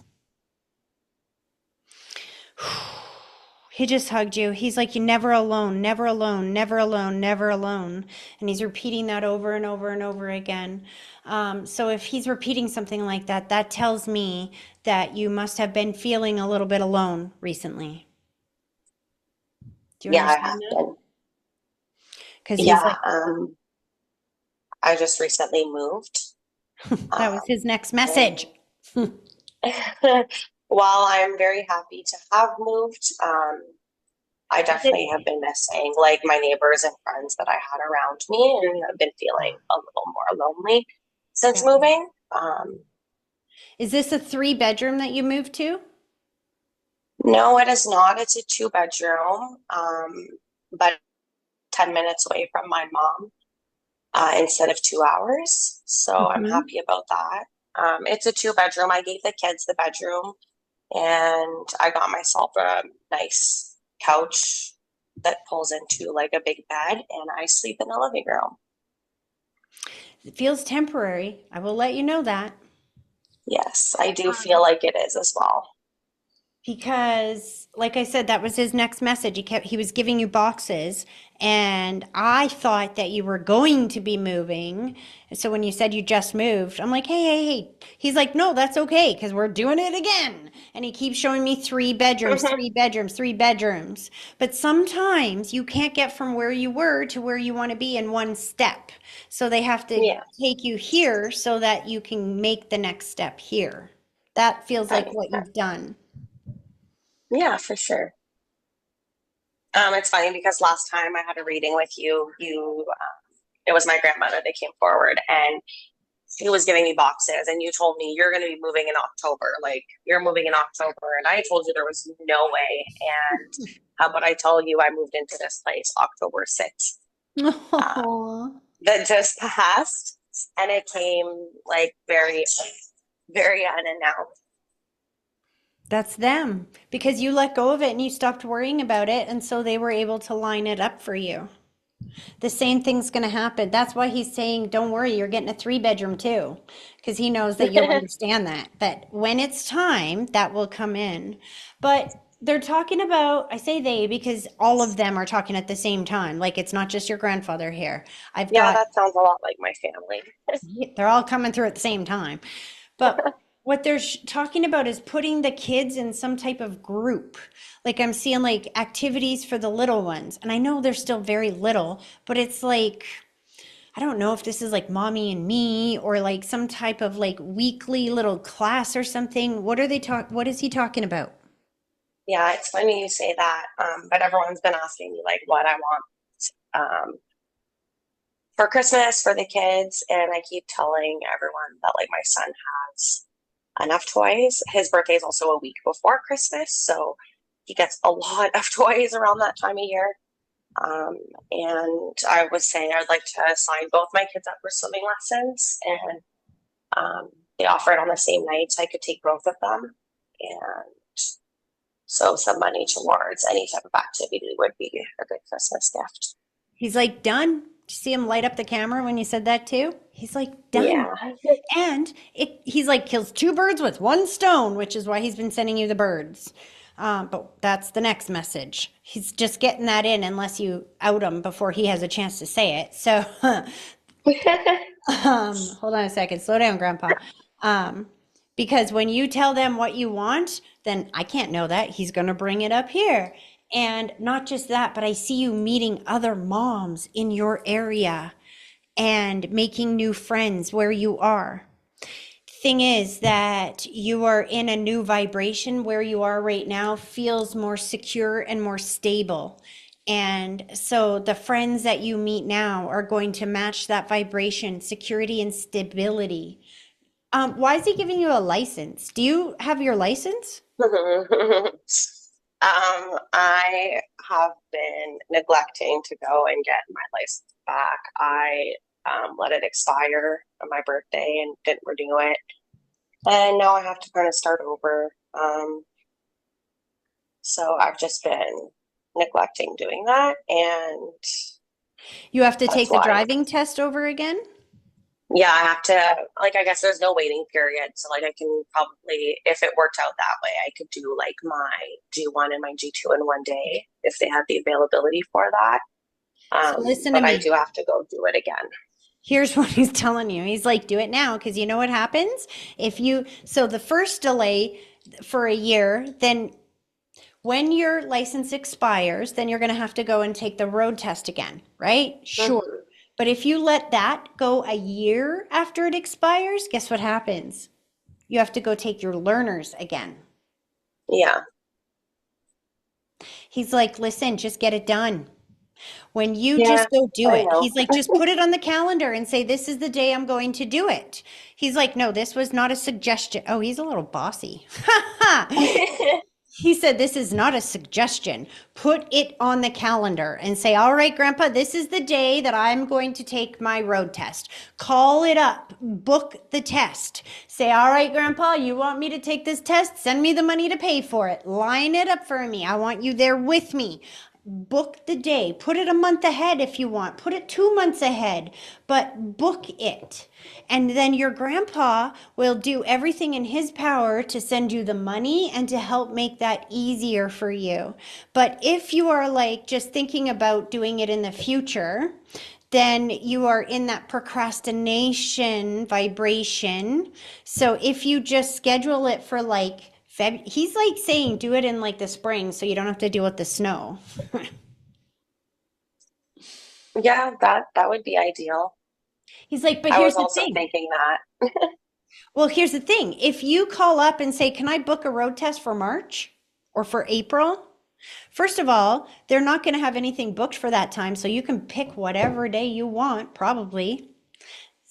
Speaker 1: He just hugged you. He's like, you're never alone, never alone, never alone, never alone. And he's repeating that over and over and over again. So if he's repeating something like that, that tells me that you must have been feeling a little bit alone recently. Do you
Speaker 5: Yeah, I
Speaker 1: understand
Speaker 5: have
Speaker 1: that?
Speaker 5: been.
Speaker 1: Because he's
Speaker 5: Yeah,
Speaker 1: like,
Speaker 5: I just recently moved.
Speaker 1: that was
Speaker 5: Um,
Speaker 1: his next
Speaker 5: and
Speaker 1: message.
Speaker 5: while I'm very happy to have moved, I
Speaker 1: Is it?
Speaker 5: definitely have been missing like my neighbors and friends that I had around me, and I've been feeling a little more lonely since
Speaker 1: Okay.
Speaker 5: moving.
Speaker 1: Is this a three-bedroom that you moved to?
Speaker 5: No, it is not. It's a two-bedroom, but 10 minutes away from my mom instead of 2 hours. So I'm
Speaker 1: Hmm.
Speaker 5: happy about that. It's a two-bedroom. I gave the kids the bedroom, and I got myself a nice couch that pulls into like a big bed, and I sleep in the living room.
Speaker 1: It feels temporary. I will let you know that.
Speaker 5: Yes, I do feel like it is as well.
Speaker 1: Because, like I said, that was his next message. He was giving you boxes, and I thought that you were going to be moving. So when you said you just moved, I'm like, hey, hey, hey. He's like, no, that's okay, because we're doing it again. And he keeps showing me three bedrooms, three bedrooms, three bedrooms. But sometimes you can't get from where you were to where you want to be in one step. So they have to
Speaker 5: Yeah,
Speaker 1: take you here so that you can make the next step here. That feels
Speaker 5: that
Speaker 1: like
Speaker 5: makes
Speaker 1: what
Speaker 5: sense.
Speaker 1: you've done.
Speaker 5: Yeah, for sure. It's funny because last time I had a reading with you, it was my grandmother that came forward and she was giving me boxes and you told me you're going to be moving in October. Like you're moving in October. And I told you there was no way. And how about I tell you I moved into this place October 6th. Um,
Speaker 1: Oh,
Speaker 5: that just passed and it came like very, very unannounced.
Speaker 1: that's them because you let go of it and you stopped worrying about it. And so they were able to line it up for you. The same thing's going to happen. That's why he's saying, don't worry, you're getting a three-bedroom too. Because he knows that you'll understand that when it's time, that will come in. But they're talking about, I say they because all of them are talking at the same time. Like it's not just your grandfather here. I've
Speaker 5: Yeah,
Speaker 1: got,
Speaker 5: that sounds a lot like my family.
Speaker 1: they're all coming through at the same time. But what they're talking about is putting the kids in some type of group. Like I'm seeing like activities for the little ones. And I know they're still very little, but it's like, I don't know if this is like mommy and me or like some type of like weekly little class or something. What is he talking about?
Speaker 5: Yeah, it's funny you say that. But everyone's been asking me like what I want for Christmas for the kids, and I keep telling everyone that like my son has enough toys. His birthday is also a week before Christmas, so he gets a lot of toys around that time of year. Um, and I was saying I'd like to sign both my kids up for swimming lessons, and they offer it on the same night, so I could take both of them. And so some money towards any type of activity would be a good Christmas gift.
Speaker 1: He's like, done. Did you see him light up the camera when you said that too? He's like, done.
Speaker 5: Yeah.
Speaker 1: And he's like, kills two birds with one stone, which is why he's been sending you the birds. But that's the next message. He's just getting that in unless you out him before he has a chance to say it. So hold on a second. Slow down, Grandpa. Um, because when you tell them what you want, then I can't know that. He's going to bring it up here. And not just that, but I see you meeting other moms in your area and making new friends where you are. Thing is that you are in a new vibration where you are right now feels more secure and more stable. And so the friends that you meet now are going to match that vibration, security and stability. Why is he giving you a license? Do you have your license?
Speaker 5: I have been neglecting to go and get my license back. I let it expire on my birthday and didn't renew it. And now I have to kind of start over. So I've just been neglecting doing that. And
Speaker 1: You have to
Speaker 5: that's
Speaker 1: take the
Speaker 5: why.
Speaker 1: driving test over again?
Speaker 5: Yeah, I have to, like, I guess there's no waiting period. So, like, I can probably, if it worked out that way, I could do like my G1 and my G2 in one day if they had the availability for that.
Speaker 1: So listen to
Speaker 5: But I
Speaker 1: me.
Speaker 5: do have to go do it again.
Speaker 1: Here's what he's telling you. He's like, do it now because you know what happens? So the first delay for a year, then when your license expires, then you're going to have to go and take the road test again, right? Sure.
Speaker 5: Mhm.
Speaker 1: But if you let that go a year after it expires, guess what happens? You have to go take your learners again.
Speaker 5: Yeah.
Speaker 1: He's like, listen, just get it done. When you
Speaker 5: Yeah,
Speaker 1: just go do
Speaker 5: I
Speaker 1: it,
Speaker 5: know.
Speaker 1: he's like, just put it on the calendar and say, this is the day I'm going to do it. He's like, no, this was not a suggestion. Oh, he's a little bossy. He said, this is not a suggestion. Put it on the calendar and say, all right, Grandpa, this is the day that I'm going to take my road test. Call it up, book the test. Say, all right, Grandpa, you want me to take this test? Send me the money to pay for it. Line it up for me. I want you there with me. Book the day. Put it a month ahead if you want. Put it 2 months ahead, but book it. And then your grandpa will do everything in his power to send you the money and to help make that easier for you. But if you are like just thinking about doing it in the future, then you are in that procrastination vibration. So if you just schedule it for like he's like saying do it in like the spring so you don't have to deal with the snow.
Speaker 5: Yeah, that would be ideal.
Speaker 1: He's like, but
Speaker 5: I
Speaker 1: here's
Speaker 5: was
Speaker 1: the
Speaker 5: also
Speaker 1: thing.
Speaker 5: thinking that.
Speaker 1: Well, here's the thing. If you call up and say, can I book a road test for March or for April? First of all, they're not going to have anything booked for that time, so you can pick whatever day you want, probably.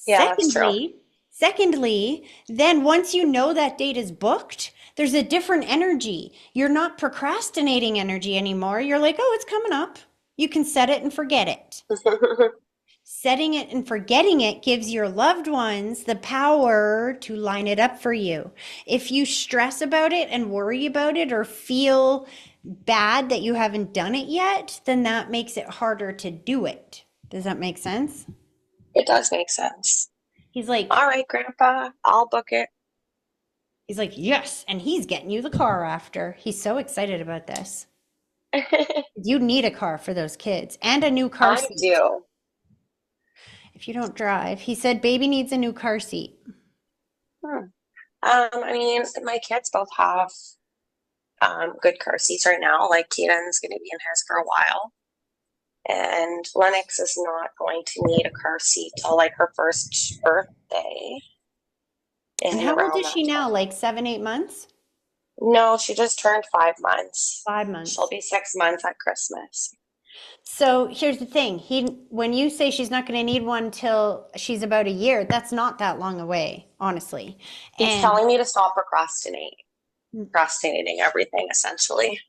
Speaker 5: Yeah, that's true.
Speaker 1: Secondly, then once you know that date is booked, there's a different energy. You're not procrastinating energy anymore. You're like, oh, it's coming up. You can set it and forget it. Setting it and forgetting it gives your loved ones the power to line it up for you. If you stress about it and worry about it or feel bad that you haven't done it yet, then that makes it harder to do it. Does that make sense?
Speaker 5: It does make sense.
Speaker 1: He's like,
Speaker 5: All right, Grandpa, I'll book it.
Speaker 1: he's like, yes, and he's getting you the car after. He's so excited about this. You need a car for those kids and a new car
Speaker 5: I
Speaker 1: seat.
Speaker 5: do.
Speaker 1: If you don't drive, he said, baby needs a new car seat.
Speaker 5: Hmm. I mean, my kids both have good car seats right now. Like Keaton's going to be in his for a while, and Lennox is not going to need a car seat till like her first birthday
Speaker 1: And
Speaker 5: in
Speaker 1: how old
Speaker 5: around
Speaker 1: is
Speaker 5: that
Speaker 1: she now?
Speaker 5: time.
Speaker 1: Like 7, 8 months?
Speaker 5: No, she just turned 5 months.
Speaker 1: 5 months.
Speaker 5: She'll be 6 months at Christmas.
Speaker 1: So here's the thing. When you say she's not going to need one till she's about a year, that's not that long away, honestly.
Speaker 5: He's
Speaker 1: And
Speaker 5: telling me to stop procrastinating everything essentially.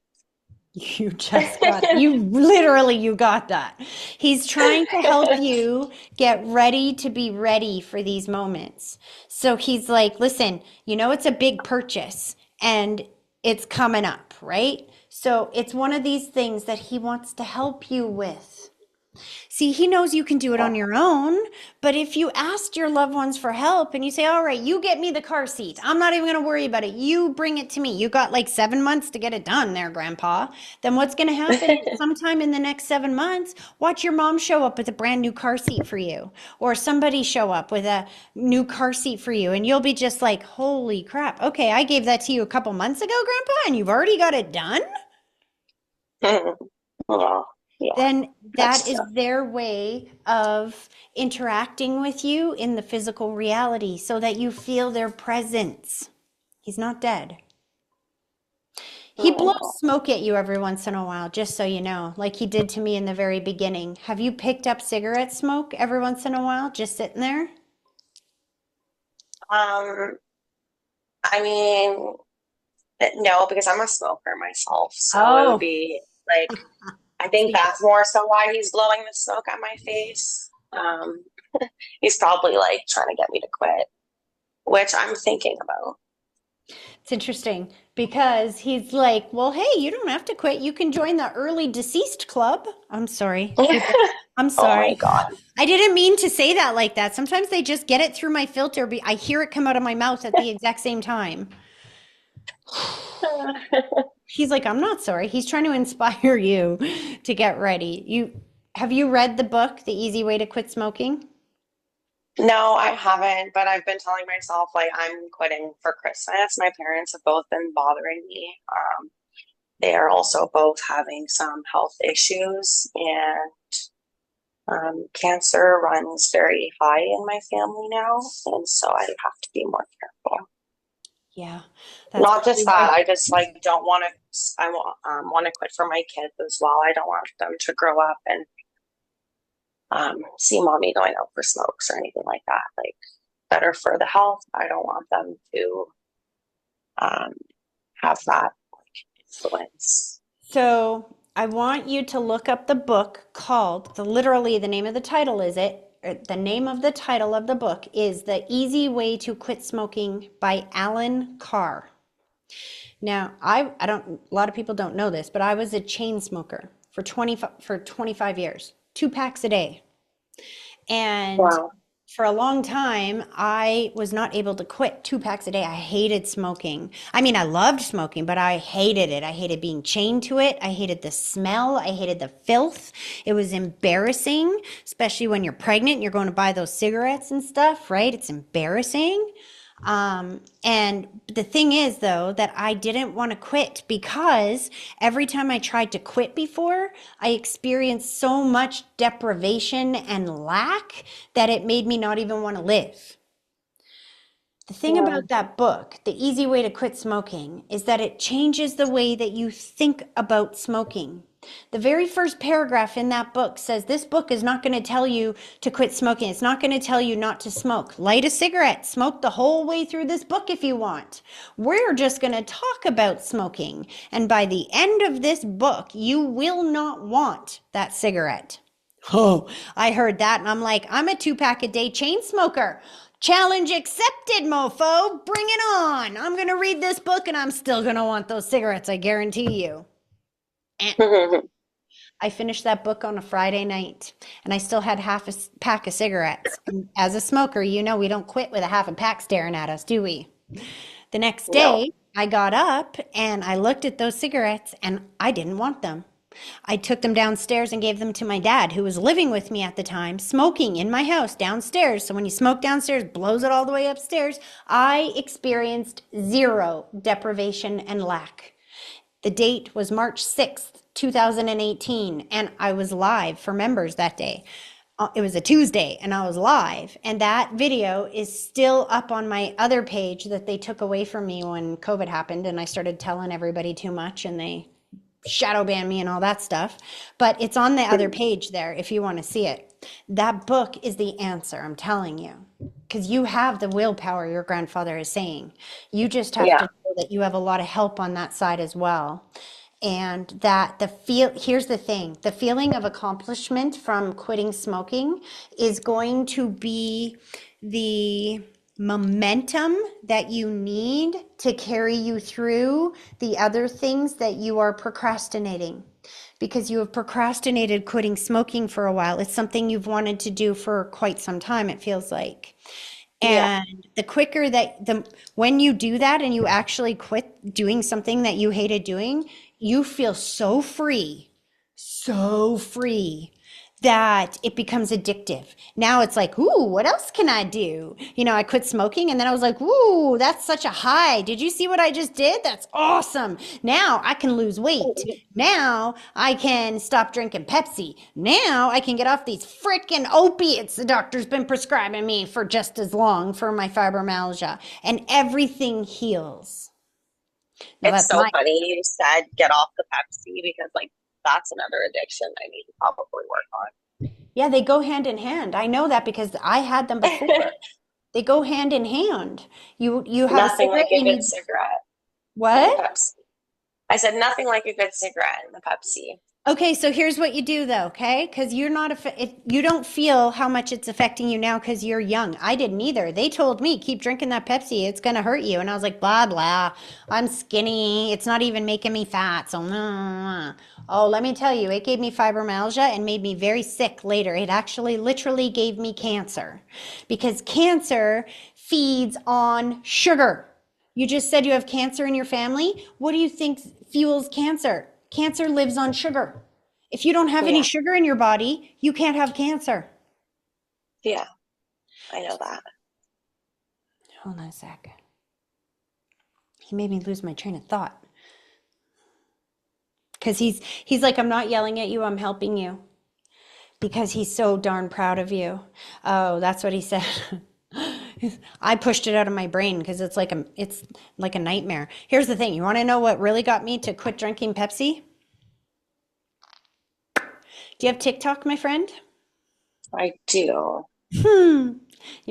Speaker 1: you just got, you got that. He's trying to help you get ready to be ready for these moments. So he's like, listen, it's a big purchase and it's coming up, right? So it's one of these things that he wants to help you with. See, he knows you can do it on your own, but if you asked your loved ones for help and you say, all right, you get me the car seat. I'm not even going to worry about it. You bring it to me. You got like 7 months to get it done there, Grandpa. Then what's going to happen is sometime in the next 7 months, watch your mom show up with a brand new car seat for you, or somebody show up with a new car seat for you. And you'll be just like, holy crap. Okay, I gave that to you a couple months ago, Grandpa, and you've already got it done?
Speaker 5: Well, yeah,
Speaker 1: Then that
Speaker 5: that's
Speaker 1: is their way of interacting with you in the physical reality so that you feel their presence. He's not dead. He
Speaker 5: I
Speaker 1: blows
Speaker 5: know.
Speaker 1: smoke at you every once in a while, just so you know, like he did to me in the very beginning. Have you picked up cigarette smoke every once in a while, just sitting there?
Speaker 5: Um, I mean, no, because I'm a smoker myself, so it would
Speaker 1: Oh,
Speaker 5: be like I think
Speaker 1: see,
Speaker 5: that's more so why he's blowing the smoke at my face. He's probably like trying to get me to quit, which I'm thinking about.
Speaker 1: it's interesting because he's like, well, hey, you don't have to quit. You can join the early deceased club. I'm sorry. I'm
Speaker 5: Oh my
Speaker 1: sorry.
Speaker 5: God.
Speaker 1: I didn't mean to say that like that. Sometimes they just get it through my filter. I hear it come out of my mouth at the exact same time. He's like, I'm not sorry. He's trying to inspire you to get ready. Have you read the book, The Easy Way to Quit Smoking?
Speaker 5: No, I haven't, but I've been telling myself like I'm quitting for Christmas. My parents have both been bothering me. They are also both having some health issues, and cancer runs very high in my family now, and so I have to be more careful.
Speaker 1: Yeah, that's
Speaker 5: Not
Speaker 1: probably
Speaker 5: just that,
Speaker 1: why.
Speaker 5: I just like don't want to. I want to quit for my kids as well. I don't want them to grow up and see mommy going out for smokes or anything like that. Like better for the health. I don't want them to um, have that influence.
Speaker 1: So I want you to look up the book called, literally the name of the title is the name of the title of the book is The Easy Way to Quit Smoking by Alan Carr. Now, I don't, a lot of people don't know this, but I was a chain smoker for 25 years, 2 packs a day. And
Speaker 5: Wow.
Speaker 1: for a long time, I was not able to quit 2 packs a day. I hated smoking. I mean, I loved smoking, but I hated it. I hated being chained to it. I hated the smell. I hated the filth. It was embarrassing, especially when you're pregnant and you're going to buy those cigarettes and stuff, right? It's embarrassing. And the thing is, though, that I didn't want to quit because every time I tried to quit before, I experienced so much deprivation and lack that it made me not even want to live. The thing
Speaker 5: Yeah.
Speaker 1: about that book, The Easy Way to Quit Smoking, is that it changes the way that you think about smoking. The very first paragraph in that book says this book is not going to tell you to quit smoking. It's not going to tell you not to smoke. Light a cigarette, smoke the whole way through this book if you want. We're just going to talk about smoking. And by the end of this book, you will not want that cigarette. Oh, I heard that and I'm like, I'm a 2 pack a day chain smoker. Challenge accepted, mofo. Bring it on. I'm going to read this book and I'm still going to want those cigarettes, I guarantee you. And I finished that book on a Friday night and I still had half a pack of cigarettes. And as a smoker, we don't quit with a half a pack staring at us, do we? The next
Speaker 5: No.
Speaker 1: day, I got up and I looked at those cigarettes and I didn't want them. I took them downstairs and gave them to my dad, who was living with me at the time, smoking in my house downstairs. So when you smoke downstairs, blows it all the way upstairs. I experienced zero deprivation and lack. The date was March 6th, 2018, and I was live for members that day. It was a Tuesday and I was live, and that video is still up on my other page that they took away from me when COVID happened and I started telling everybody too much and they shadow ban me and all that stuff. But it's on the other page there if you want to see it. That book is the answer, I'm telling you. Because you have the willpower, your grandfather is saying. You just have to
Speaker 5: Yeah.
Speaker 1: know that you have a lot of help on that side as well. And that here's the thing, the feeling of accomplishment from quitting smoking is going to be the momentum that you need to carry you through the other things that you are procrastinating, because you have procrastinated quitting smoking for a while. It's something you've wanted to do for quite some time, it feels like.
Speaker 5: Yeah.
Speaker 1: And the quicker that when you do that and you actually quit doing something that you hated doing, you feel so free that it becomes addictive. Now it's like, ooh, what else can I do? You know, I quit smoking and then I was like, ooh, that's such a high. Did you see what I just did? That's awesome. Now I can lose weight. Now I can stop drinking Pepsi. Now I can get off these freaking opiates the doctor's been prescribing me for just as long for my fibromyalgia, and everything heals. Now
Speaker 5: It's
Speaker 1: that's
Speaker 5: so
Speaker 1: my
Speaker 5: funny you said get off the Pepsi because like that's another addiction I need to probably work
Speaker 1: Yeah, they go hand in hand. I know that because I had them before.
Speaker 5: on.
Speaker 1: They go hand in hand. You have a
Speaker 5: Nothing like
Speaker 1: cigarette,
Speaker 5: a
Speaker 1: you
Speaker 5: good
Speaker 1: need
Speaker 5: cigarette and the
Speaker 1: what?
Speaker 5: Pepsi. I said nothing like a good cigarette and the Pepsi.
Speaker 1: Okay, so here's what you do though, okay? Because you're not if you don't feel how much it's affecting you now because you're young. I didn't either. They told me keep drinking that Pepsi, it's gonna hurt you, and I was like, blah blah. I'm skinny. It's not even making me fat. So, oh, let me tell you, it gave me fibromyalgia and made me very sick later. It actually literally gave me cancer because cancer feeds on sugar. You just said you have cancer in your family. What do you think fuels cancer? Cancer lives on sugar. If you don't have any
Speaker 5: Yeah.
Speaker 1: sugar in your body, you can't have cancer.
Speaker 5: Yeah. I know that.
Speaker 1: Hold on a sec. He made me lose my train of thought. Because he's like, I'm not yelling at you, I'm helping you. Because he's so darn proud of you. Oh, that's what he said. I pushed it out of my brain because it's like a nightmare. Here's the thing. You want to know what really got me to quit drinking Pepsi? Do you have TikTok, my friend?
Speaker 5: I do.
Speaker 1: You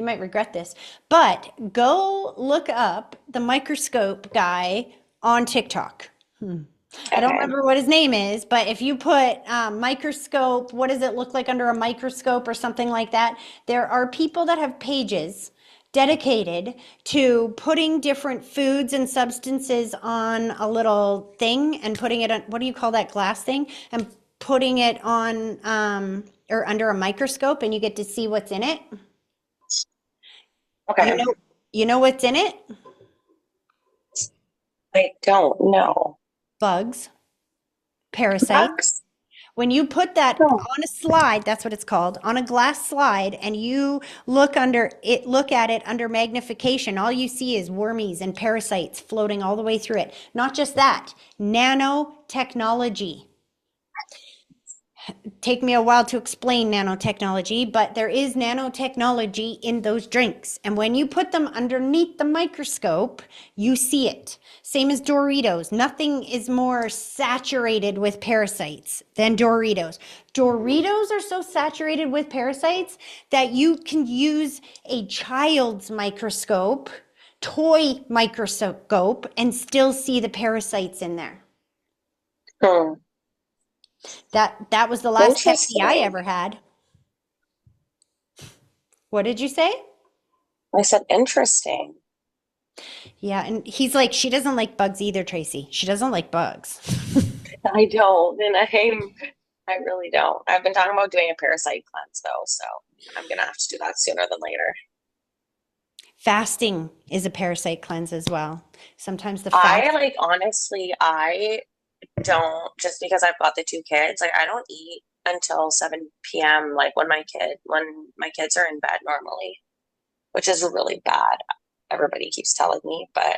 Speaker 1: might regret this, but go look up the microscope guy on TikTok. I don't
Speaker 5: Okay.
Speaker 1: remember what his name is, but if you put microscope, what does it look like under a microscope or something like that? There are people that have pages dedicated to putting different foods and substances on a little thing and putting it on, what do you call that glass thing? And putting it on or under a microscope, and you get to see what's in it. You
Speaker 5: Okay.
Speaker 1: know, you know what's in it?
Speaker 5: I don't know.
Speaker 1: Bugs, parasites.
Speaker 5: Bugs?
Speaker 1: When you put that
Speaker 5: No.
Speaker 1: on a slide, that's what it's called, on a glass slide, and you look at it under magnification, all you see is wormies and parasites floating all the way through it. Not just that, nanotechnology. Take me a while to explain nanotechnology, but there is nanotechnology in those drinks. And when you put them underneath the microscope, you see it. Same as Doritos. Nothing is more saturated with parasites than Doritos. Doritos are so saturated with parasites that you can use a child's microscope, toy microscope, and still see the parasites in there.
Speaker 5: Hmm.
Speaker 1: That was the last Pepsi I
Speaker 5: Interesting.
Speaker 1: ever had. What did you say?
Speaker 5: I said interesting.
Speaker 1: Yeah, and he's like, she doesn't like bugs either, Tracy. She doesn't like bugs.
Speaker 5: I don't, and I really don't. I've been talking about doing a parasite cleanse though, so I'm gonna have to do that sooner than later.
Speaker 1: Fasting is a parasite cleanse as well. Sometimes the
Speaker 5: I
Speaker 1: fast.
Speaker 5: like honestly, I don't, just because I've got the two kids, like I don't eat until 7 p.m. like when my kids are in bed normally, which is really bad. Everybody keeps telling me, but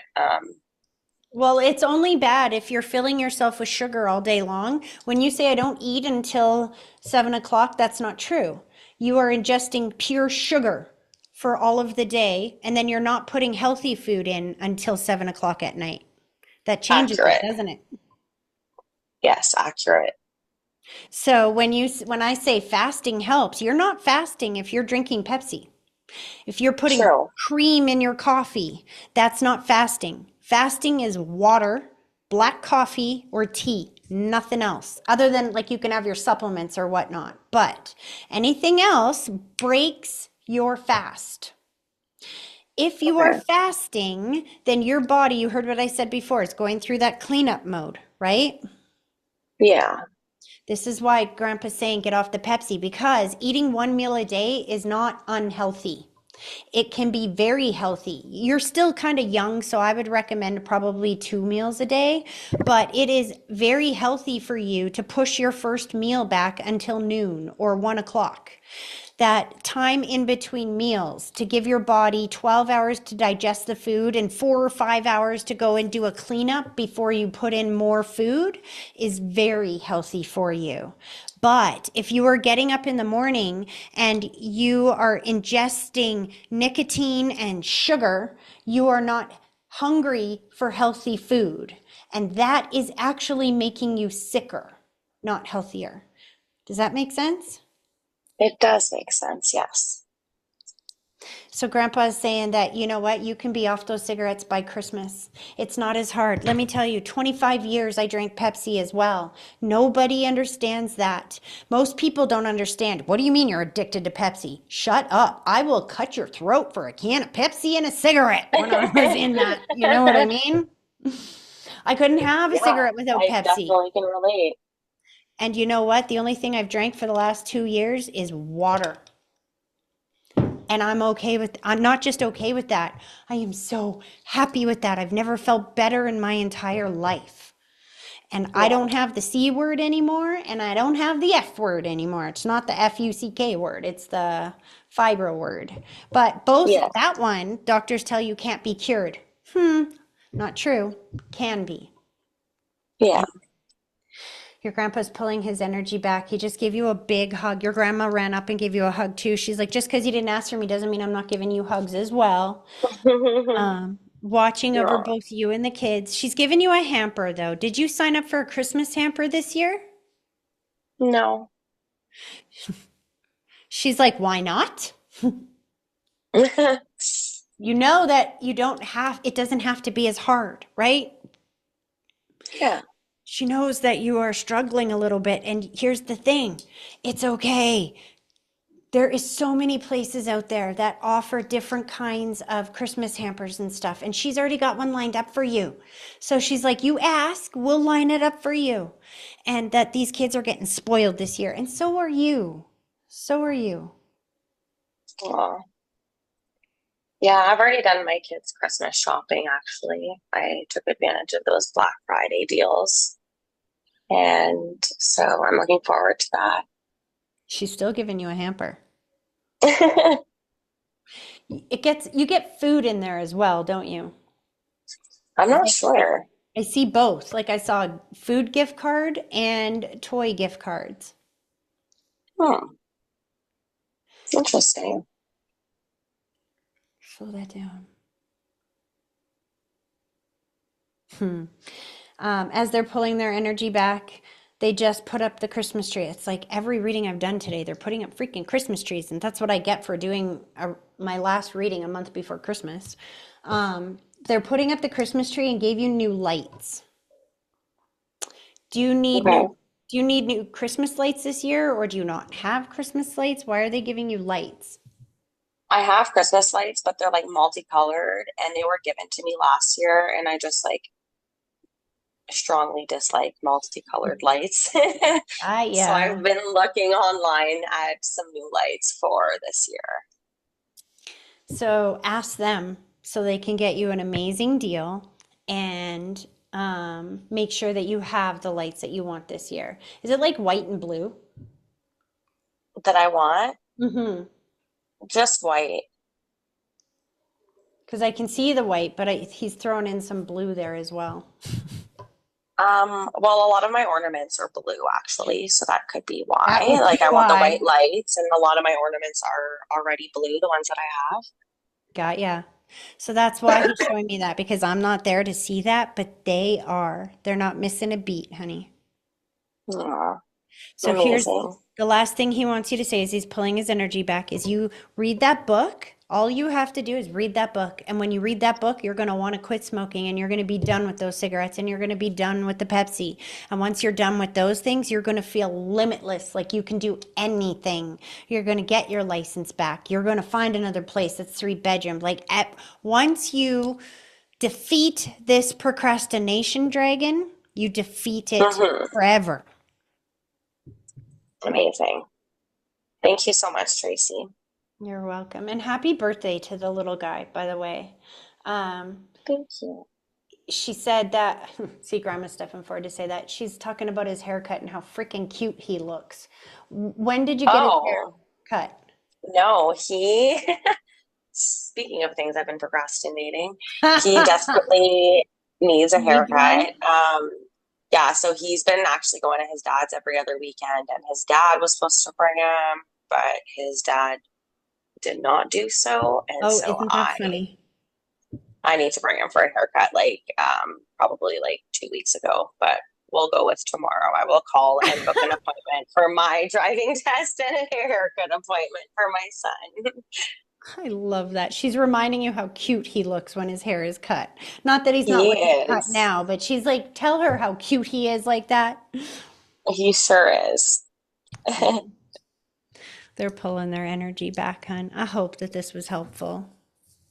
Speaker 1: Well, it's only bad if you're filling yourself with sugar all day long. When you say I don't eat until 7 o'clock, that's not true. You are ingesting pure sugar for all of the day, and then you're not putting healthy food in until 7 o'clock at night. That changes it,
Speaker 5: accurate.
Speaker 1: doesn't it?
Speaker 5: Yes, accurate.
Speaker 1: So when I say fasting helps, you're not fasting if you're drinking Pepsi. If you're putting
Speaker 5: True.
Speaker 1: cream in your coffee, that's not fasting. Fasting is water, black coffee, or tea, nothing else, other than like you can have your supplements or whatnot. But anything else breaks your fast. If you are
Speaker 5: Okay.
Speaker 1: fasting, then your body, you heard what I said before, it's going through that cleanup mode, right?
Speaker 5: Yeah.
Speaker 1: This is why Grandpa's saying get off the Pepsi because eating one meal a day is not unhealthy. It can be very healthy. You're still kind of young, so I would recommend probably 2 meals a day, but it is very healthy for you to push your first meal back until noon or 1 o'clock. That time in between meals to give your body 12 hours to digest the food and 4 or 5 hours to go and do a cleanup before you put in more food is very healthy for you. But if you are getting up in the morning and you are ingesting nicotine and sugar, you are not hungry for healthy food. And that is actually making you sicker, not healthier. Does that make sense?
Speaker 5: It does make sense. Yes.
Speaker 1: So Grandpa is saying that, you know what, you can be off those cigarettes by Christmas. It's not as hard. Let me tell you, 25 years I drank Pepsi as well. Nobody understands that. Most people don't understand. What do you mean you're addicted to Pepsi? Shut up. I will cut your throat for a can of Pepsi and a cigarette when I was in that. You know what I mean? I couldn't have a
Speaker 5: Yeah,
Speaker 1: cigarette without
Speaker 5: I
Speaker 1: Pepsi.
Speaker 5: definitely can relate.
Speaker 1: And you know what? The only thing I've drank for the last 2 years is water. And I'm not just okay with that. I am so happy with that. I've never felt better in my entire life. And I
Speaker 5: Yeah.
Speaker 1: don't have the C word anymore, and I don't have the F word anymore. It's not the FUCK word, it's the fibro word. But both,
Speaker 5: Yeah.
Speaker 1: that one, doctors tell you can't be cured. Not true. Can be.
Speaker 5: Yeah.
Speaker 1: And your grandpa's pulling his energy back. He just gave you a big hug. Your grandma ran up and gave you a hug too. She's like, just because you didn't ask for me doesn't mean I'm not giving you hugs as well. Watching over
Speaker 5: Yeah.
Speaker 1: both you and the kids. She's given you a hamper though. Did you sign up for a Christmas hamper this year?
Speaker 5: No.
Speaker 1: She's like, why not? You know that it doesn't have to be as hard, right?
Speaker 5: Yeah.
Speaker 1: She knows that you are struggling a little bit. And here's the thing, it's okay. There is so many places out there that offer different kinds of Christmas hampers and stuff. And she's already got one lined up for you. So she's like, you ask, we'll line it up for you. And that these kids are getting spoiled this year. And so are you. So are you.
Speaker 5: Aw. Yeah, I've already done my kids' Christmas shopping actually. I took advantage of those Black Friday deals. And so I'm looking forward to
Speaker 1: She's still giving you a hamper.
Speaker 5: that.
Speaker 1: You get food in there as well, don't you?
Speaker 5: I'm
Speaker 1: 'Cause
Speaker 5: not sure.
Speaker 1: I see both. Like I saw a food gift card and toy gift cards.
Speaker 5: Hmm. Interesting.
Speaker 1: Slow that down. As they're pulling their energy back, they just put up the Christmas tree. It's like every reading I've done today, they're putting up freaking Christmas trees, and that's what I get for doing my last reading a month before Christmas. They're putting up the Christmas tree and gave you new lights. Do you need
Speaker 5: Okay.
Speaker 1: new do you need new Christmas lights this year, or do you not have Christmas lights? Why are they giving you lights?
Speaker 5: I have Christmas lights, but they're like multicolored and they were given to me last year and I just like strongly dislike multicolored lights. So
Speaker 1: Yeah.
Speaker 5: I've been looking online at some new lights for this year.
Speaker 1: So ask them so they can get you an amazing deal. And make sure that you have the lights that you want this year. Is it like white and blue?
Speaker 5: That I want
Speaker 1: Mm-hmm.
Speaker 5: just white.
Speaker 1: Because I can see the white, but he's thrown in some blue there as well.
Speaker 5: Well, a lot of my ornaments are blue actually, so that could be
Speaker 1: That
Speaker 5: why.
Speaker 1: would
Speaker 5: Like
Speaker 1: be
Speaker 5: I want the
Speaker 1: why.
Speaker 5: white lights, and a lot of my ornaments are already blue, the ones that I have.
Speaker 1: Got ya. So that's why he's showing me that because I'm not there to see that, but they are. They're not missing a beat, honey.
Speaker 5: Yeah,
Speaker 1: So here's
Speaker 5: amazing.
Speaker 1: the last thing he wants you to say is he's pulling his energy back is you read that book. All you have to do is read that book. And when you read that book, you're going to want to quit smoking and you're going to be done with those cigarettes and you're going to be done with the Pepsi. And once you're done with those things, you're going to feel limitless, like you can do anything. You're going to get your license back. You're going to find another place that's 3 bedroom. Once you defeat this procrastination dragon, you defeat it
Speaker 5: Hmm.
Speaker 1: forever.
Speaker 5: Amazing. Thank you so much, Tracy.
Speaker 1: You're welcome. And happy birthday to the little guy, by the way. Um,
Speaker 5: Thank you.
Speaker 1: she said that, see, Grandma's stepping forward to say that. She's talking about his haircut and how freaking cute he looks. When did you get his hair
Speaker 5: Oh,
Speaker 1: cut?
Speaker 5: no, he, speaking of things I've been procrastinating, he desperately needs a
Speaker 1: Needs one?
Speaker 5: haircut. Yeah, so he's been actually going to his dad's every other weekend, and his dad was supposed to bring him, but his dad did not do so, and
Speaker 1: Oh,
Speaker 5: so
Speaker 1: isn't that funny?
Speaker 5: I need to bring him for a haircut, like probably like 2 weeks ago, but we'll go with tomorrow. I will call and book an appointment for my driving test and a haircut appointment for my son.
Speaker 1: I love that. She's reminding you how cute he looks when his hair is cut. Not that he's not
Speaker 5: He
Speaker 1: looking cut
Speaker 5: is.
Speaker 1: now, but she's like, tell her how cute he is like that.
Speaker 5: He sure is.
Speaker 1: They're pulling their energy back, hon. I hope that this was helpful.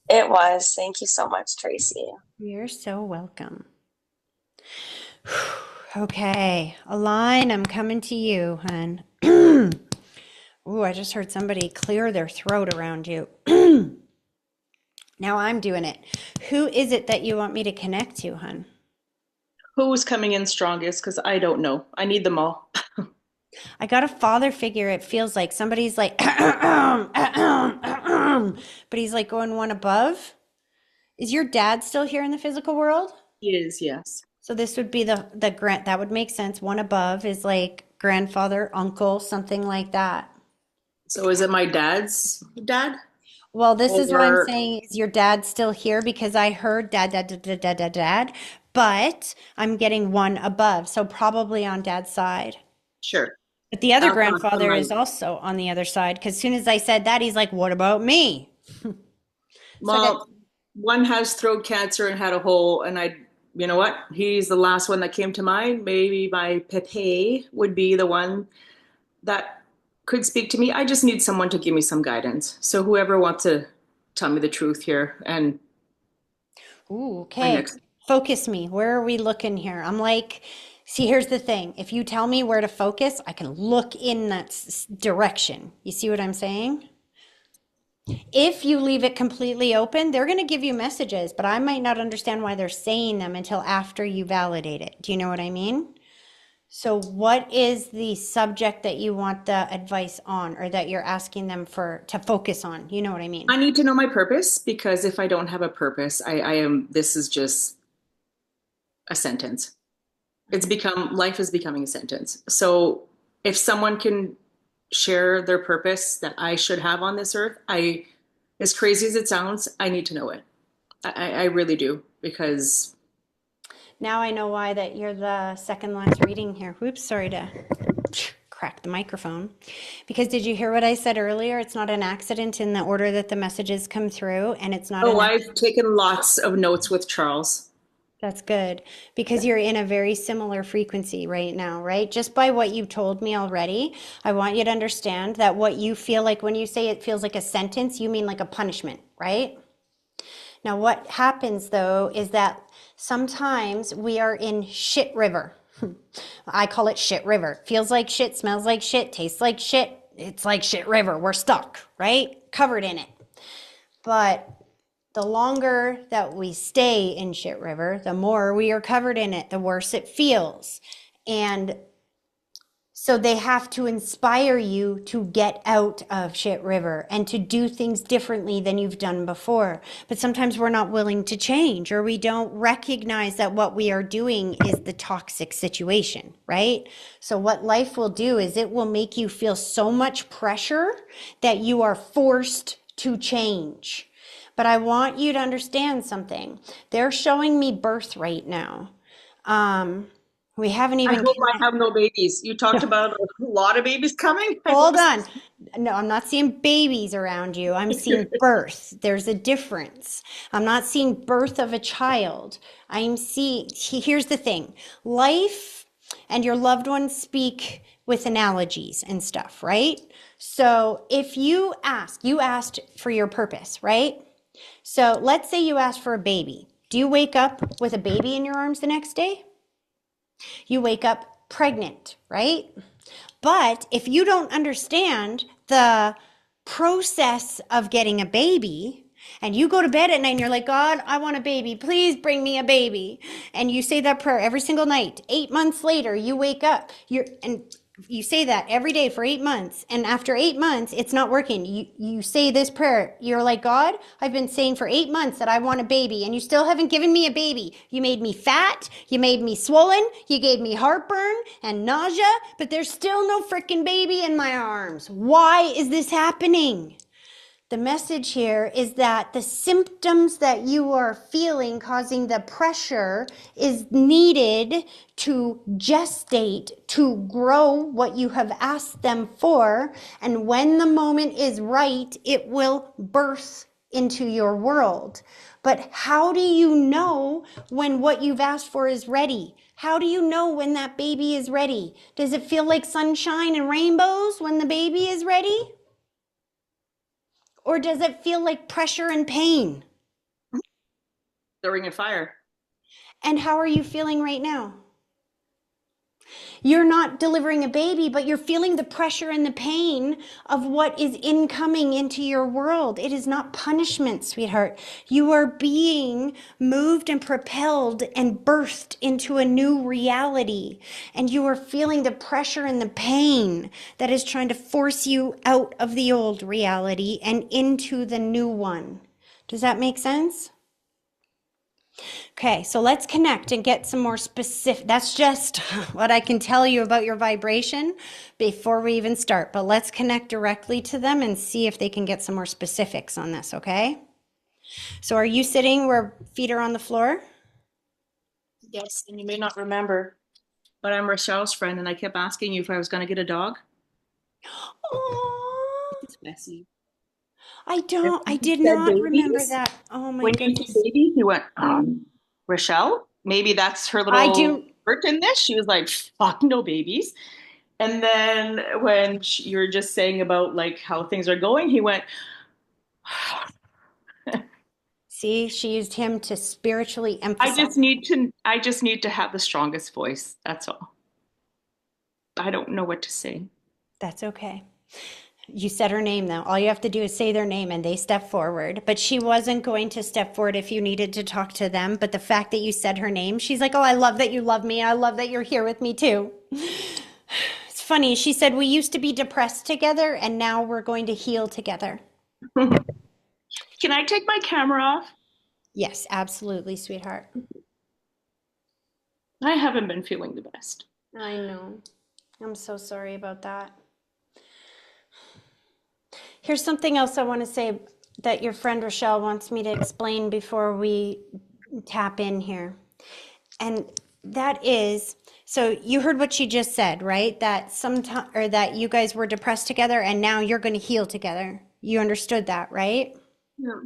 Speaker 5: It was. Thank you so much, Tracy.
Speaker 1: You're so welcome. Okay, Aline, I'm coming to you, hon. Ooh, I just heard somebody clear their throat around you. Now I'm doing it. Who is it that you want me to connect to, hon?
Speaker 6: Who's coming in strongest? Because I don't know. I need them all.
Speaker 1: I got a father figure. It feels like somebody's like, but he's like going one above. Is your dad still here in the physical world?
Speaker 6: He is, yes.
Speaker 1: So this would be the grant. That would make sense. One above is like grandfather, uncle, something like that.
Speaker 6: So is it my dad's dad?
Speaker 1: Well, this is what I'm
Speaker 6: Or
Speaker 1: saying. Is your dad still here? Because I heard dad, dad, dad, dad, dad, dad, dad, but I'm getting one above. So probably on dad's side.
Speaker 6: sure.
Speaker 1: But the other
Speaker 6: I'll talk to
Speaker 1: grandfather
Speaker 6: my
Speaker 1: is also on the other side. Because as soon as I said that, he's like, what about me? So I got,
Speaker 6: well, one has throat cancer and had a hole, and you know what? He's the last one that came to mind. Maybe my Pepe would be the one that could speak to me. I just need someone to give me some guidance. So whoever wants to tell me the truth here and
Speaker 1: ooh,
Speaker 6: my
Speaker 1: okay.
Speaker 6: next.
Speaker 1: Focus me. Where are we looking here? I'm like, see, here's the thing. If you tell me where to focus, I can look in that direction. You see what I'm saying? If you leave it completely open, they're going to give you messages, but I might not understand why they're saying them until after you validate it. Do you know what I mean? So, what is the subject that you want the advice on or that you're asking them for to focus on? You know what I mean?
Speaker 6: I need to know my purpose because if I don't have a purpose, this is just a sentence. Life is becoming a sentence. So if someone can share their purpose that I should have on this earth, as crazy as it sounds, I need to know it. I really do because
Speaker 1: Now I know why that you're the second last reading here. Whoops, sorry to crack the microphone. Because did you hear what I said earlier? It's not an accident in the order that the messages come through, and it's not an
Speaker 6: I've taken lots of notes with Charles.
Speaker 1: That's good because you're in a very similar frequency right now, right? Just by what you told me already, I want you to understand that what you feel like when you say it feels like a sentence, you mean like a punishment, right? Now, what happens though is that sometimes we are in shit river. I call it shit river. Feels like shit, smells like shit, tastes like shit. It's like shit river. We're stuck, right? Covered in it. But the longer that we stay in Shit River, the more we are covered in it, the worse it feels. And so they have to inspire you to get out of Shit River and to do things differently than you've done before. But sometimes we're not willing to change, or we don't recognize that what we are doing is the toxic situation, right? So what life will do is it will make you feel so much pressure that you are forced to change. But I want you to understand something. They're showing me birth right now. We haven't
Speaker 6: I
Speaker 1: even
Speaker 6: hope I have no babies. You talked
Speaker 1: connected.
Speaker 6: about a lot of babies coming. I hope
Speaker 1: Hold on. No, I'm not seeing babies around you. I'm seeing birth. There's a difference. I'm not seeing birth of a child. I'm seeing, here's the thing. Life and your loved ones speak with analogies and stuff, right? So if you asked for your purpose, right? So let's say you asked for a baby. Do you wake up with a baby in your arms the next day? You wake up pregnant, right? But if you don't understand the process of getting a baby, and you go to bed at night and you're like, God, I want a baby. Please bring me a baby. And you say that prayer every single night. 8 months later, you wake up. And you say that every day for 8 months. And after 8 months, it's not working. You say this prayer. You're like, God, I've been saying for 8 months that I want a baby, and you still haven't given me a baby. You made me fat. You made me swollen. You gave me heartburn and nausea, but there's still no freaking baby in my arms. Why is this happening? The message here is that the symptoms that you are feeling causing the pressure is needed to gestate, to grow what you have asked them for. And when the moment is right, it will birth into your world. But how do you know when what you've asked for is ready? How do you know when that baby is ready? Does it feel like sunshine and rainbows when the baby is ready? Or does it feel like pressure and pain?
Speaker 6: The Ring of Fire.
Speaker 1: And how are you feeling right now? You're not delivering a baby, but you're feeling the pressure and the pain of what is incoming into your world. It is not punishment, sweetheart. You are being moved and propelled and birthed into a new reality. And you are feeling the pressure and the pain that is trying to force you out of the old reality and into the new one. Does that make sense? Okay, so let's connect and get some more specific. That's just what I can tell you about your vibration before we even start. But let's connect directly to them and see if they can get some more specifics on this, okay? So are you sitting where feet are on the floor?
Speaker 6: Yes, and you may not remember, but I'm Rochelle's friend, and I kept asking you if I was going to get a dog.
Speaker 1: Oh,
Speaker 6: It's messy.
Speaker 1: I
Speaker 6: When you
Speaker 1: did
Speaker 6: said
Speaker 1: not remember
Speaker 6: babies,
Speaker 1: that. Oh my
Speaker 6: when you said
Speaker 1: goodness.
Speaker 6: babies, he went, Rochelle, maybe that's her
Speaker 1: I
Speaker 6: little
Speaker 1: do.
Speaker 6: hurt in this. She was like, fuck no babies. And then when you were just saying about like how things are going, he went,
Speaker 1: See, she used him to spiritually emphasize.
Speaker 6: I just need to have the strongest voice. That's all. I don't know what to say.
Speaker 1: That's okay. You said her name though. All you have to do is say their name and they step forward. But she wasn't going to step forward if you needed to talk to them. But the fact that you said her name, she's like, oh, I love that you love me. I love that you're here with me too. It's funny. She said, we used to be depressed together and now we're going to heal together.
Speaker 6: Can I take my camera off?
Speaker 1: Yes, absolutely, sweetheart.
Speaker 6: I haven't been feeling the best.
Speaker 1: I know. I'm so sorry about that. Here's something else I want to say that your friend Rochelle wants me to explain before we tap in here. And that is, so you heard what she just said, right? That sometime or that you guys were depressed together and now you're going to heal together. You understood that, right?
Speaker 6: Yeah.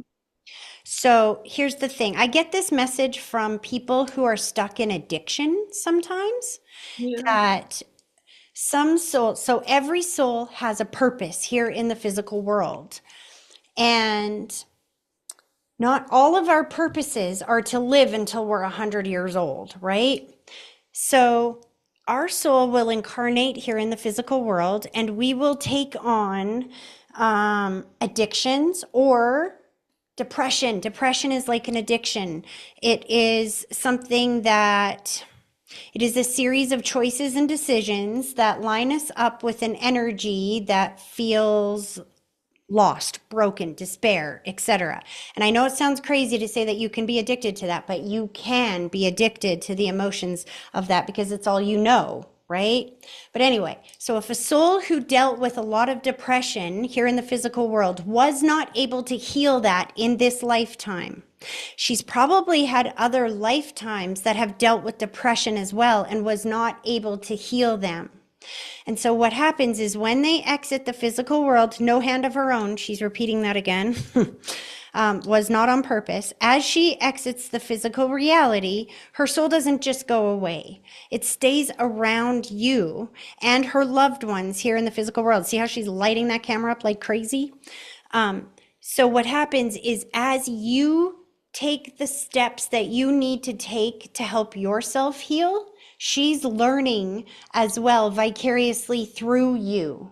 Speaker 1: So here's the thing. I get this message from people who are stuck in addiction sometimes
Speaker 6: Yeah.
Speaker 1: that some soul, so every soul has a purpose here in the physical world. And not all of our purposes are to live until we're 100 years old, right? So our soul will incarnate here in the physical world and we will take on addictions or Depression. Depression is like an addiction. It is something that it is a series of choices and decisions that line us up with an energy that feels lost, broken, despair, etc. And I know it sounds crazy to say that you can be addicted to that, but you can be addicted to the emotions of that because it's all you know, right? But anyway, so if a soul who dealt with a lot of depression here in the physical world was not able to heal that in this lifetime, she's probably had other lifetimes that have dealt with depression as well and was not able to heal them. And so what happens is when they exit the physical world, no hand of her own, she's repeating that again, was not on purpose. As she exits the physical reality, her soul doesn't just go away. It stays around you and her loved ones here in the physical world. See how she's lighting that camera up like crazy? So what happens is as you take the steps that you need to take to help yourself heal, she's learning as well vicariously through you.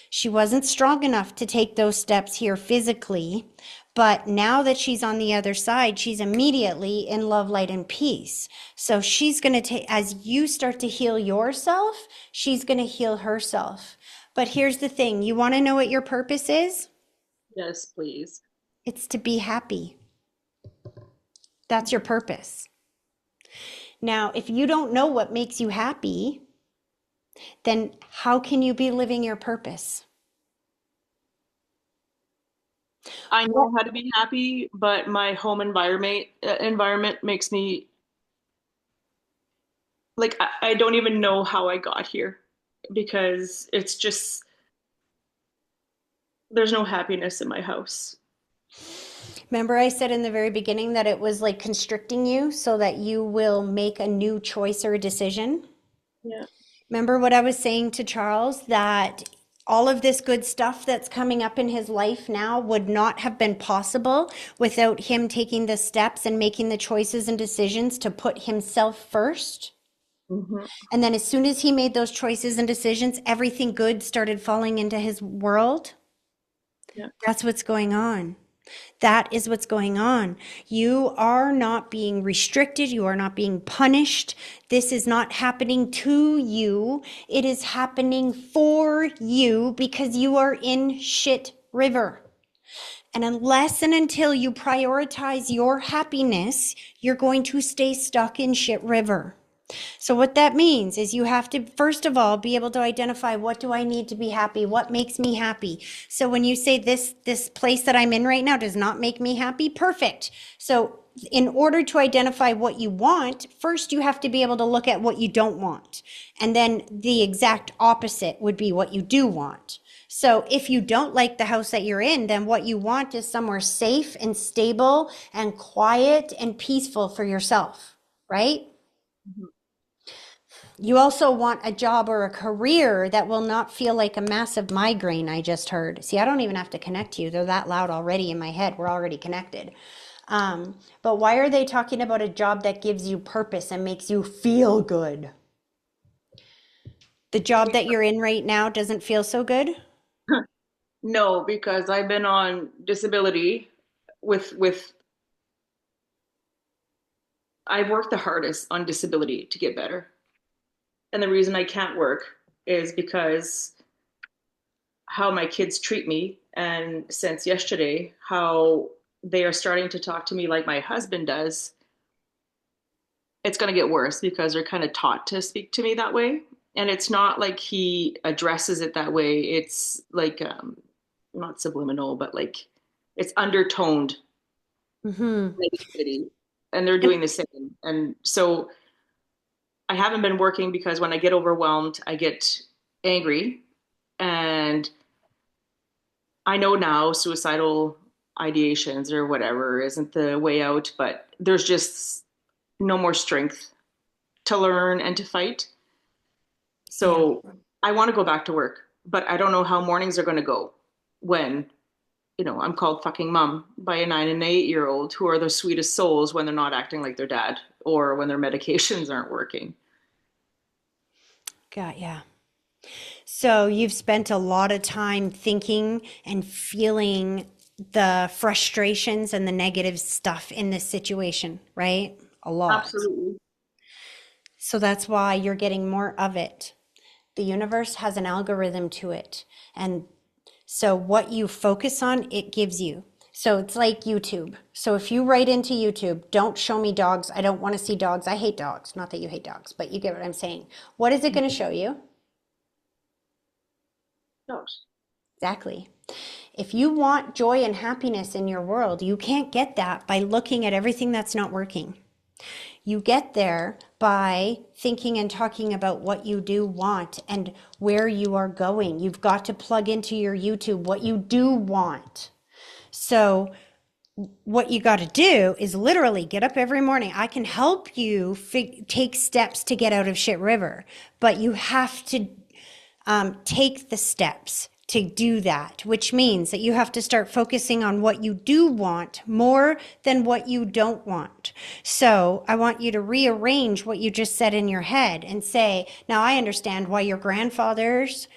Speaker 1: She wasn't strong enough to take those steps here physically, but now that she's on the other side, she's immediately in love, light, and peace. So she's going to take, as you start to heal yourself, she's going to heal herself. But here's the thing, you want to know what your purpose is?
Speaker 6: Yes, please.
Speaker 1: It's to be happy. That's your purpose. Now, if you don't know what makes you happy, then how can you be living your purpose?
Speaker 6: I know how to be happy, but my home environment makes me like I don't even know how I got here because it's just there's no happiness in my house.
Speaker 1: Remember, I said in the very beginning that it was like constricting you so that you will make a new choice or a decision?
Speaker 6: Yeah.
Speaker 1: Remember what I was saying to Charles, that all of this good stuff that's coming up in his life now would not have been possible without him taking the steps and making the choices and decisions to put himself first?
Speaker 6: Hmm.
Speaker 1: And then as soon as he made those choices and decisions, everything good started falling into his world.
Speaker 6: Yeah.
Speaker 1: That's what's going on. That is what's going on. You are not being restricted. You are not being punished. This is not happening to you. It is happening for you because you are in shit river. And unless and until you prioritize your happiness, you're going to stay stuck in shit river. So what that means is you have to, first of all, be able to identify, what do I need to be happy? What makes me happy? So when you say this place that I'm in right now does not make me happy, perfect. So in order to identify what you want, first you have to be able to look at what you don't want. And then the exact opposite would be what you do want. So if you don't like the house that you're in, then what you want is somewhere safe and stable and quiet and peaceful for yourself, right? You also want a job or a career that will not feel like a massive migraine, I just heard. See, I don't even have to connect you. They're that loud already in my head. We're already connected. But why are they talking about a job that gives you purpose and makes you feel good? The job that you're in right now doesn't feel so good?
Speaker 6: No, because I've been on disability with I've worked the hardest on disability to get better. And the reason I can't work is because how my kids treat me. And since yesterday, how they are starting to talk to me like my husband does, it's going to get worse because they're kind of taught to speak to me that way. And it's not like he addresses it that way. It's like, not subliminal, but like it's undertoned
Speaker 1: Mm-hmm.
Speaker 6: negativity. And they're doing the same. And so I haven't been working because when I get overwhelmed, I get angry. And I know now suicidal ideations or whatever isn't the way out, but there's just no more strength to learn and to fight.
Speaker 1: Yeah.
Speaker 6: So I want to go back to work, but I don't know how mornings are going to go when, I'm called fucking mom by a 9 and 8 year old who are the sweetest souls when they're not acting like their dad or when their medications aren't working.
Speaker 1: Got yeah. So you've spent a lot of time thinking and feeling the frustrations and the negative stuff in this situation, right? A lot.
Speaker 6: Absolutely.
Speaker 1: So that's why you're getting more of it. The universe has an algorithm to it. And so what you focus on, it gives you. So it's like YouTube. So if you write into YouTube, don't show me dogs. I don't want to see dogs. I hate dogs. Not that you hate dogs, but you get what I'm saying. What is it going to show you?
Speaker 6: Dogs.
Speaker 1: Exactly. If you want joy and happiness in your world, you can't get that by looking at everything that's not working. You get there by thinking and talking about what you do want and where you are going. You've got to plug into your YouTube what you do want. So what you got to do is literally get up every morning. I can help you take steps to get out of shit river, but you have to take the steps to do that, which means that you have to start focusing on what you do want more than what you don't want. So I want you to rearrange what you just said in your head and say, now I understand why your grandfathers,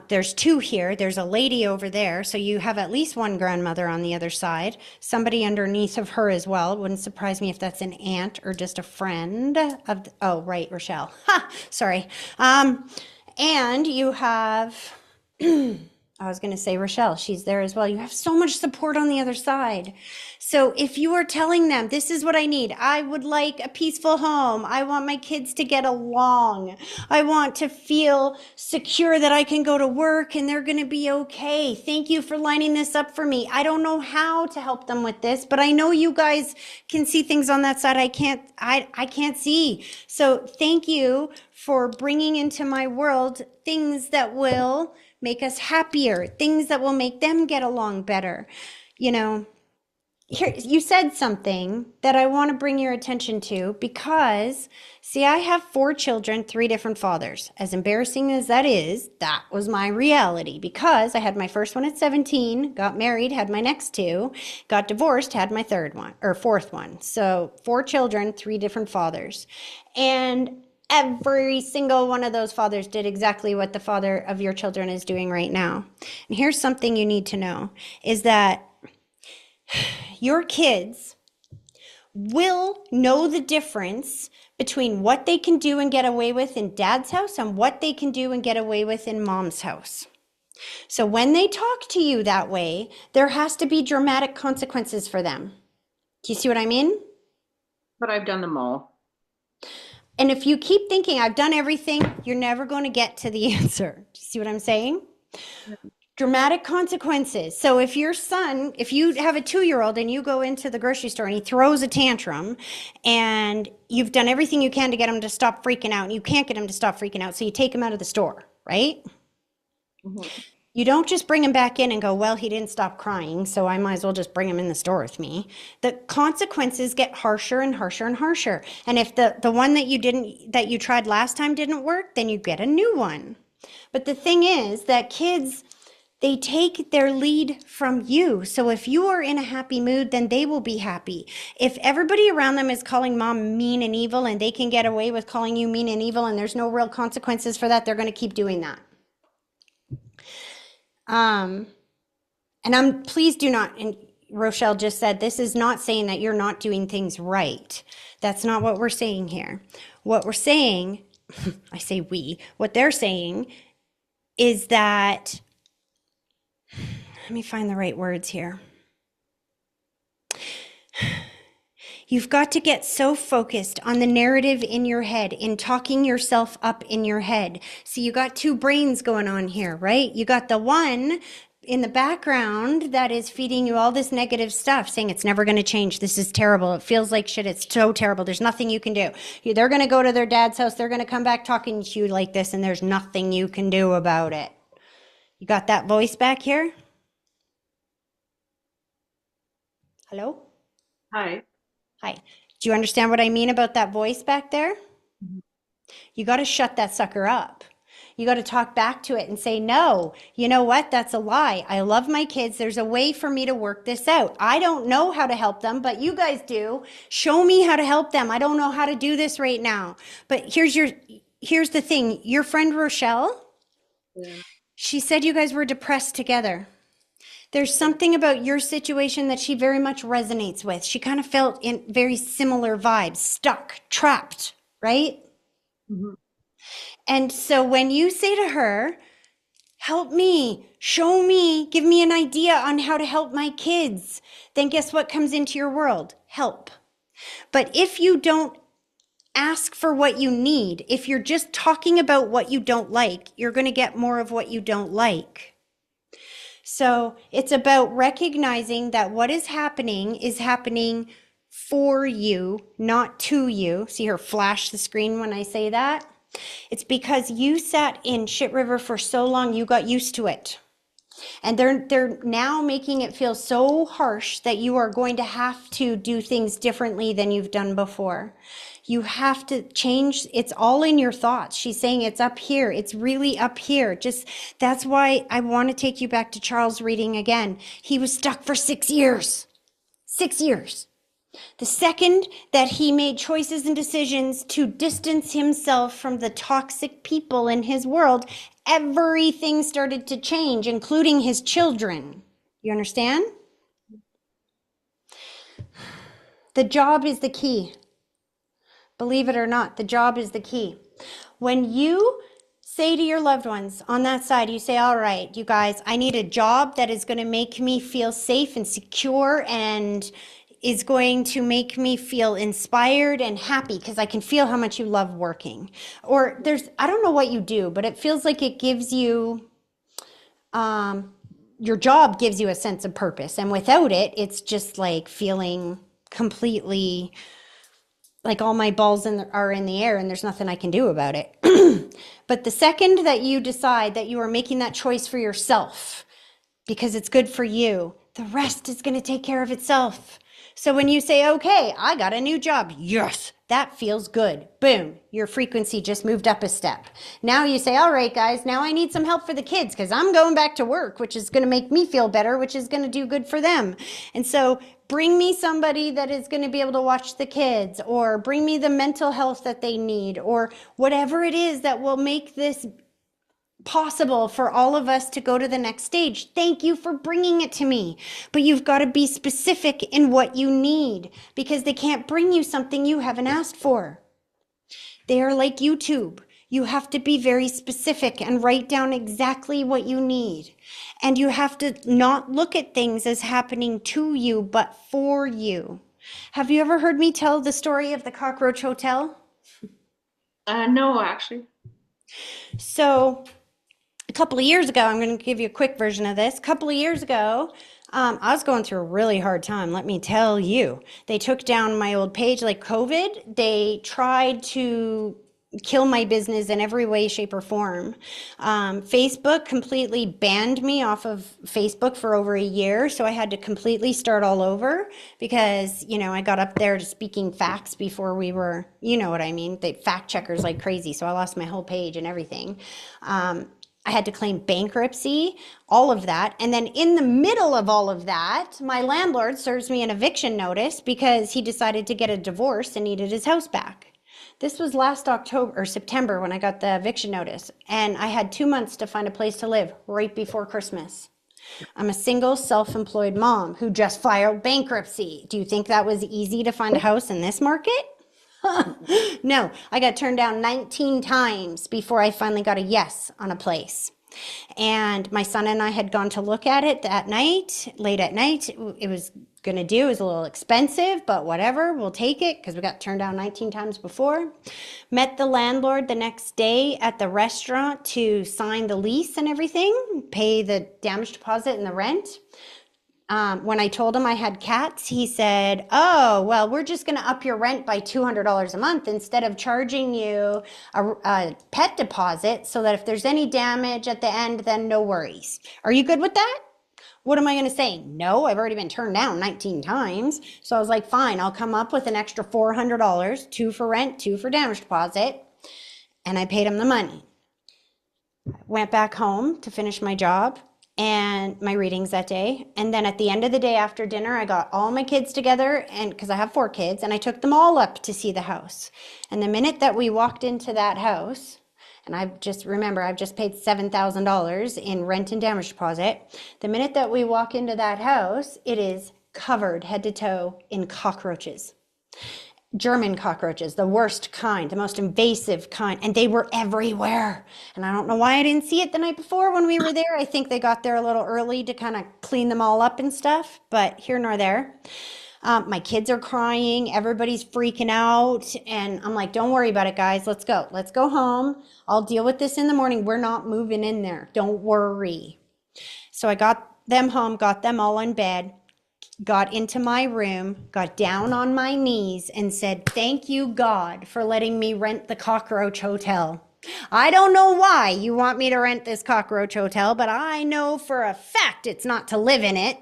Speaker 1: there's two here. There's a lady over there. So you have at least one grandmother on the other side, somebody underneath of her as well. It wouldn't surprise me if that's an aunt or just a friend of, oh, right, Rochelle. Ha, sorry. And you have, I was going to say Rochelle, she's there as well. You have so much support on the other side. So if you are telling them, this is what I need, I would like a peaceful home. I want my kids to get along. I want to feel secure that I can go to work and they're going to be okay. Thank you for lining this up for me. I don't know how to help them with this, but I know you guys can see things on that side I can't see. So thank you for bringing into my world things that will make us happier, things that will make them get along better. You know, here, you said something that I want to bring your attention to because, see, I have 4 children, 3 different fathers. As embarrassing as that is, that was my reality because I had my first one at 17, got married, had my next 2, got divorced, had my 3rd one or 4th one. So 4 children, 3 different fathers. And every single one of those fathers did exactly what the father of your children is doing right now. And here's something you need to know is that your kids will know the difference between what they can do and get away with in dad's house and what they can do and get away with in mom's house. So when they talk to you that way, there has to be dramatic consequences for them. Do you see what I mean?
Speaker 6: But I've done them all.
Speaker 1: And if you keep thinking, I've done everything, you're never going to get to the answer. Do you see what I'm saying? Dramatic consequences. So if your son, if you have a 2-year-old and you go into the grocery store and he throws a tantrum and you've done everything you can to get him to stop freaking out and you can't get him to stop freaking out, so you take him out of the store, right?
Speaker 6: Mm-hmm.
Speaker 1: You don't just bring him back in and go, well, he didn't stop crying, so I might as well just bring him in the store with me. The consequences get harsher and harsher and harsher. And if the one that you tried last time didn't work, then you get a new one. But the thing is that kids, they take their lead from you. So if you are in a happy mood, then they will be happy. If everybody around them is calling mom mean and evil and they can get away with calling you mean and evil and there's no real consequences for that, they're going to keep doing that. And please do not, and Rochelle just said, this is not saying that you're not doing things right. That's not what we're saying here. What we're saying, I say we, what they're saying is that, let me find the right words here. You've got to get so focused on the narrative in your head, in talking yourself up in your head. So you got 2 brains going on here, right? You got the one in the background that is feeding you all this negative stuff, saying it's never going to change. This is terrible. It feels like shit. It's so terrible. There's nothing you can do. They're going to go to their dad's house. They're going to come back talking to you like this, and there's nothing you can do about it. You got that voice back here? Hello?
Speaker 6: Hi.
Speaker 1: Hi. Do you understand what I mean about that voice back there?
Speaker 6: Mm-hmm.
Speaker 1: You got to shut that sucker up. You got to talk back to it and say, no, you know what? That's a lie. I love my kids. There's a way for me to work this out. I don't know how to help them, but you guys do. Show me how to help them. I don't know how to do this right now. But here's the thing. Your friend Rochelle,
Speaker 6: Yeah.
Speaker 1: she said you guys were depressed together. There's something about your situation that she very much resonates with. She kind of felt in very similar vibes, stuck, trapped, right?
Speaker 6: Mm-hmm.
Speaker 1: And so when you say to her, help me, show me, give me an idea on how to help my kids, then guess what comes into your world? Help. But if you don't ask for what you need, if you're just talking about what you don't like, you're going to get more of what you don't like. So it's about recognizing that what is happening for you, not to you. See her flash the screen when I say that? It's because you sat in Shit River for so long, you got used to it. And they're now making it feel so harsh that you are going to have to do things differently than you've done before. You have to change. It's all in your thoughts. She's saying it's up here. It's really up here. Just that's why I want to take you back to Charles' reading again. He was stuck for 6 years. 6 years. The second that he made choices and decisions to distance himself from the toxic people in his world, everything started to change, including his children. You understand? The job is the key. Believe it or not, the job is the key. When you say to your loved ones on that side, you say, all right, you guys, I need a job that is going to make me feel safe and secure and is going to make me feel inspired and happy because I can feel how much you love working. Or I don't know what you do, but it feels like it gives you, your job gives you a sense of purpose. And without it, it's just like feeling completely like all my balls are in the air and there's nothing I can do about it. But the second that you decide that you are making that choice for yourself because it's good for you, the rest is going to take care of itself. So when you say, okay, I got a new job, yes, that feels good. Boom, your frequency just moved up a step. Now you say, all right, guys, now I need some help for the kids because I'm going back to work, which is going to make me feel better, which is going to do good for them. And so bring me somebody that is going to be able to watch the kids, or bring me the mental health that they need, or whatever it is that will make this possible for all of us to go to the next stage. Thank you for bringing it to me. But you've got to be specific in what you need because they can't bring you something you haven't asked for. They are like YouTube. You have to be very specific and write down exactly what you need. And you have to not look at things as happening to you, but for you. Have you ever heard me tell the story of the Cockroach Hotel?
Speaker 6: No, actually.
Speaker 1: So a couple of years ago, I'm going to give you a quick version of this. A couple of years ago, I was going through a really hard time, let me tell you. They took down my old page like COVID. They tried to kill my business in every way, shape, or form. Facebook completely banned me off of Facebook for over a year, so I had to completely start all over because, I got up there to speaking facts before we were, you know what I mean, they fact checkers like crazy, so I lost my whole page and everything. I had to claim bankruptcy, all of that. And then in the middle of all of that, my landlord serves me an eviction notice because he decided to get a divorce and needed his house back. This was last October or September when I got the eviction notice. And I had 2 months to find a place to live right before Christmas. I'm a single self-employed mom who just filed bankruptcy. Do you think that was easy to find a house in this market? No, I got turned down 19 times before I finally got a yes on a place. And my son and I had gone to look at it that night, late at night. It was going to do. It was a little expensive, but whatever, we'll take it because we got turned down 19 times before. Met the landlord the next day at the restaurant to sign the lease and everything, pay the damage deposit and the rent. When I told him I had cats, he said, oh, well, we're just going to up your rent by $200 a month instead of charging you a pet deposit so that if there's any damage at the end, then no worries. Are you good with that? What am I going to say? No, I've already been turned down 19 times. So I was like, fine, I'll come up with an extra $400, 2 for rent, 2 for damage deposit. And I paid him the money. Went back home to finish my job and my readings that day. And then at the end of the day after dinner, I got all my kids together, and because I have 4 kids, and I took them all up to see the house. And the minute that we walked into that house And I've just paid $7,000 in rent and damage deposit. The minute that we walk into that house, it is covered head to toe in cockroaches. German cockroaches, the worst kind, the most invasive kind, and they were everywhere. And I don't know why I didn't see it the night before when we were there. I think they got there a little early to kind of clean them all up and stuff, but here nor there. My kids are crying, everybody's freaking out, and I'm like, don't worry about it, guys. Let's go home. I'll deal with this in the morning. We're not moving in there. Don't worry. So I got them home, got them all in bed, got into my room, got down on my knees, and said, thank you, God, for letting me rent the cockroach hotel. I don't know why you want me to rent this cockroach hotel, but I know for a fact it's not to live in it.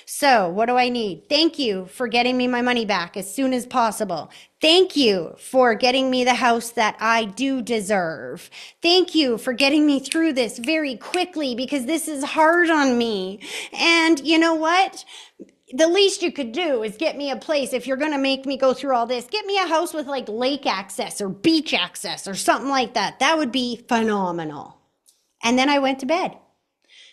Speaker 1: So what do I need? Thank you for getting me my money back as soon as possible. Thank you for getting me the house that I do deserve. Thank you for getting me through this very quickly because this is hard on me. And you know what? The least you could do is get me a place. If you're going to make me go through all this, get me a house with like lake access or beach access or something like that. That would be phenomenal. And then I went to bed.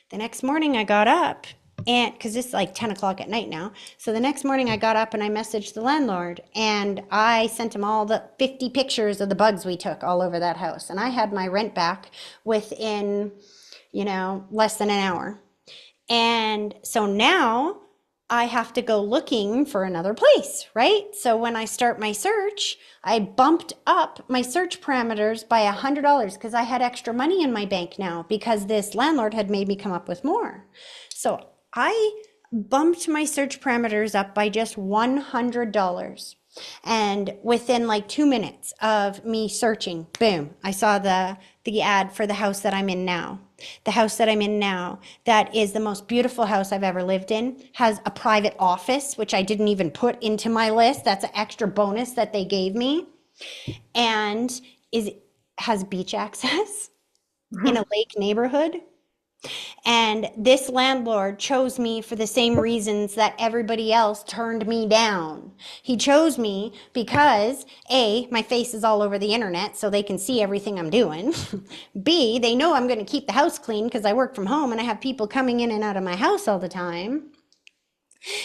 Speaker 1: The next morning I got up, and because it's like 10 o'clock at night now. So the next morning I got up and I messaged the landlord and I sent him all the 50 pictures of the bugs we took all over that house. And I had my rent back within, less than an hour. And so now I have to go looking for another place, right? So when I start my search, I bumped up my search parameters by $100 because I had extra money in my bank now because this landlord had made me come up with more. So I bumped my search parameters up by just $100. And within like 2 minutes of me searching, boom, I saw the ad for the house that I'm in now. The house that I'm in now, that is the most beautiful house I've ever lived in, has a private office, which I didn't even put into my list. That's an extra bonus that they gave me. And has beach access in a lake neighborhood. And this landlord chose me for the same reasons that everybody else turned me down. He chose me because A, my face is all over the internet so they can see everything I'm doing. B, they know I'm going to keep the house clean because I work from home and I have people coming in and out of my house all the time.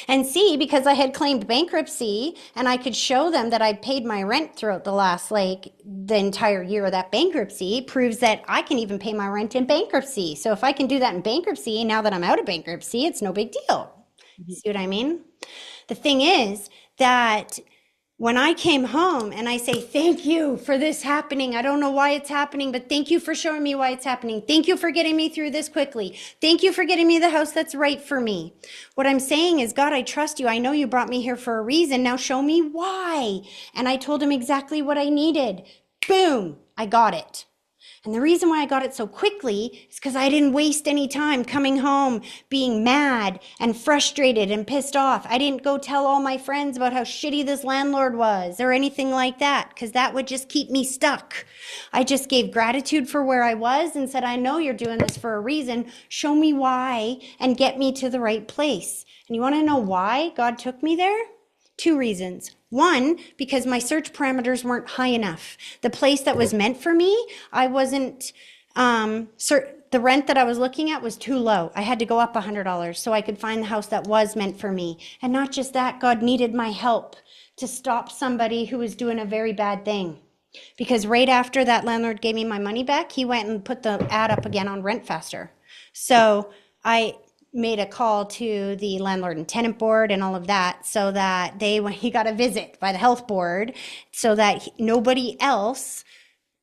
Speaker 1: And C, because I had claimed bankruptcy and I could show them that I paid my rent throughout the entire year of that bankruptcy, proves that I can even pay my rent in bankruptcy. So if I can do that in bankruptcy, now that I'm out of bankruptcy, it's no big deal. See what I mean? The thing is that when I came home and I say, thank you for this happening. I don't know why it's happening, but thank you for showing me why it's happening. Thank you for getting me through this quickly. Thank you for getting me the house that's right for me. What I'm saying is, God, I trust you. I know you brought me here for a reason. Now show me why. And I told him exactly what I needed. Boom, I got it. And the reason why I got it so quickly is because I didn't waste any time coming home being mad and frustrated and pissed off. I didn't go tell all my friends about how shitty this landlord was or anything like that, because that would just keep me stuck. I just gave gratitude for where I was and said, I know you're doing this for a reason. Show me why and get me to the right place. And you want to know why God took me there? 2 reasons. 1, because my search parameters weren't high enough. The place that was meant for me, I wasn't, the rent that I was looking at was too low. I had to go up $100 so I could find the house that was meant for me. And not just that, God needed my help to stop somebody who was doing a very bad thing. Because right after that landlord gave me my money back, he went and put the ad up again on Rent Faster. So I made a call to the landlord and tenant board and all of that so that he got a visit by the health board so that nobody else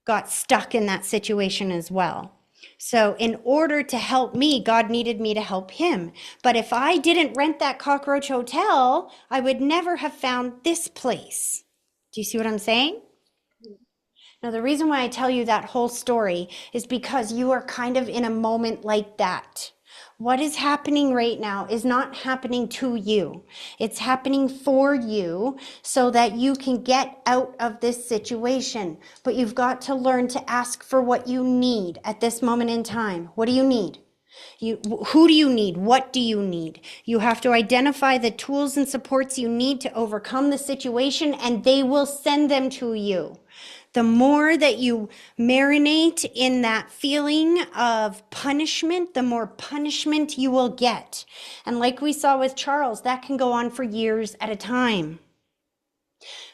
Speaker 1: got stuck in that situation as well. So in order to help me, God needed me to help him. But if I didn't rent that cockroach hotel, I would never have found this place. Do you see what I'm saying? Now, the reason why I tell you that whole story is because you are kind of in a moment like that. What is happening right now is not happening to you. It's happening for you so that you can get out of this situation. But you've got to learn to ask for what you need at this moment in time. What do you need? Who do you need? What do you need? You have to identify the tools and supports you need to overcome the situation, and they will send them to you. The more that you marinate in that feeling of punishment, the more punishment you will get. And like we saw with Charles, that can go on for years at a time.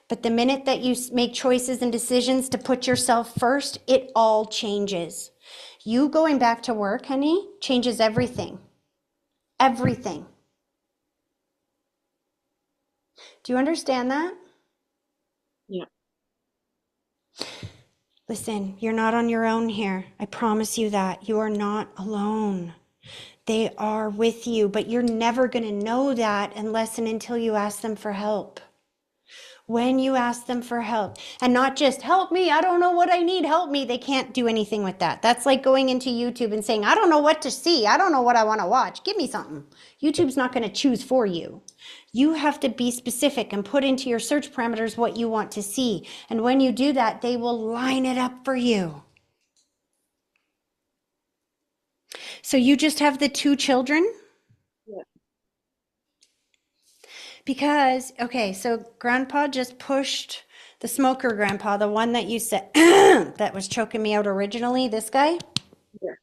Speaker 1: But the minute that you make choices and decisions to put yourself first, it all changes. You going back to work, honey, changes everything. Everything. Do you understand that?
Speaker 6: Yeah.
Speaker 1: Listen, you're not on your own here. I promise you that. You are not alone. They are with you, but you're never going to know that unless and until you ask them for help. When you ask them for help, and not just help me, I don't know what I need, help me. They can't do anything with that. That's like going into YouTube and saying, I don't know what to see. I don't know what I want to watch. Give me something. YouTube's not going to choose for you. You have to be specific and put into your search parameters what you want to see. And when you do that, they will line it up for you. So you just have the 2 children?
Speaker 6: Yeah.
Speaker 1: Because, okay, so grandpa just pushed the smoker grandpa, the one that you said that was choking me out originally, this guy?
Speaker 6: Yeah.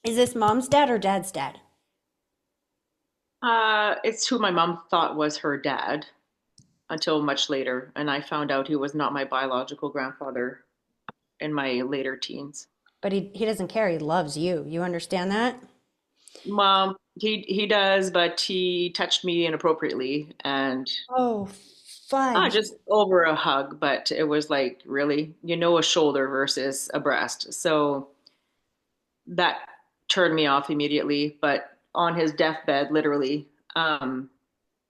Speaker 1: Is this mom's dad or dad's dad?
Speaker 6: It's who my mom thought was her dad until much later, and I found out he was not my biological grandfather in my later teens.
Speaker 1: But he doesn't care. He loves you. You understand that?
Speaker 6: Mom, he does, but he touched me inappropriately and
Speaker 1: Oh, fudge.
Speaker 6: just over a hug, but it was like really, a shoulder versus a breast. So that turned me off immediately. But on his deathbed, literally,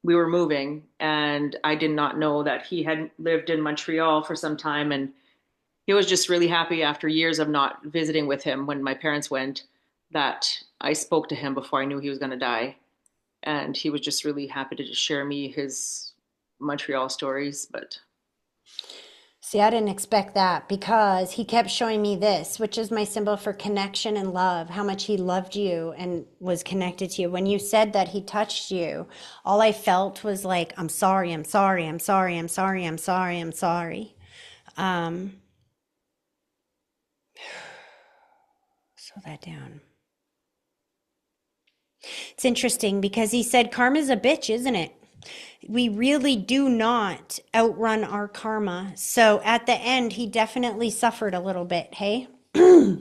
Speaker 6: we were moving, and I did not know that he had lived in Montreal for some time. And he was just really happy after years of not visiting with him when my parents went that I spoke to him before I knew he was going to die. And he was just really happy to just share me his Montreal stories. But
Speaker 1: See, I didn't expect that because he kept showing me this, which is my symbol for connection and love, how much he loved you and was connected to you. When you said that he touched you, all I felt was like, I'm sorry, I'm sorry, I'm sorry, I'm sorry, I'm sorry, I'm sorry. Slow that down. It's interesting because he said karma's a bitch, isn't it? We really do not outrun our karma. So at the end, he definitely suffered a little bit, hey?
Speaker 6: yeah.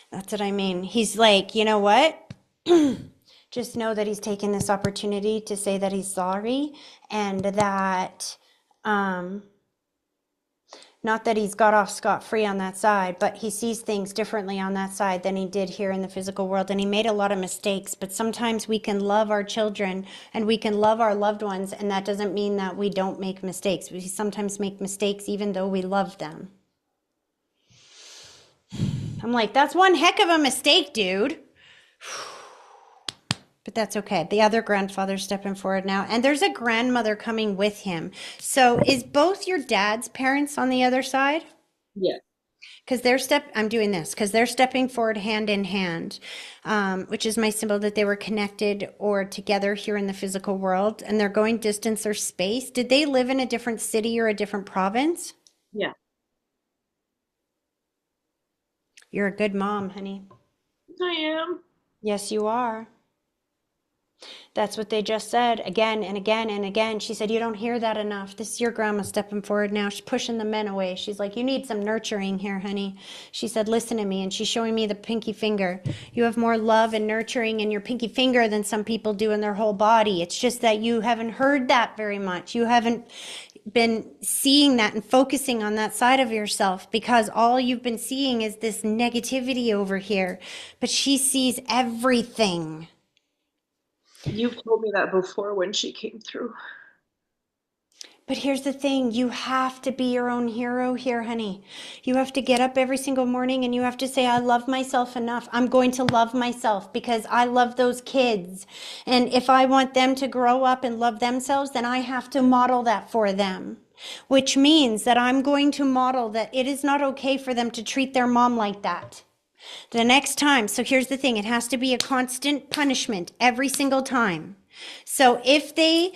Speaker 1: That's what I mean. He's like, you know what? Just know that he's taking this opportunity to say that he's sorry and that, not that he's got off scot-free on that side, but he sees things differently on that side than he did here in the physical world. And he made a lot of mistakes, but sometimes we can love our children and we can love our loved ones, and that doesn't mean that we don't make mistakes. We sometimes make mistakes even though we love them. I'm like, that's one heck of a mistake, dude. But that's okay. The other grandfather's stepping forward now, and there's a grandmother coming with him. So is both your dad's parents on the other side?
Speaker 6: Yeah.
Speaker 1: Because I'm doing this because they're stepping forward hand in hand, which is my symbol that they were connected or together here in the physical world, and they're going distance or space. Did they live in a different city or a different province?
Speaker 6: Yeah.
Speaker 1: You're a good mom, honey.
Speaker 6: I am.
Speaker 1: Yes, you are. That's what they just said again and again and again. She said, you don't hear that enough. This is your grandma stepping forward now. She's pushing the men away. She's like, you need some nurturing here, honey. She said, listen to me. And she's showing me the pinky finger. You have more love and nurturing in your pinky finger than some people do in their whole body. It's just that you haven't heard that very much. You haven't been seeing that and focusing on that side of yourself because all you've been seeing is this negativity over here. But she sees everything.
Speaker 6: You've told me that before when she came through.
Speaker 1: But here's the thing, you have to be your own hero here, honey. You have to get up every single morning and you have to say, I love myself enough. I'm going to love myself because I love those kids. And if I want them to grow up and love themselves, then I have to model that for them. Which means that I'm going to model that it is not okay for them to treat their mom like that. The next time, so here's the thing, it has to be a constant punishment every single time. So if they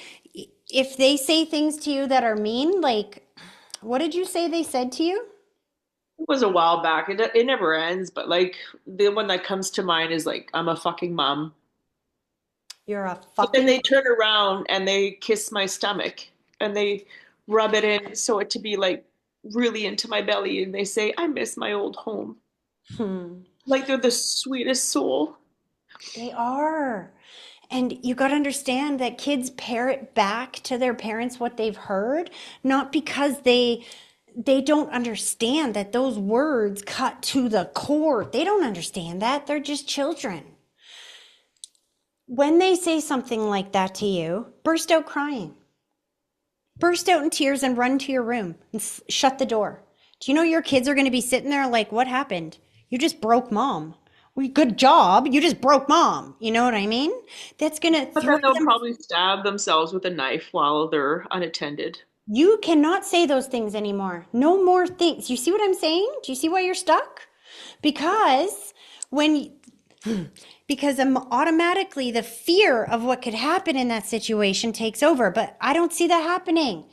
Speaker 1: say things to you that are mean, like, What did you say they said to you?
Speaker 6: It was a while back. It never ends, but like the one that comes to mind is like, I'm a fucking mom.
Speaker 1: You're a
Speaker 6: But then
Speaker 1: fucking.
Speaker 6: they turn around and they kiss my stomach and they rub it in so it to be like really into my belly and they say, I miss my old home.
Speaker 1: Hmm.
Speaker 6: Like they're the sweetest soul.
Speaker 1: They are. And you got to understand that kids parrot back to their parents what they've heard, not because they don't understand that those words cut to the core. They don't understand that. They're just children. When they say something like that to you, burst out crying. Burst out in tears and run to your room and shut the door. Do you know your kids are going to be sitting there like, what happened? You just broke mom. Well, good job. You just broke mom. You know what I mean? That's going to
Speaker 6: But
Speaker 1: throw
Speaker 6: then they'll
Speaker 1: them.
Speaker 6: probably stab themselves with a knife while they're unattended.
Speaker 1: You cannot say those things anymore. No more things. You see what I'm saying? Do you see why you're stuck? Because when because automatically the fear of what could happen in that situation takes over. But I don't see that happening.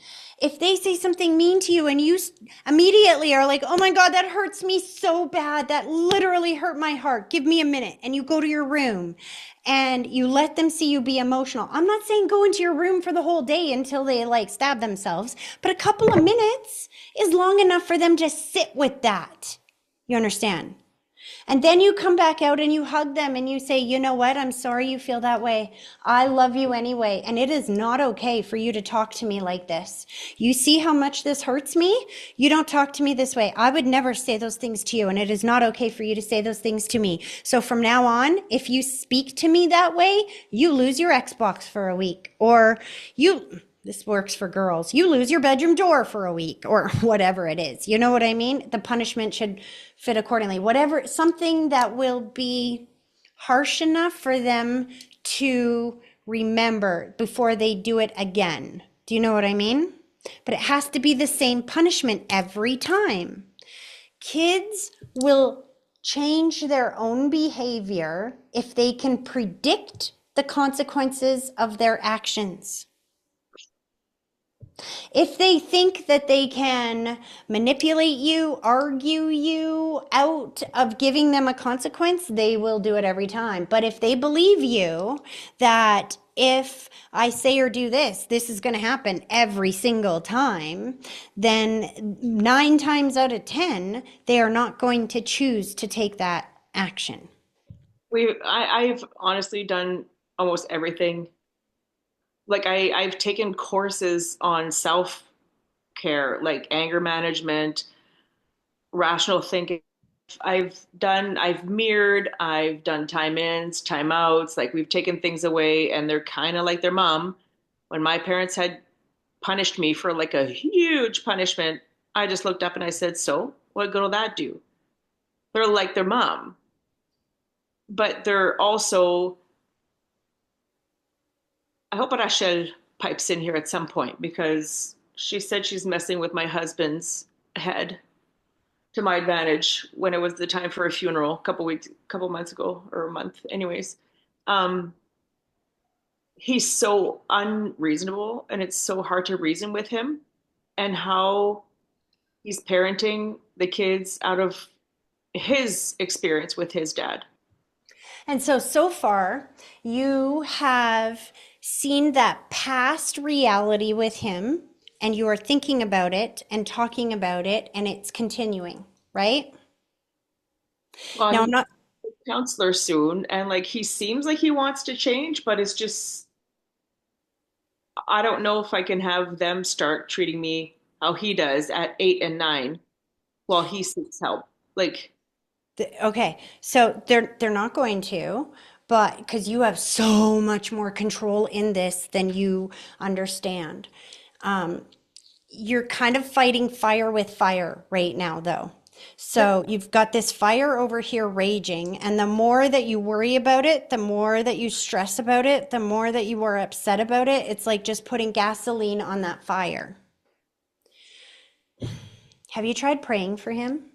Speaker 1: If they say something mean to you and you immediately are like, oh my God, that hurts me so bad. That literally hurt my heart. Give me a minute. And you go to your room and you let them see you be emotional. I'm not saying go into your room for the whole day until they like stab themselves, but a couple of minutes is long enough for them to sit with that. You understand? And then you come back out and you hug them and you say, you know what? I'm sorry you feel that way. I love you anyway. And it is not okay for you to talk to me like this. You see how much this hurts me? You don't talk to me this way. I would never say those things to you. And it is not okay for you to say those things to me. So from now on, if you speak to me that way, you lose your Xbox for a week, or this works for girls. You lose your bedroom door for a week or whatever it is. You know what I mean? The punishment should fit accordingly. Whatever, something that will be harsh enough for them to remember before they do it again. Do you know what I mean? But it has to be the same punishment every time. Kids will change their own behavior if they can predict the consequences of their actions. If they think that they can manipulate you, argue you out of giving them a consequence, they will do it every time. But if they believe you that if I say or do this, this is going to happen every single time, then 9 times out of 10, they are not going to choose to take that action.
Speaker 6: I've honestly done almost everything. Like I've taken courses on self-care, like anger management, rational thinking. I've mirrored, I've done time ins, time outs, like we've taken things away and they're kind of like their mom. When my parents had punished me for like a huge punishment, I just looked up and I said, so what good will that do? They're like their mom, but they're also, I hope Rachel pipes in here at some point because she said she's messing with my husband's head to my advantage when it was the time for a funeral couple months ago or a month, anyways. Um, he's so unreasonable and it's so hard to reason with him and how he's parenting the kids out of his experience with his dad.
Speaker 1: And so far, you have seen that past reality with him, and you are thinking about it and talking about it, and it's continuing, right?
Speaker 6: Well,
Speaker 1: Now,
Speaker 6: he's
Speaker 1: I'm not,
Speaker 6: a counselor soon, and like he seems like he wants to change, but it's just I don't know if I can have them start treating me how he does at 8 and 9 while he seeks help. Like,
Speaker 1: okay, so they're not going to, but because you have so much more control in this than you understand. Um, you're kind of fighting fire with fire right now, though. So you've got this fire over here raging, and the more that you worry about it, the more that you stress about it, the more that you are upset about it, it's like just putting gasoline on that fire. Have you tried praying for him?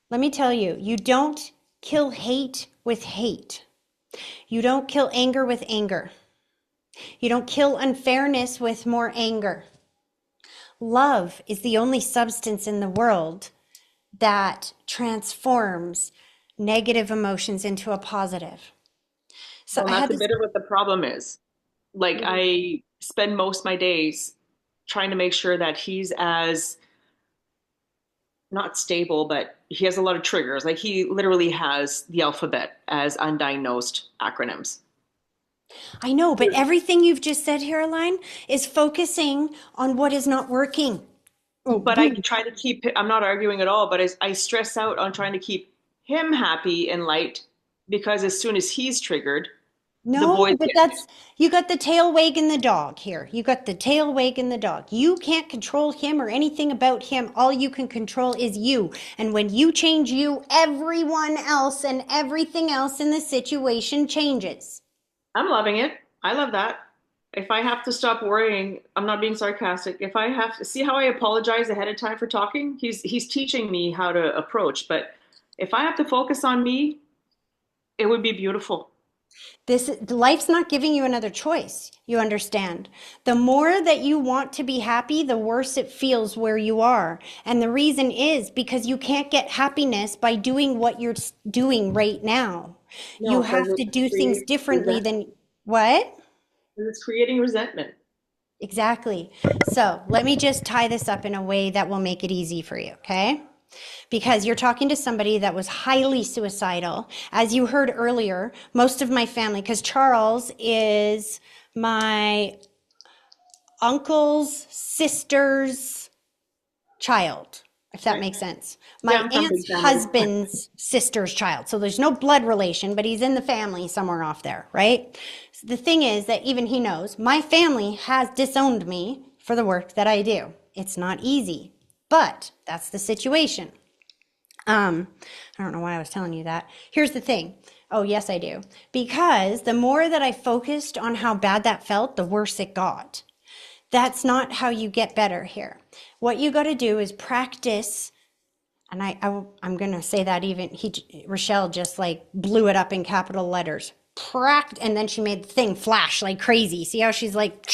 Speaker 1: Let me tell you, you don't kill hate with hate. You don't kill anger with anger. You don't kill unfairness with more anger. love is the only substance in the world that transforms negative emotions into a positive. So
Speaker 6: Well,
Speaker 1: I
Speaker 6: that's
Speaker 1: had
Speaker 6: a
Speaker 1: this.
Speaker 6: bit of what the problem is. Like I spend most of my days trying to make sure that he's as not stable, but he has a lot of triggers. Like he literally has the alphabet as undiagnosed acronyms.
Speaker 1: I know, but everything you've just said, Caroline, is focusing on what is not working. Oh,
Speaker 6: But I
Speaker 1: boom.
Speaker 6: try to keep, I'm not arguing at all, but I stress out on trying to keep him happy and light because as soon as he's triggered, the
Speaker 1: No,
Speaker 6: boys
Speaker 1: but
Speaker 6: get,
Speaker 1: that's, you got the tail wagging the dog here. You got the tail wagging the dog. You can't control him or anything about him. All you can control is you. And when you change you, everyone else and everything else in the situation changes.
Speaker 6: I'm loving it. I love that. If I have to stop worrying, I'm not being sarcastic. If I have to see how I apologize ahead of time for talking, he's teaching me how to approach. But if I have to focus on me, it would be beautiful.
Speaker 1: This life's not giving you another choice. You understand? The more that you want to be happy, the worse it feels where you are. And the reason is because you can't get happiness by doing what you're doing right now. You
Speaker 6: No, because
Speaker 1: have to do things differently than what?
Speaker 6: it's creating resentment.
Speaker 1: Exactly. So let me just tie this up in a way that will make it easy for you, okay? Because you're talking to somebody that was highly suicidal. As you heard earlier, most of my family, because Charles is my uncle's sister's child, if that
Speaker 6: Right.
Speaker 1: makes sense.
Speaker 6: Yeah,
Speaker 1: My
Speaker 6: I'm from
Speaker 1: aunt's
Speaker 6: big family.
Speaker 1: husband's sister's child. So there's no blood relation, but he's in the family somewhere off there, right? So the thing is that even he knows my family has disowned me for the work that I do. It's not easy, but that's the situation. I don't know why I was telling you that. Here's the thing. Oh, yes, I do. Because the more that I focused on how bad that felt, the worse it got. That's not how you get better here. What you got to do is practice. And I'm going to say that even Rochelle just like blew it up in capital letters. And then she made the thing flash like crazy. See how she's like,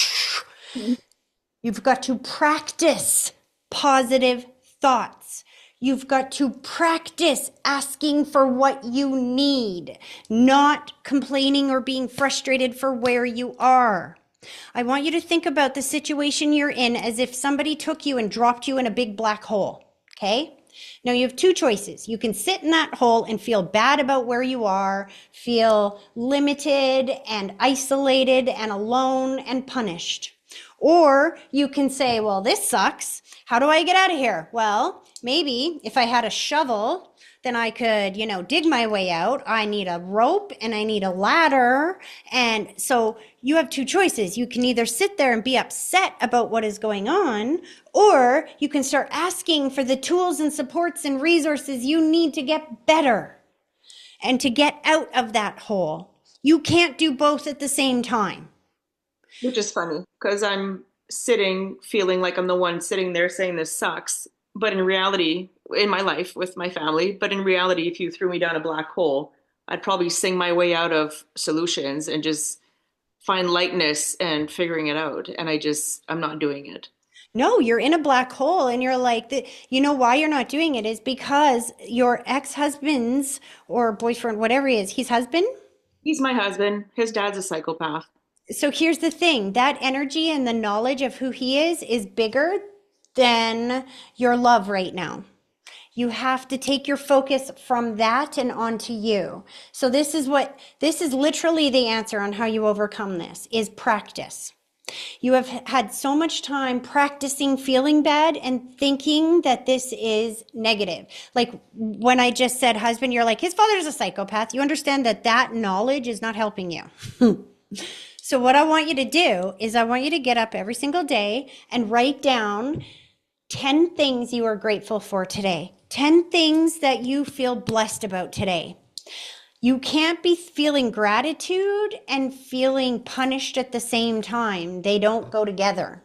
Speaker 1: you've got to practice positive thoughts. You've got to practice asking for what you need, not complaining or being frustrated for where you are. I want you to think about the situation you're in as if somebody took you and dropped you in a big black hole. Okay? Now you have two choices. You can sit in that hole and feel bad about where you are, feel limited and isolated and alone and punished. Or you can say, well, this sucks. How do I get out of here? Well, maybe if I had a shovel, then I could, dig my way out. I need a rope and I need a ladder. And so you have two choices. You can either sit there and be upset about what is going on, or you can start asking for the tools and supports and resources you need to get better and to get out of that hole. You can't do both at the same time.
Speaker 6: Which is funny because I'm sitting feeling like I'm the one sitting there saying this sucks. But in reality, in my life with my family, but in reality, if you threw me down a black hole, I'd probably sing my way out of solutions and just find lightness and figuring it out. And I'm not doing it.
Speaker 1: No, you're in a black hole and you're like, you know why you're not doing it is because your ex-husband's or boyfriend, whatever he is, he's husband.
Speaker 6: He's my husband. His dad's a psychopath.
Speaker 1: So here's the thing, that energy and the knowledge of who he is bigger than your love right now. You have to take your focus from that and onto you. So this is literally the answer on how you overcome this is practice. You have had so much time practicing feeling bad and thinking that this is negative. Like when I just said husband, you're like, his father's a psychopath. You understand that knowledge is not helping you. So what I want you to do is I want you to get up every single day and write down 10 things you are grateful for today. 10 things that you feel blessed about today. You can't be feeling gratitude and feeling punished at the same time. They don't go together.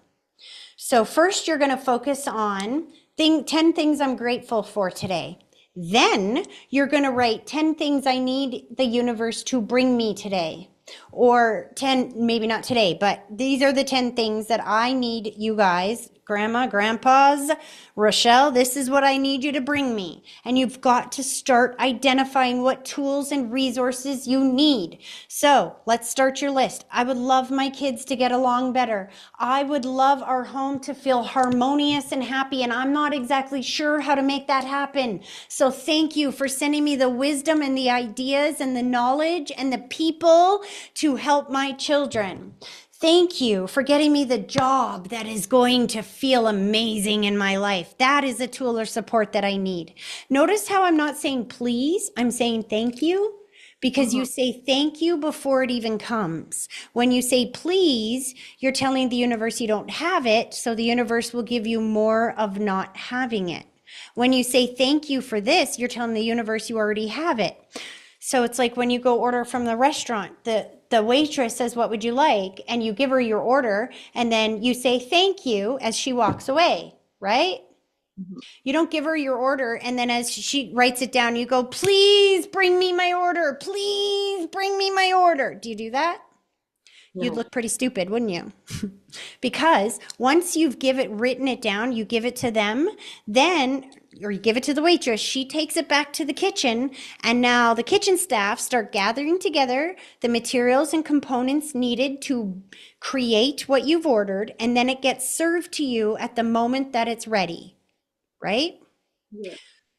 Speaker 1: So first you're going to focus on 10 things I'm grateful for today. Then you're going to write 10 things I need the universe to bring me today. Or 10, maybe not today, but these are the 10 things that I need you guys, Grandma, Grandpa's, Rochelle, this is what I need you to bring me. And you've got to start identifying what tools and resources you need. So let's start your list. I would love my kids to get along better. I would love our home to feel harmonious and happy, and I'm not exactly sure how to make that happen. So thank you for sending me the wisdom and the ideas and the knowledge and the people to help my children. Thank you for getting me the job that is going to feel amazing in my life. That is a tool or support that I need. Notice how I'm not saying please, I'm saying thank you, because you say thank you before it even comes. When you say please, you're telling the universe you don't have it, so the universe will give you more of not having it. When you say thank you for this, you're telling the universe you already have it. So it's like when you go order from the restaurant, the waitress says, what would you like? And you give her your order, and then you say thank you as she walks away, right? You don't give her your order, and then as she writes it down, you go, please bring me my order. Please bring me my order. Do you do that?
Speaker 6: No.
Speaker 1: You'd look pretty stupid, wouldn't you? Because once you've written it down, you give it to them, then, or you give it to the waitress, she takes it back to the kitchen, and now the kitchen staff start gathering together the materials and components needed to create what you've ordered, and then it gets served to you at the moment that it's ready, right?
Speaker 6: Yeah.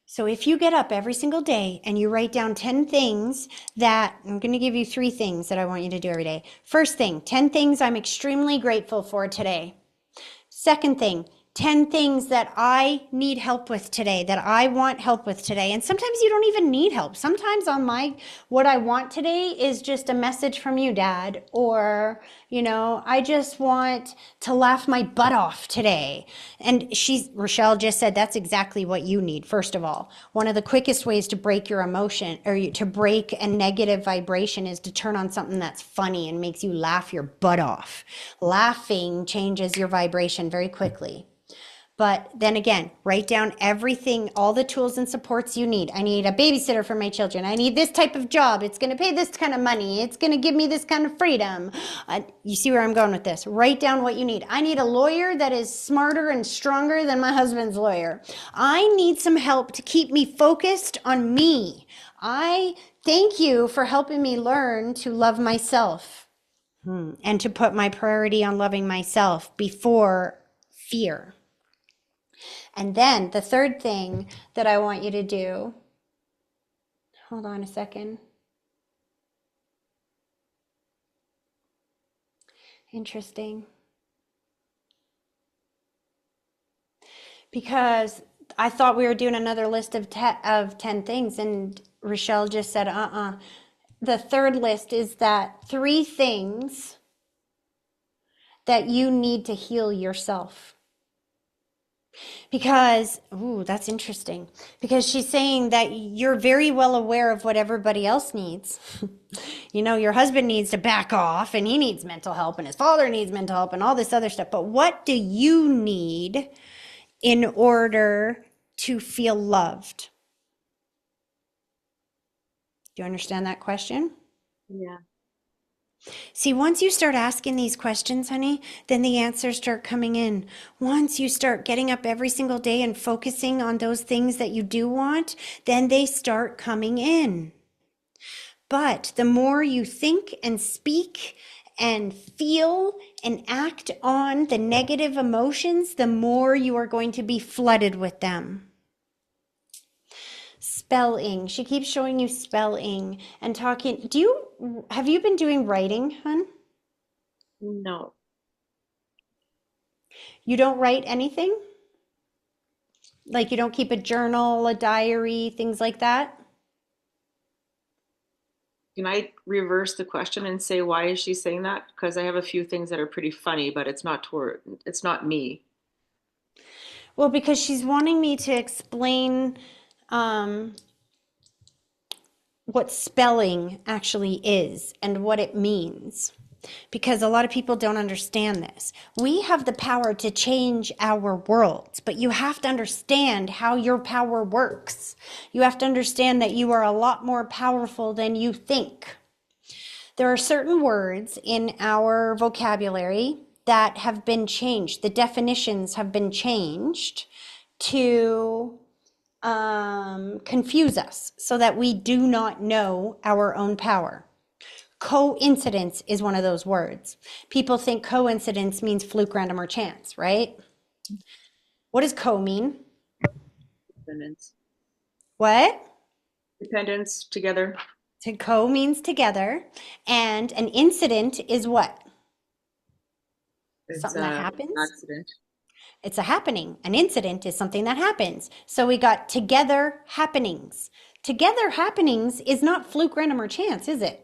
Speaker 1: So if you get up every single day and you write down 10 things that, I'm going to give you 3 things that I want you to do every day. First thing, 10 things I'm extremely grateful for today. Second thing, 10 things that I need help with today, that I want help with today. And sometimes you don't even need help. Sometimes what I want today is just a message from you, Dad. Or, I just want to laugh my butt off today. And Rochelle just said that's exactly what you need, first of all. One of the quickest ways to break your emotion or to break a negative vibration is to turn on something that's funny and makes you laugh your butt off. Laughing changes your vibration very quickly. But then again, write down everything, all the tools and supports you need. I need a babysitter for my children. I need this type of job. It's going to pay this kind of money. It's going to give me this kind of freedom. You see where I'm going with this? Write down what you need. I need a lawyer that is smarter and stronger than my husband's lawyer. I need some help to keep me focused on me. I thank you for helping me learn to love myself and to put my priority on loving myself before fear. And then the third thing that I want you to do, hold on a second. Interesting. Because I thought we were doing another list of 10 things, and Rochelle just said, The third list is that 3 things that you need to heal yourself. Because, that's interesting. Because she's saying that you're very well aware of what everybody else needs. Your husband needs to back off and he needs mental help and his father needs mental help and all this other stuff. But what do you need in order to feel loved? Do you understand that question?
Speaker 6: Yeah.
Speaker 1: See, once you start asking these questions, honey, then the answers start coming in. Once you start getting up every single day and focusing on those things that you do want, then they start coming in. But the more you think and speak and feel and act on the negative emotions, the more you are going to be flooded with them. Spelling. She keeps showing you spelling and talking. Have you been doing writing, hun?
Speaker 6: No.
Speaker 1: You don't write anything? Like you don't keep a journal, a diary, things like that?
Speaker 6: Can I reverse the question and say, why is she saying that? Because I have a few things that are pretty funny, but it's not me.
Speaker 1: Well, because she's wanting me to explain what spelling actually is and what it means. Because a lot of people don't understand this. We have the power to change our world, but you have to understand how your power works. You have to understand that you are a lot more powerful than you think. There are certain words in our vocabulary that have been changed. The definitions have been changed to confuse us so that we do not know our own power. Coincidence is one of those words. People think coincidence means fluke, random, or chance, right? What does co mean?
Speaker 6: Dependence.
Speaker 1: What?
Speaker 6: Dependence, together.
Speaker 1: To co means together. And an incident is what?
Speaker 6: It's
Speaker 1: Something that
Speaker 6: an
Speaker 1: happens?
Speaker 6: accident.
Speaker 1: It's a happening. An incident is something that happens. So we got together happenings. Together happenings is not fluke, random, or chance, is it?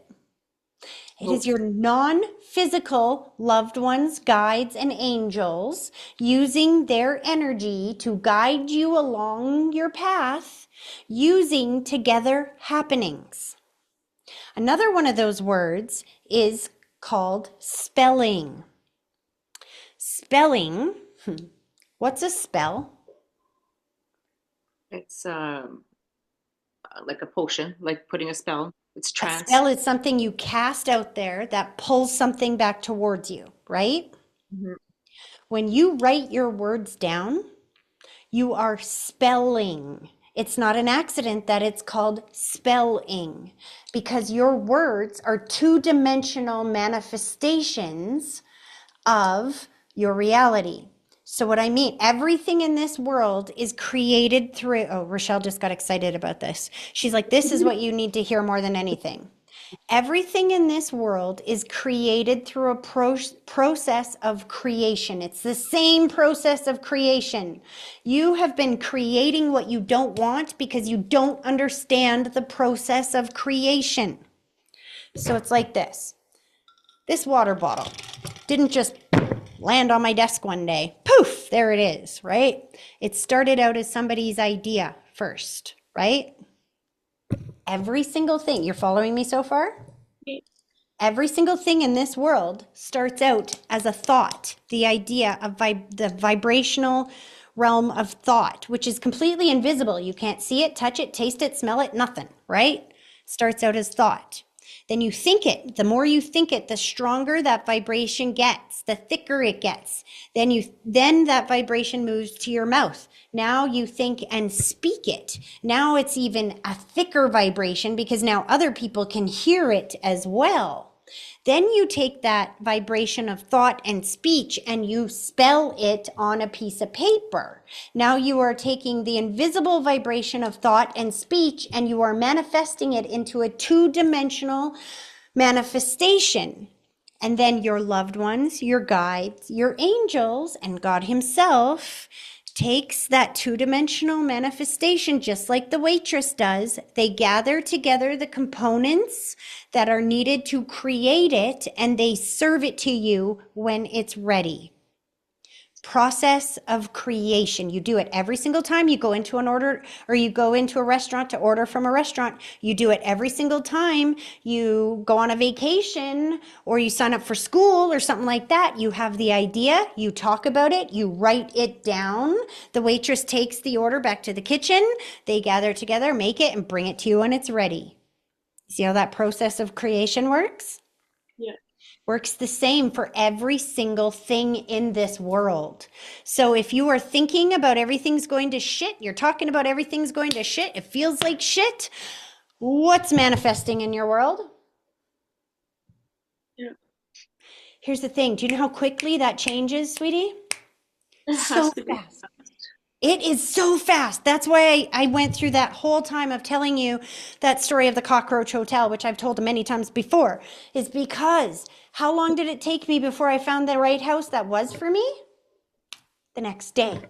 Speaker 1: It is your non-physical loved ones, guides, and angels using their energy to guide you along your path using together happenings. Another one of those words is called spelling. Spelling, what's a spell?
Speaker 6: It's like a potion, like putting a spell. It's
Speaker 1: A
Speaker 6: trance.
Speaker 1: spell is something you cast out there that pulls something back towards you, right?
Speaker 6: Mhm.
Speaker 1: When you write your words down, you are spelling. It's not an accident that it's called spelling because your words are two-dimensional manifestations of your reality. So what I mean, everything in this world is created through, oh, Rochelle just got excited about this. She's like, this is what you need to hear more than anything. Everything in this world is created through a process of creation. It's the same process of creation. You have been creating what you don't want because you don't understand the process of creation. So it's like this. This water bottle didn't just land on my desk one day. Poof, there it is, right? It started out as somebody's idea first, right? Every single thing, you're following me so far? Every single thing in this world starts out as a thought, the idea of the vibrational realm of thought, which is completely invisible. You can't see it, touch it, taste it, smell it, nothing, right? Starts out as thought. Then you think it. The more you think it, the stronger that vibration gets, the thicker it gets. Then that vibration moves to your mouth. Now you think and speak it. Now it's even a thicker vibration because now other people can hear it as well. Then you take that vibration of thought and speech and you spell it on a piece of paper. Now you are taking the invisible vibration of thought and speech and you are manifesting it into a two-dimensional manifestation. And then your loved ones, your guides, your angels, and God Himself takes that two-dimensional manifestation just like the waitress does. They gather together the components that are needed to create it and they serve it to you when it's ready. Process of creation. You do it every single time you go into an order or you go into a restaurant to order from a restaurant. You do it every single time you go on a vacation or you sign up for school or something like that. You have the idea, you talk about it, you write it down. The waitress takes the order back to the kitchen. They gather together, make it, and bring it to you when it's ready. See how that process of creation works?
Speaker 6: Yeah.
Speaker 1: Works the same for every single thing in this world. So if you are thinking about everything's going to shit, you're talking about everything's going to shit, it feels like shit, what's manifesting in your world?
Speaker 6: Yeah.
Speaker 1: Here's the thing. Do you know how quickly that changes, sweetie?
Speaker 6: It
Speaker 1: So
Speaker 6: has to be
Speaker 1: fast. It is so fast. That's why I went through that whole time of telling you that story of the cockroach hotel, which I've told many times before, is because how long did it take me before I found the right house that was for me? The next day.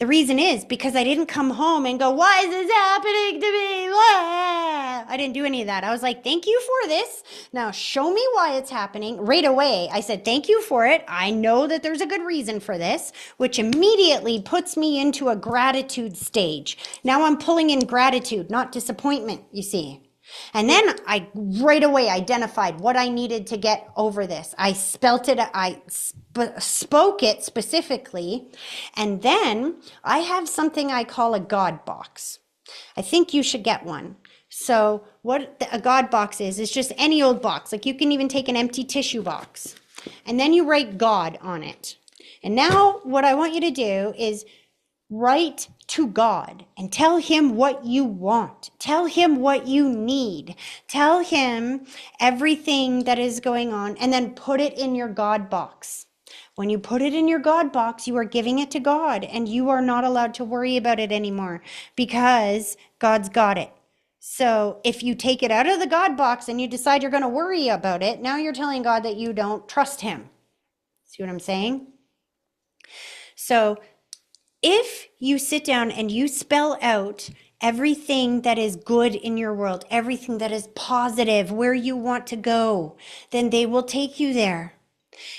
Speaker 1: The reason is because I didn't come home and go, why is this happening to me? I didn't do any of that. I was like, thank you for this. Now show me why it's happening right away. I said, thank you for it. I know that there's a good reason for this, which immediately puts me into a gratitude stage. Now I'm pulling in gratitude, not disappointment, you see. And then I right away identified what I needed to get over this. I spelt it, I spoke it specifically. And then I have something I call a God box. I think you should get one. So what a God box is just any old box. Like you can even take an empty tissue box And then you write God on it. And now what I want you to do is write to God and tell him what you want. Tell him what you need. Tell him everything that is going on, and then put it in your God box. When you put it in your God box, you are giving it to God, and you are not allowed to worry about it anymore because God's got it. So if you take it out of the God box and you decide you're going to worry about it, now you're telling God that you don't trust him. See what I'm saying? So if you sit down and you spell out everything that is good in your world, everything that is positive, where you want to go, then they will take you there.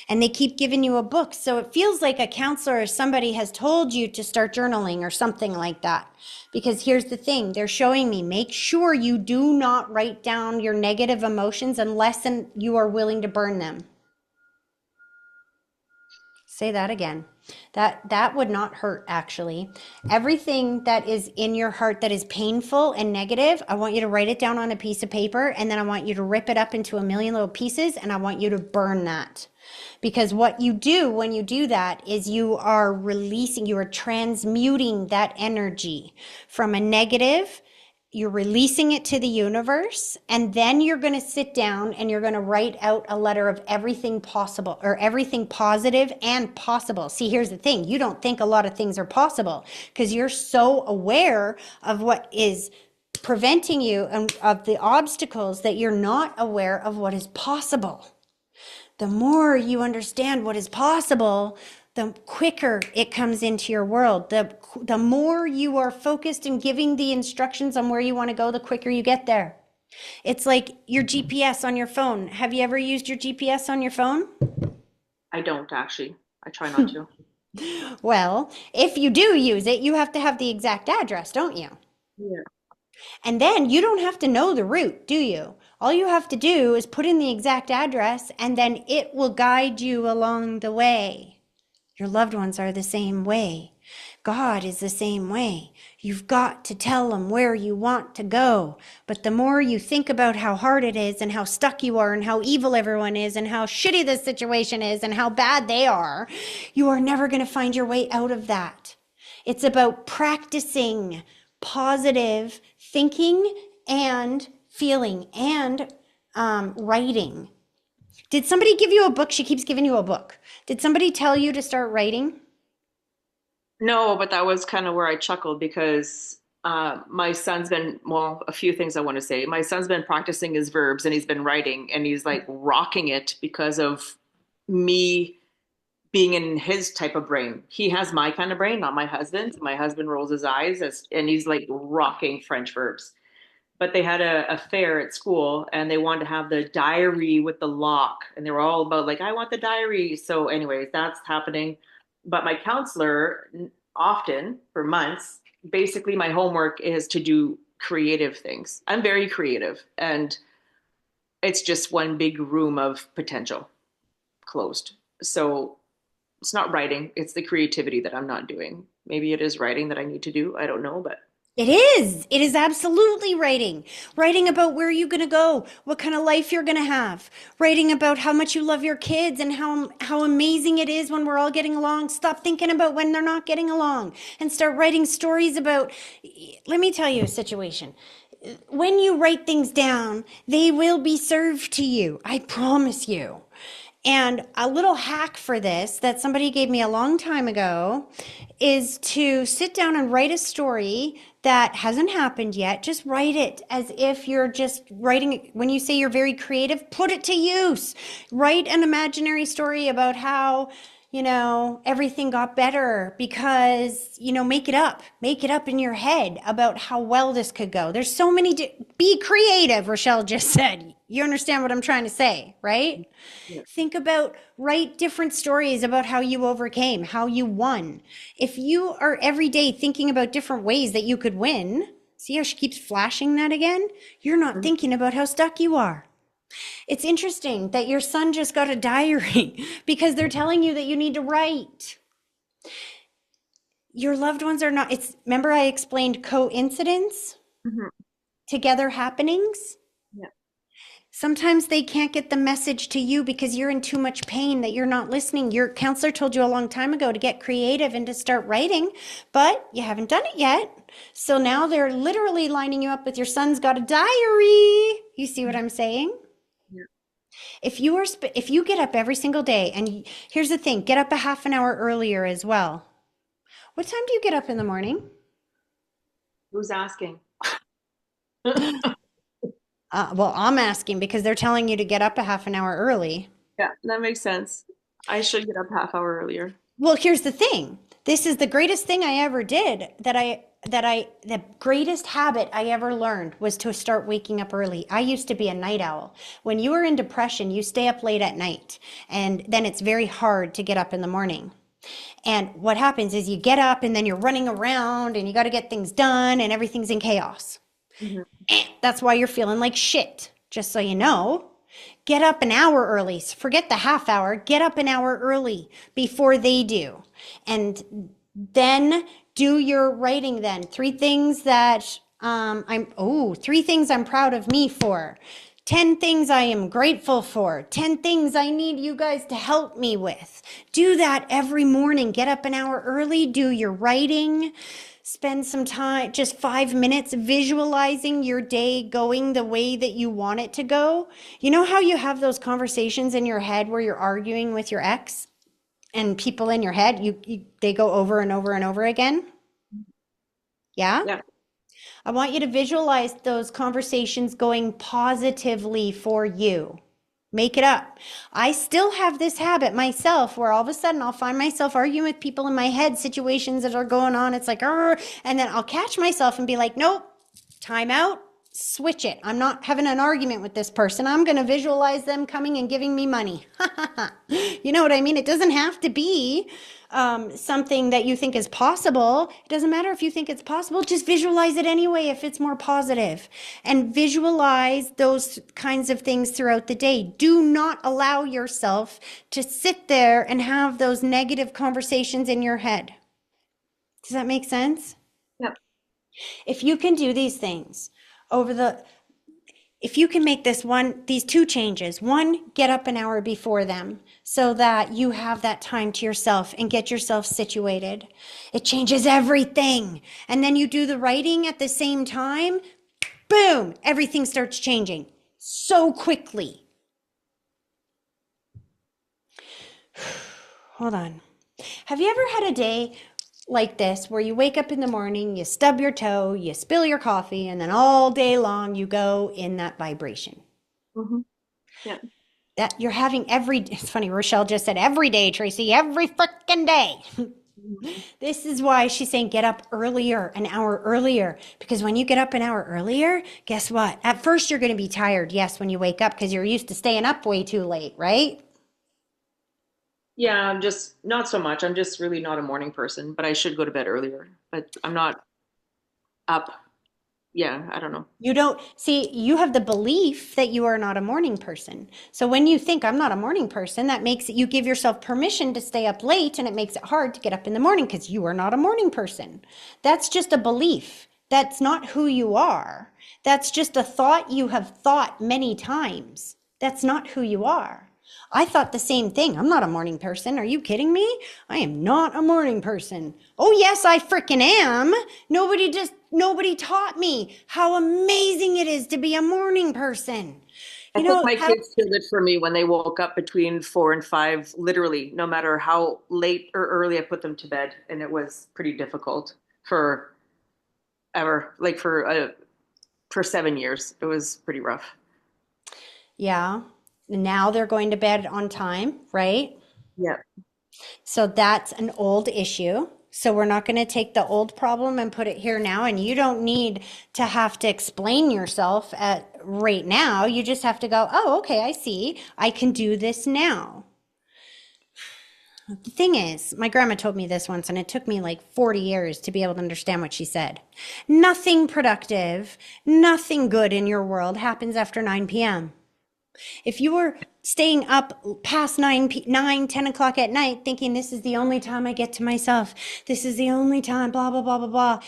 Speaker 1: And they keep giving you a book. So it feels like a counselor or somebody has told you to start journaling or something like that. Because here's the thing, they're showing me, make sure you do not write down your negative emotions unless you are willing to burn them. Say that again. That would not hurt, actually. Everything that is in your heart that is painful and negative, I want you to write it down on a piece of paper, and then I want you to rip it up into a million little pieces, and I want you to burn that. Because what you do when you do that is you are releasing, you are transmuting that energy from a negative. You're releasing it to the universe, and then you're going to sit down and you're going to write out a letter of everything possible, or everything positive and possible. See, here's the thing. You don't think a lot of things are possible because you're so aware of what is preventing you and of the obstacles that you're not aware of what is possible. The more you understand what is possible, the quicker it comes into your world. The more you are focused in giving the instructions on where you want to go, the quicker you get there. It's like your GPS on your phone. Have you ever used your GPS on your phone?
Speaker 6: I don't actually. I try not to.
Speaker 1: Well, if you do use it, you have to have the exact address, don't you?
Speaker 6: Yeah.
Speaker 1: And then you don't have to know the route, do you? All you have to do is put in the exact address, and then it will guide you along the way. Your loved ones are the same way. God is the same way. You've got to tell them where you want to go. But the more you think about how hard it is and how stuck you are and how evil everyone is and how shitty this situation is and how bad they are, you are never going to find your way out of that. It's about practicing positive thinking and feeling and writing. Did somebody give you a book? She keeps giving you a book. Did somebody tell you to start writing?
Speaker 6: No, but that was kind of where I chuckled because my son's been, well, a few things I want to say. My son's been practicing his verbs and he's been writing and he's like rocking it because of me being in his type of brain. He has my kind of brain, not my husband's. My husband rolls his eyes and he's like rocking French verbs. But they had a fair at school and they wanted to have the diary with the lock. And they were all about like, I want the diary. So anyways, that's happening. But my counselor often for months, basically my homework is to do creative things. I'm very creative and it's just one big room of potential closed. So it's not writing, it's the creativity that I'm not doing. Maybe it is writing that I need to do. I don't know, but
Speaker 1: It is. It is absolutely writing. Writing about where you're going to go, what kind of life you're going to have. Writing about how much you love your kids and how amazing it is when we're all getting along. Stop thinking about when they're not getting along and start writing stories about. Let me tell you a situation. When you write things down, they will be served to you. I promise you. And a little hack for this that somebody gave me a long time ago is to sit down and write a story that hasn't happened yet. Just write it as if you're just writing. When you say you're very creative, put it to use. Write an imaginary story about how, everything got better because, make it up. Make it up in your head about how well this could go. There's so many. Be creative, Rochelle just said. You understand what I'm trying to say, right?
Speaker 6: yeah.
Speaker 1: Think about, write different stories about how you overcame, how you won. If you are every day thinking about different ways that you could win, see how she keeps flashing that again? You're not thinking about how stuck you are. It's interesting that your son just got a diary because they're telling you that you need to write. Your loved ones are not, remember I explained coincidence?
Speaker 6: Mhm.
Speaker 1: Together happenings?
Speaker 6: Yeah.
Speaker 1: Sometimes they can't get the message to you because you're in too much pain that you're not listening. Your counselor told you a long time ago to get creative and to start writing, but you haven't done it yet. So now they're literally lining you up with your son's got a diary. You see what I'm saying?
Speaker 6: Yeah.
Speaker 1: If you get up every single day, and here's the thing, get up a half an hour earlier as well. What time do you get up in the morning?
Speaker 6: Who's asking?
Speaker 1: Well, I'm asking because they're telling you to get up a half an hour early.
Speaker 6: Yeah, that makes sense. I should get up half hour earlier.
Speaker 1: Well, here's the thing. This is the greatest thing I ever did the greatest habit I ever learned was to start waking up early. I used to be a night owl. When you are in depression, you stay up late at night, and then it's very hard to get up in the morning. And what happens is you get up and then you're running around and you got to get things done and everything's in chaos.
Speaker 6: Mhm.
Speaker 1: That's why you're feeling like shit. Just so you know, get up an hour early. Forget the half hour. Get up an hour early before they do. And then do your writing then. Three things I'm proud of me for. 10 things I am grateful for. 10 things I need you guys to help me with. Do that every morning. Get up an hour early, do your writing. Spend some time, just 5 minutes, visualizing your day going the way that you want it to go. You know how you have those conversations in your head where you're arguing with your ex and people in your head, they go over and over and over again? Yeah?
Speaker 6: Yeah.
Speaker 1: I want you to visualize those conversations going positively for you. Make it up. I still have this habit myself where all of a sudden I'll find myself arguing with people in my head, situations that are going on. It's like, and then I'll catch myself and be like, nope, time out, switch it. I'm not having an argument with this person. I'm going to visualize them coming and giving me money. You know what I mean? It doesn't have to be something that you think is possible. It doesn't matter if you think it's possible, just visualize it anyway if it's more positive. And visualize those kinds of things throughout the day. Do not allow yourself to sit there and have those negative conversations in your head. Does that make sense?
Speaker 6: Yep.
Speaker 1: If you can do these things if you can make these two changes, one, get up an hour before them so that you have that time to yourself and get yourself situated. It changes everything. And then you do the writing at the same time, boom, everything starts changing so quickly. Hold on. Have you ever had a day like this where you wake up in the morning, you stub your toe, you spill your coffee, and then all day long you go in that vibration?
Speaker 6: Mm-hmm. Yeah.
Speaker 1: That you're having it's funny, Rochelle just said every day, Tracy, every freaking day. This is why she's saying get up earlier, an hour earlier, because when you get up an hour earlier, guess what? At first you're going to be tired, yes, when you wake up because you're used to staying up way too late, right?
Speaker 6: Yeah, I'm just not so much. I'm just really not a morning person, but I should go to bed earlier. But I'm not up. Yeah, I don't know.
Speaker 1: You don't see, you have the belief that you are not a morning person. So when you think I'm not a morning person, that makes it, you give yourself permission to stay up late and it makes it hard to get up in the morning because you are not a morning person. That's just a belief. That's not who you are. That's just a thought you have thought many times. That's not who you are. I thought the same thing. I'm not a morning person. Are you kidding me? I am not a morning person. Oh, yes, I frickin' am. Nobody taught me how amazing it is to be a morning person.
Speaker 6: I think my kids did it for me when they woke up between 4 and 5, literally, no matter how late or early I put them to bed. And it was pretty difficult for ever, like for 7 years. It was pretty rough.
Speaker 1: Yeah. Now they're going to bed on time, right?
Speaker 6: Yeah.
Speaker 1: So that's an old issue. So we're not going to take the old problem and put it here now. And you don't need to have to explain yourself right now. You just have to go, oh, okay, I see. I can do this now. The thing is, my grandma told me this once, and it took me like 40 years to be able to understand what she said. Nothing productive, nothing good in your world happens after 9 p.m. If you were staying up past 10 o'clock at night, thinking this is the only time I get to myself, this is the only time, blah, blah, blah, blah, blah,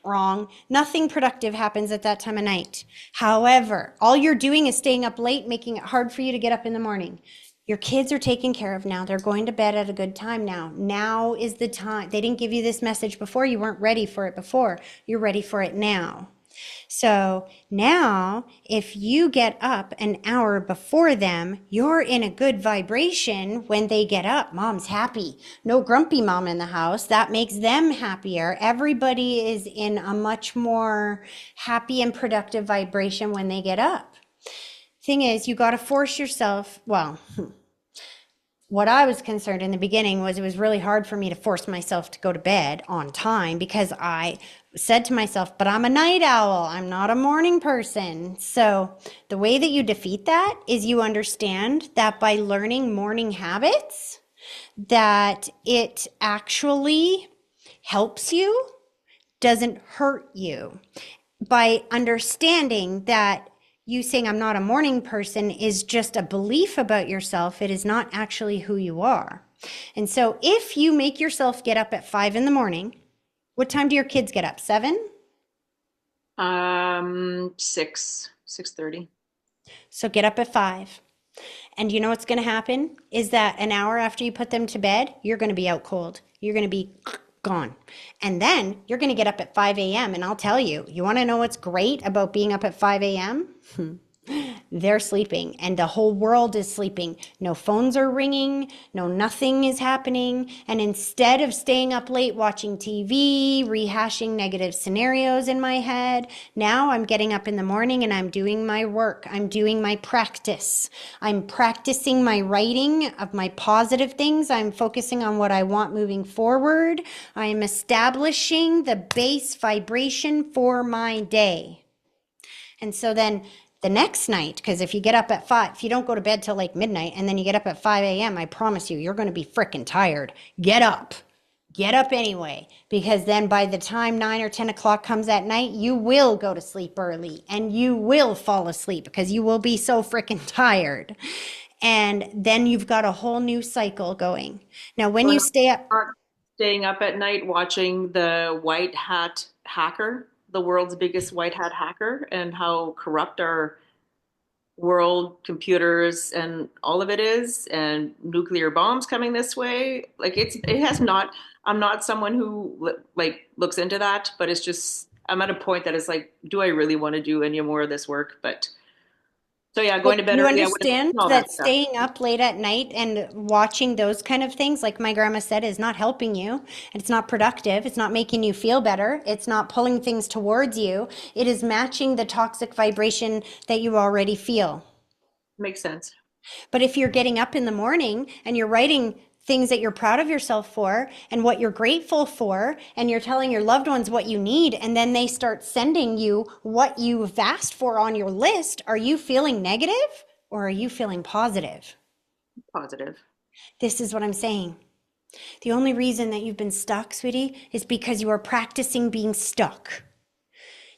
Speaker 1: Wrong. Nothing productive happens at that time of night. However, all you're doing is staying up late, making it hard for you to get up in the morning. Your kids are taken care of now. They're going to bed at a good time now. Now is the time. They didn't give you this message before. You weren't ready for it before. You're ready for it now. So now, if you get up an hour before them, you're in a good vibration when they get up. Mom's happy. No grumpy mom in the house. That makes them happier. Everybody is in a much more happy and productive vibration when they get up. Thing is, you got to force yourself. Well, what I was concerned in the beginning was it was really hard for me to force myself to go to bed on time because I said to myself, but I'm a night owl. I'm not a morning person. So the way that you defeat that is you understand that by learning morning habits, that it actually helps you, doesn't hurt you. By understanding that you saying I'm not a morning person is just a belief about yourself. It is not actually who you are. And so if you make yourself get up at 5 in the morning, what time do your kids get up? 7?
Speaker 6: 6:30.
Speaker 1: So get up at 5. And you know what's going to happen is that an hour after you put them to bed, you're going to be out cold. You're going to be gone. And then you're going to get up at 5 a.m. And I'll tell you, you want to know what's great about being up at 5 a.m.? They're sleeping and the whole world is sleeping. No phones are ringing, no nothing is happening. And instead of staying up late watching TV, rehashing negative scenarios in my head, now I'm getting up in the morning and I'm doing my work. I'm doing my practice. I'm practicing my writing of my positive things. I'm focusing on what I want moving forward. I am establishing the base vibration for my day. And so then the next night, because if you get up at 5, if you don't go to bed till like midnight and then you get up at 5 a.m., I promise you, you're going to be freaking tired. Get up. Get up anyway, because then by the time 9 or 10 o'clock comes at night, you will go to sleep early and you will fall asleep because you will be so freaking tired. And then you've got a whole new cycle going. Now, when
Speaker 6: Well,
Speaker 1: you stay up,
Speaker 6: not staying up at night watching the white hat hacker, the world's biggest white hat hacker, and how corrupt our world, computers, and all of it is, and nuclear bombs coming this way. Like it has not. I'm not someone who like looks into that, but it's just I'm at a point that it's like, do I really want to do any more of this work? But so yeah, going to bed
Speaker 1: you
Speaker 6: early, I would
Speaker 1: understand
Speaker 6: all that
Speaker 1: that
Speaker 6: stuff.
Speaker 1: staying up late at night and watching those kind of things, like my grandma said, is not helping you. And it's not productive. It's not making you feel better. It's not pulling things towards you. It is matching the toxic vibration that you already feel.
Speaker 6: Makes sense.
Speaker 1: But if you're getting up in the morning and you're writing things that you're proud of yourself for and what you're grateful for, and you're telling your loved ones what you need, and then they start sending you what you've asked for on your list, are you feeling negative or are you feeling positive?
Speaker 6: Positive.
Speaker 1: This is what I'm saying. The only reason that you've been stuck, sweetie, is because you are practicing being stuck.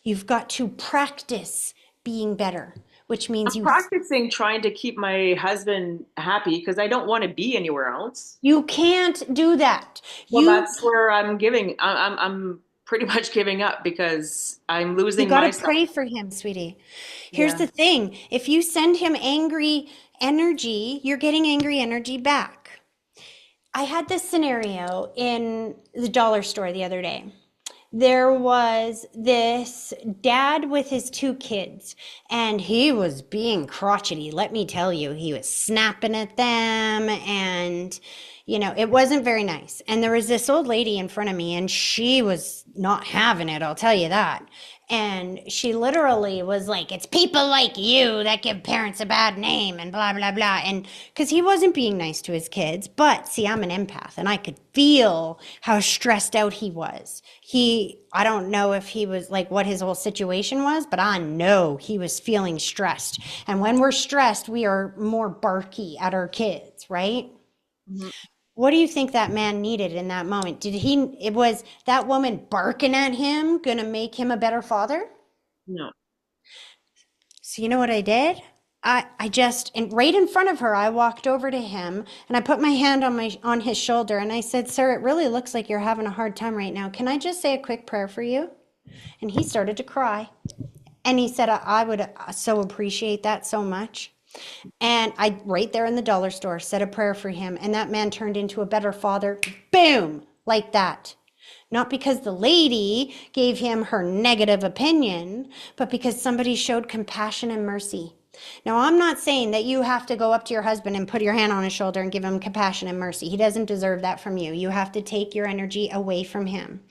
Speaker 1: You've got to practice being better, which means
Speaker 6: I'm practicing trying to keep my husband happy because I don't want to be anywhere else.
Speaker 1: you can't do that.
Speaker 6: Well,
Speaker 1: You
Speaker 6: that's where I'm giving. I'm pretty much giving up because I'm
Speaker 1: You
Speaker 6: losing
Speaker 1: got to
Speaker 6: myself.
Speaker 1: pray for him, sweetie. Here's
Speaker 6: Yeah.
Speaker 1: the thing. If you send him angry energy, you're getting angry energy back. I had this scenario in the dollar store the other day. There was this dad with his 2 kids, and he was being crotchety. Let me tell you, he was snapping at them, and it wasn't very nice. And there was this old lady in front of me, and she was not having it, I'll tell you that. And she literally was like, it's people like you that give parents a bad name and blah, blah, blah. And because he wasn't being nice to his kids. But see, I'm an empath and I could feel how stressed out he was. I don't know if he was like what his whole situation was, but I know he was feeling stressed. And when we're stressed, we are more barky at our kids, right?
Speaker 6: Mhm.
Speaker 1: What do you think that man needed in that moment? It was that woman barking at him going to make him a better father?
Speaker 6: No.
Speaker 1: So you know what I did? I just, and right in front of her, I walked over to him and I put my hand on his shoulder and I said, "Sir, it really looks like you're having a hard time right now. Can I just say a quick prayer for you?" And he started to cry. And he said, I would so appreciate that so much. And I, right there in the dollar store, said a prayer for him. And that man turned into a better father. Boom, like that. Not because the lady gave him her negative opinion, but because somebody showed compassion and mercy. Now, I'm not saying that you have to go up to your husband and put your hand on his shoulder and give him compassion and mercy. He doesn't deserve that from you. You have to take your energy away from him.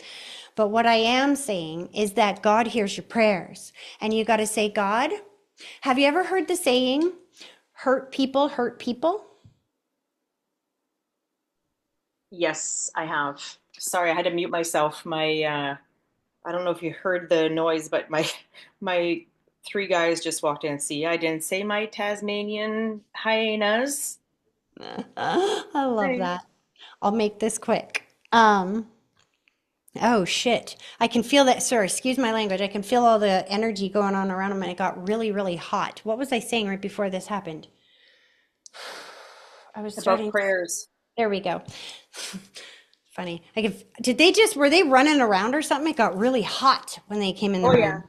Speaker 1: But what I am saying is that God hears your prayers. And you got to say, God, have you ever heard the saying, hurt people hurt people?
Speaker 6: Yes, I have. Sorry, I had to mute myself. I don't know if you heard the noise, but my three guys just walked in. See, I didn't say my Tasmanian hyenas.
Speaker 1: I love
Speaker 6: Right.
Speaker 1: that. I'll make this quick. Oh shit. I can feel that, sir, excuse my language. I can feel all the energy going on around him and it got really, really hot. What was I saying right before this happened? I was
Speaker 6: About
Speaker 1: starting.
Speaker 6: prayers.
Speaker 1: There we go. Funny. Did they just, were they running around or something? It got really hot when they came in the
Speaker 6: Oh yeah.
Speaker 1: room.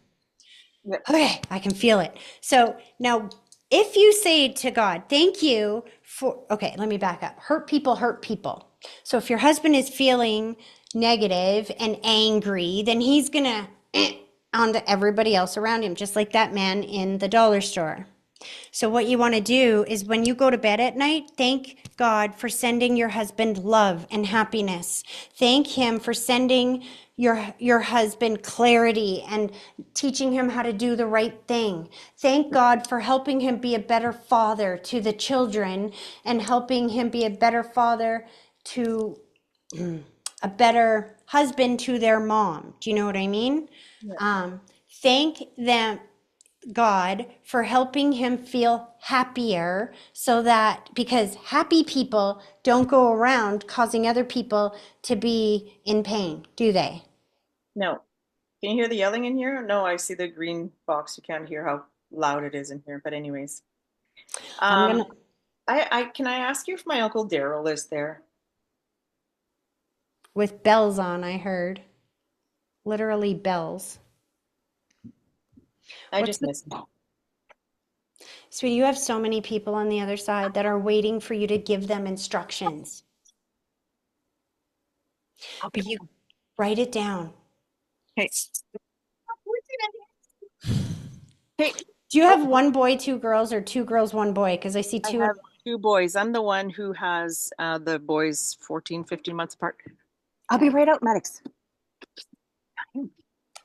Speaker 1: Okay, I can feel it. So now, if you say to God, thank you for, okay, let me back up. Hurt people hurt people. So if your husband is feeling negative and angry, then he's going to onto everybody else around him, just like that man in the dollar store. So what you want to do is when you go to bed at night, thank God for sending your husband love and happiness. Thank him for sending your husband clarity and teaching him how to do the right thing. Thank God for helping him be a better father to the children and helping him be a better father to a better husband to their mom. Do you know what I mean?
Speaker 6: Yeah.
Speaker 1: Thank them, God, for helping him feel happier so that because happy people don't go around causing other people to be in pain, do they?
Speaker 6: No. Can you hear the yelling in here? No, I see the green box. You can't hear how loud it is in here. But anyways,
Speaker 1: I'm
Speaker 6: um,
Speaker 1: gonna,
Speaker 6: I can I ask you if my Uncle Daryl is there?
Speaker 1: with bells on, I heard. Literally bells.
Speaker 6: I
Speaker 1: What's
Speaker 6: just
Speaker 1: the,
Speaker 6: miss him.
Speaker 1: sweetie, you have so many people on the other side that are waiting for you to give them instructions. But you write it down.
Speaker 6: Hey, hey.
Speaker 1: Do you
Speaker 6: Oh,
Speaker 1: have one boy, two girls, or two girls, one boy? Because I see
Speaker 6: I
Speaker 1: two.
Speaker 6: have two boys. I'm the one who has the boys 14, 15 months apart. I'll be right out, Maddox.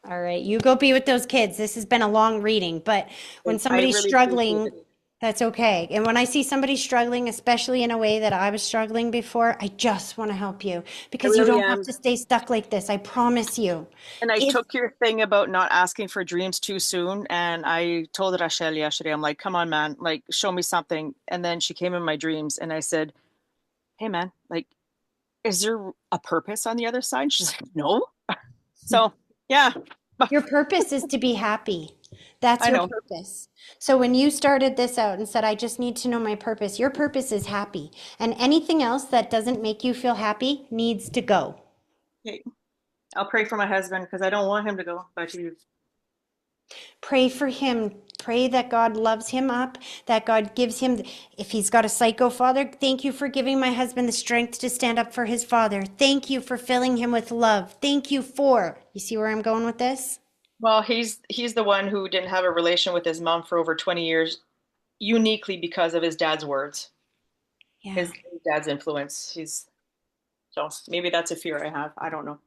Speaker 1: All right, you go be with those kids. This has been a long reading, but when
Speaker 6: I
Speaker 1: somebody's
Speaker 6: really appreciate
Speaker 1: struggling,
Speaker 6: it.
Speaker 1: that's okay. And when I see somebody struggling, especially in a way that I was struggling before, I just want to help you
Speaker 6: I
Speaker 1: because you
Speaker 6: really
Speaker 1: don't have
Speaker 6: am.
Speaker 1: to stay stuck like this. I promise you.
Speaker 6: And I
Speaker 1: If
Speaker 6: took your thing about not asking for dreams too soon. And I told Rachel yesterday, I'm like, come on, man, like, show me something. And then she came in my dreams and I said, hey, man, like, is there a purpose on the other side? She's like, no. So, yeah,
Speaker 1: your purpose is to be happy, that's
Speaker 6: I
Speaker 1: your
Speaker 6: know.
Speaker 1: purpose. So when you started this out and said, I just need to know my purpose, your purpose is happy. And anything else that doesn't make you feel happy needs to go.
Speaker 6: Okay. I'll pray for my husband because I don't want him to go. But you,
Speaker 1: Pray for him. Pray that God loves him up, that God gives him, if he's got a psycho father, thank you for giving my husband the strength to stand up for his father. Thank you for filling him with love. Thank you for, you see where I'm going with this?
Speaker 6: well, he's the one who didn't have a relation with his mom for over 20 years, uniquely because of his dad's words,
Speaker 1: Yeah.
Speaker 6: his dad's influence. He's so maybe that's a fear I have. I don't know.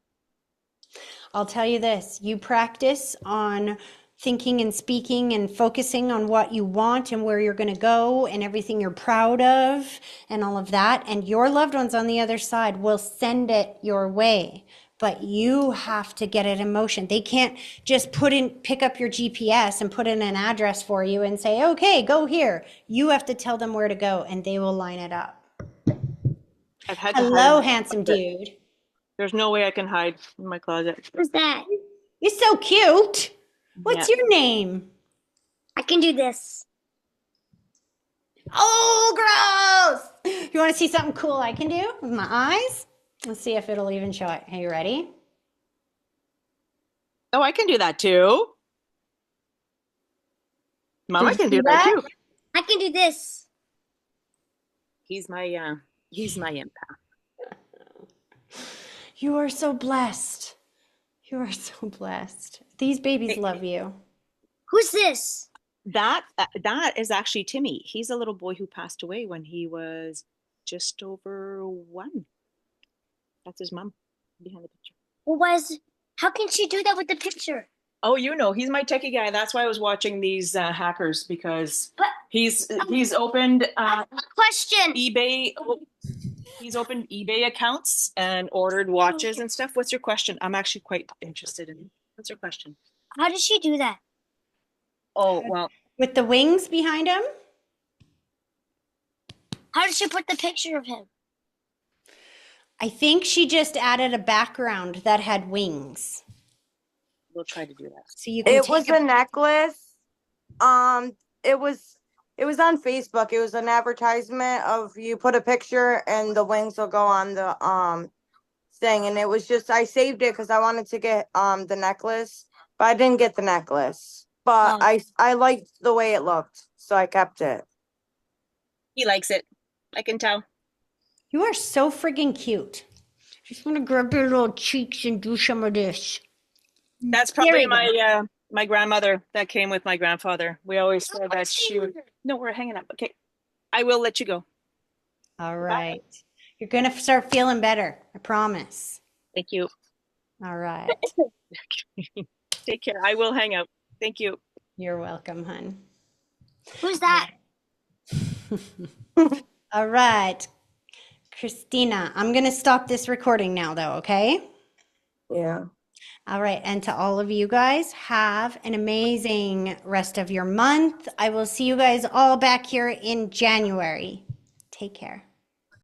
Speaker 1: I'll tell you this, you practice on thinking and speaking and focusing on what you want and where you're going to go and everything you're proud of and all of that. And your loved ones on the other side will send it your way. But you have to get it in motion. They can't just pick up your GPS and put in an address for you and say, okay, go here. You have to tell them where to go and they will line it up.
Speaker 6: I've had to hide in
Speaker 1: Hello,
Speaker 6: my
Speaker 1: handsome
Speaker 6: closet.
Speaker 1: dude.
Speaker 6: There's no way I can hide in my closet.
Speaker 7: What's that?
Speaker 1: You're so cute.
Speaker 6: Yeah.
Speaker 1: What's your name?
Speaker 7: I can do this.
Speaker 1: Oh, gross! You want to see something cool I can do with my eyes? Let's see if it'll even show it. Hey, you ready?
Speaker 6: Oh, I can do that too. Mama
Speaker 1: Did you
Speaker 6: can
Speaker 1: see
Speaker 6: do that
Speaker 1: that?
Speaker 6: too.
Speaker 7: I can do this.
Speaker 6: He's my empath.
Speaker 1: You are so blessed. You are so blessed. These babies love you.
Speaker 7: Who's this?
Speaker 6: That is actually Timmy. He's a little boy who passed away when he was just over 1. That's his mom behind the picture.
Speaker 7: Well, how can she do that with the picture?
Speaker 6: Oh, he's my techie guy. That's why I was watching these hackers because
Speaker 7: But
Speaker 6: he's opened
Speaker 7: question.
Speaker 6: eBay. He's opened eBay accounts and ordered watches and stuff. What's your question? I'm actually quite interested in. What's your question?
Speaker 7: How does she do that?
Speaker 6: Oh, well,
Speaker 1: With the wings behind him?
Speaker 7: How did she put the picture of him?
Speaker 1: I think she just added a background that had wings.
Speaker 6: we'll try to do that.
Speaker 1: So you can
Speaker 4: It
Speaker 1: take
Speaker 4: was a necklace. It was on Facebook. It was an advertisement of you put a picture and the wings will go on the thing. And it was just I saved it because I wanted to get the necklace, but I didn't get the necklace. But I liked the way it looked, so I kept it.
Speaker 6: He likes it. I can tell.
Speaker 1: You are so friggin' cute. Just want to grab your little cheeks and do some of this.
Speaker 6: That's probably my grandmother that came with my grandfather. We always said that she would. No, we're hanging up. Okay, I will let you go.
Speaker 1: All right. You're going to start feeling better. I promise.
Speaker 6: Thank you.
Speaker 1: All right.
Speaker 6: Take care. I will hang out. Thank you.
Speaker 1: You're welcome, hun.
Speaker 7: Who's that?
Speaker 1: All right. Christina, I'm going to stop this recording now, though, okay?
Speaker 4: Yeah.
Speaker 1: All right. And to all of you guys, have an amazing rest of your month. I will see you guys all back here in January. Take care.